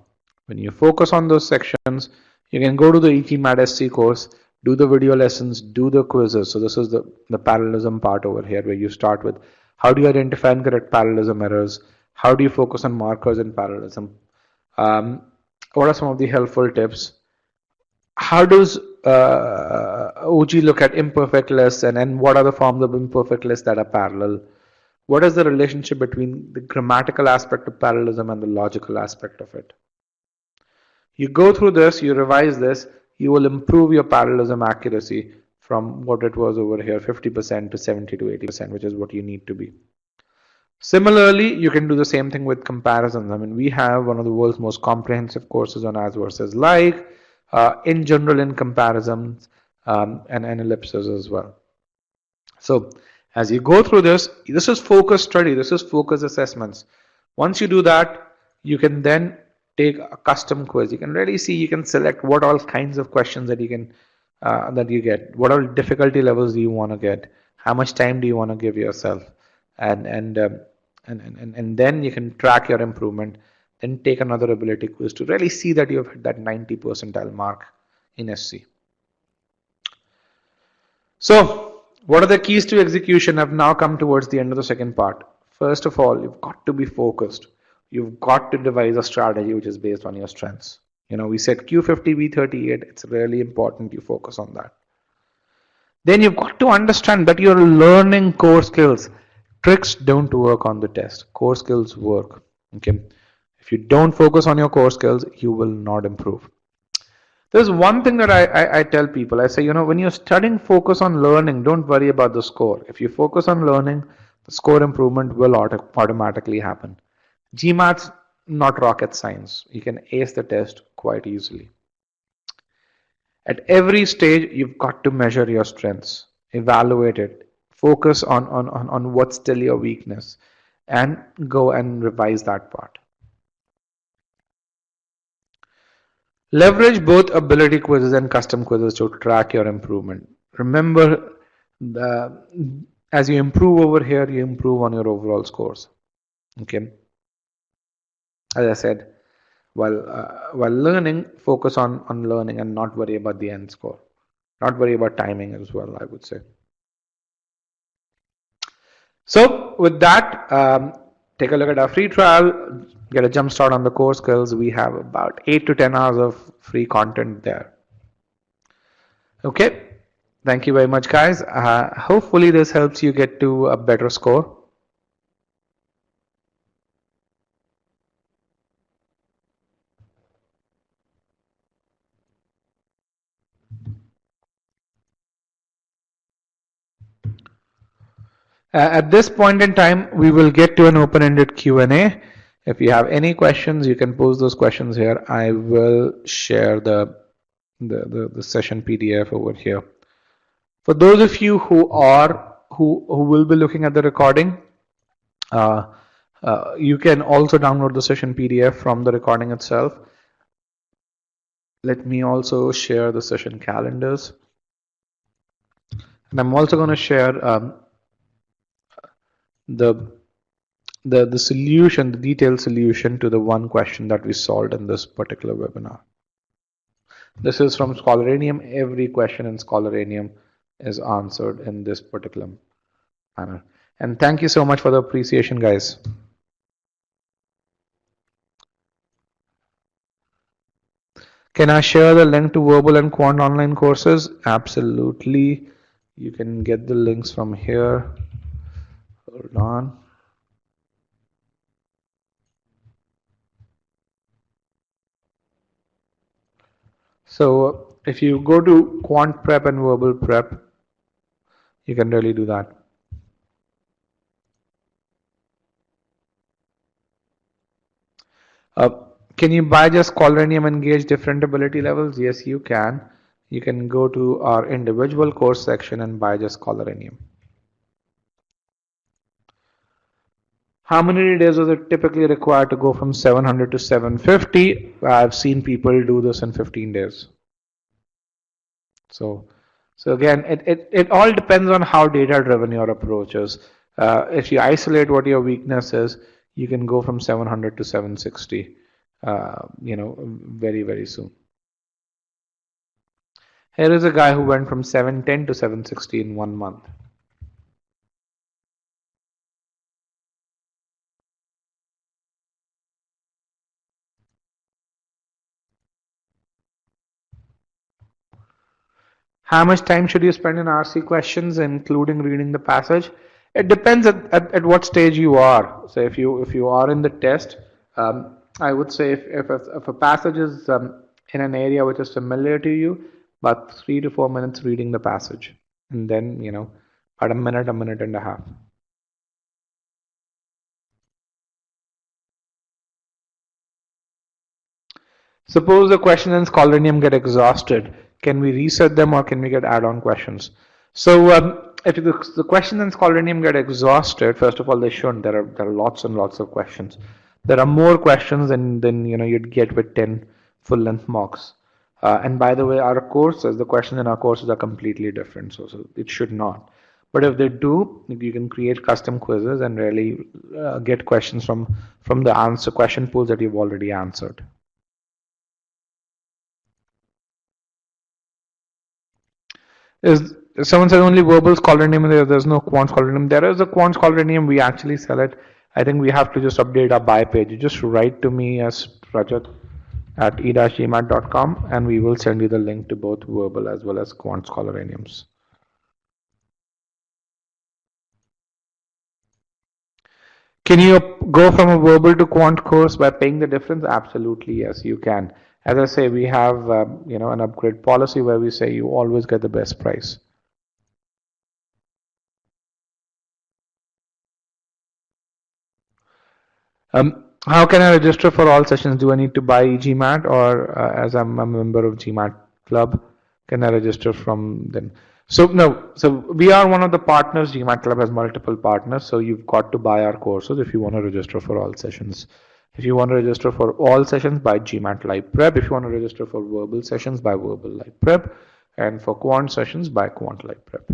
When you focus on those sections, you can go to the e-GMAT SC course, do the video lessons, do the quizzes. So this is the parallelism part over here where you start with how do you identify and correct parallelism errors? How do you focus on markers in parallelism? What are some of the helpful tips? How does OG look at imperfect lists and what are the forms of imperfect lists that are parallel? What is the relationship between the grammatical aspect of parallelism and the logical aspect of it? You go through this, you revise this, you will improve your parallelism accuracy from what it was over here, 50% to 70 to 80%, which is what you need to be. Similarly, you can do the same thing with comparisons. I mean, we have one of the world's most comprehensive courses on as versus like, in general in comparisons, and ellipses as well. So as you go through this is focused study, this is focused assessments. Once you do that, you can then take a custom quiz. You can really see, you can select what all kinds of questions that you can that you get, what all difficulty levels do you want to get, how much time do you want to give yourself, and then you can track your improvement. Then take another ability quiz to really see that you've hit that 90 percentile mark in SC. So what are the keys to execution? I've now come towards the end of the second part. First of all, you've got to be focused. You've got to devise a strategy which is based on your strengths. You know, we said Q50, V38. It's really important you focus on that. Then you've got to understand that you're learning core skills. Tricks don't work on the test. Core skills work. Okay. If you don't focus on your core skills, you will not improve. There's one thing that I tell people. I say, you know, when you're studying, focus on learning. Don't worry about the score. If you focus on learning, the score improvement will automatically happen. GMAT's not rocket science. You can ace the test quite easily. At every stage, you've got to measure your strengths, evaluate it, focus on what's still your weakness, and go and revise that part. Leverage both ability quizzes and custom quizzes to track your improvement. Remember, as you improve over here, you improve on your overall scores. Okay. As I said, while learning, focus on learning and not worry about the end score. Not worry about timing as well, I would say. So with that, take a look at our free trial, get a jump start on the core skills. We have about 8 to 10 hours of free content there. Okay, thank you very much, guys. Hopefully this helps you get to a better score. At this point in time, we will get to an open-ended Q&A. If you have any questions, you can pose those questions here. I will share the session PDF over here. For those of you who will be looking at the recording, you can also download the session PDF from the recording itself. Let me also share the session calendars, and I'm also going to share the solution, the detailed solution to the one question that we solved in this particular webinar. This is from Scholaranium. Every question in Scholaranium is answered in this particular manner. And thank you so much for the appreciation, guys. Can I share the link to verbal and quant online courses? Absolutely. You can get the links from here. Hold on. So if you go to quant prep and verbal prep, you can really do that. Can you buy just Scholaranium and gauge different ability levels? Yes, you can. You can go to our individual course section and buy just Scholaranium. How many days is it typically required to go from 700 to 750? I've seen people do this in 15 days. So again, it all depends on how data driven your approach is. If you isolate what your weakness is, you can go from 700 to 760, very, very soon. Here is a guy who went from 710 to 760 in 1 month. How much time should you spend in RC questions, including reading the passage? It depends at what stage you are. So if you are in the test, I would say if a passage is in an area which is familiar to you, about 3 to 4 minutes reading the passage, and then about a minute and a half. Suppose the questions in Scholaranium get exhausted. Can we reset them or can we get add-on questions? So if the questions in Scholaranium get exhausted, first of all, they shouldn't. There are lots and lots of questions. There are more questions than you'd get with 10 full-length mocks. And by the way, our courses, the questions in our courses are completely different, so it should not. But if they do, you can create custom quizzes and really get questions from the answer question pools that you've already answered. Is someone said only verbal Scholaranium, there's no quant Scholaranium. There is a quant Scholaranium, we actually sell it. I think we have to just update our buy page. You just write to me as Rajat at e-gmat.com and we will send you the link to both verbal as well as quant Scholaraniums. Can you go from a verbal to quant course by paying the difference? Absolutely, yes, you can. As I say, we have an upgrade policy where we say you always get the best price. How can I register for all sessions? Do I need to buy e-GMAT, or as I'm a member of GMAT Club, can I register from them? So no, so we are one of the partners. GMAT Club has multiple partners, so you've got to buy our courses if you want to register for all sessions. If you want to register for all sessions, buy GMAT Live Prep. If you want to register for verbal sessions, buy Verbal Live Prep. And for quant sessions, buy Quant Live Prep.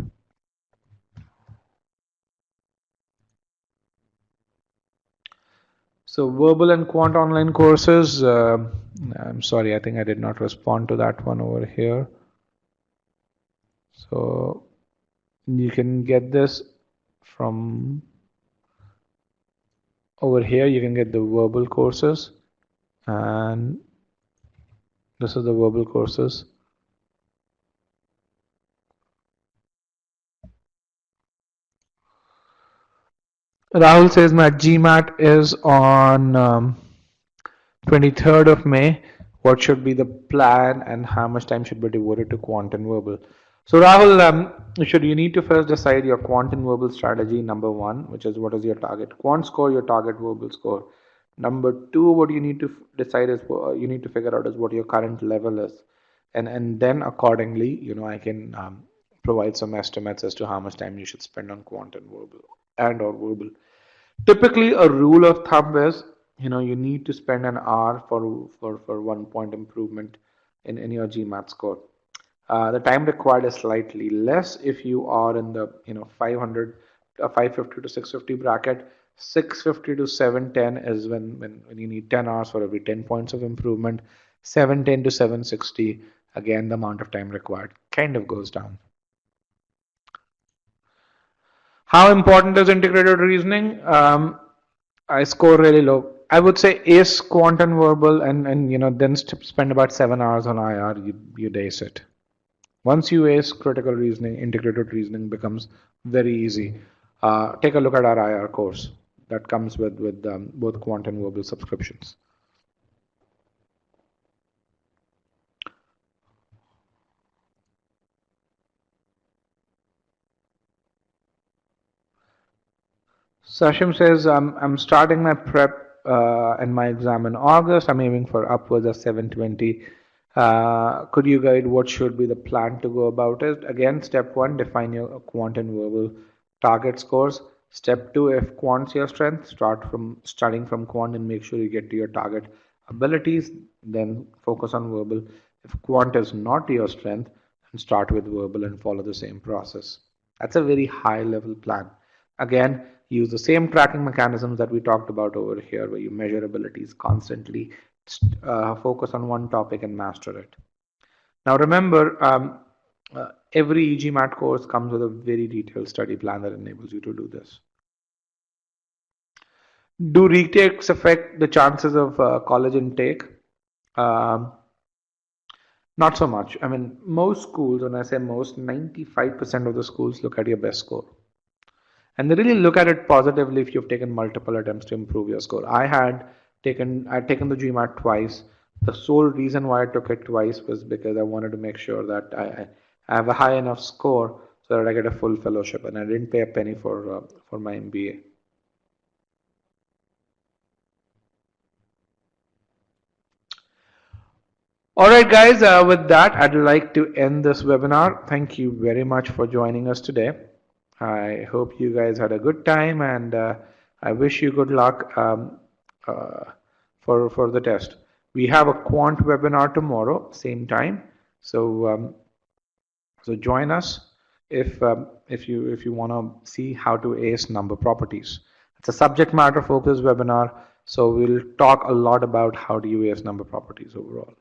So verbal and quant online courses, I'm sorry, I think I did not respond to that one over here. So you can get this from over here. You can get the verbal courses, and this is the verbal courses. Rahul says my GMAT is on 23rd of May. What should be the plan and how much time should be devoted to quant and verbal? So Rahul, you need to first decide your quant and verbal strategy, number one, which is what is your target quant score, your target verbal score. Number two, what you need to decide is you need to figure out is what your current level is, and then accordingly, I can provide some estimates as to how much time you should spend on quant and verbal or verbal. Typically, a rule of thumb is, you need to spend an hour for 1 point improvement in your GMAT score. The time required is slightly less if you are in the 550 to 650 bracket. 650 to 710 is when you need 10 hours for every 10 points of improvement. 710 to 760, again, the amount of time required kind of goes down. How important is integrated reasoning? I score really low. I would say ace quant and verbal, and then spend about 7 hours on IR. You'd ace it. Once you ace critical reasoning, integrated reasoning becomes very easy. Take a look at our IR course that comes with both quant and verbal subscriptions. Sashim says, I'm starting my prep and my exam in August. I'm aiming for upwards of 720. Could you guide what should be the plan to go about it? Again, step one, define your quant and verbal target scores. Step two, if quant's your strength, starting from quant and make sure you get to your target abilities, then focus on verbal. If quant is not your strength, then start with verbal and follow the same process. That's a very high level plan. Again, use the same tracking mechanisms that we talked about over here, where you measure abilities constantly, focus on one topic and master it. Now remember, every e-GMAT course comes with a very detailed study plan that enables you to do this. Do retakes affect the chances of college intake? Not so much. I mean, most schools, when I say most, 95% of the schools look at your best score. And they really look at it positively if you've taken multiple attempts to improve your score. I'd taken the GMAT twice. The sole reason why I took it twice was because I wanted to make sure that I have a high enough score so that I get a full fellowship, and I didn't pay a penny for my MBA. All right, guys, with that, I'd like to end this webinar. Thank you very much for joining us today. I hope you guys had a good time, and I wish you good luck for the test. We have a quant webinar tomorrow, same time. So join us if you want to see how to ace number properties. It's a subject matter focused webinar, so we'll talk a lot about how do you ace number properties overall.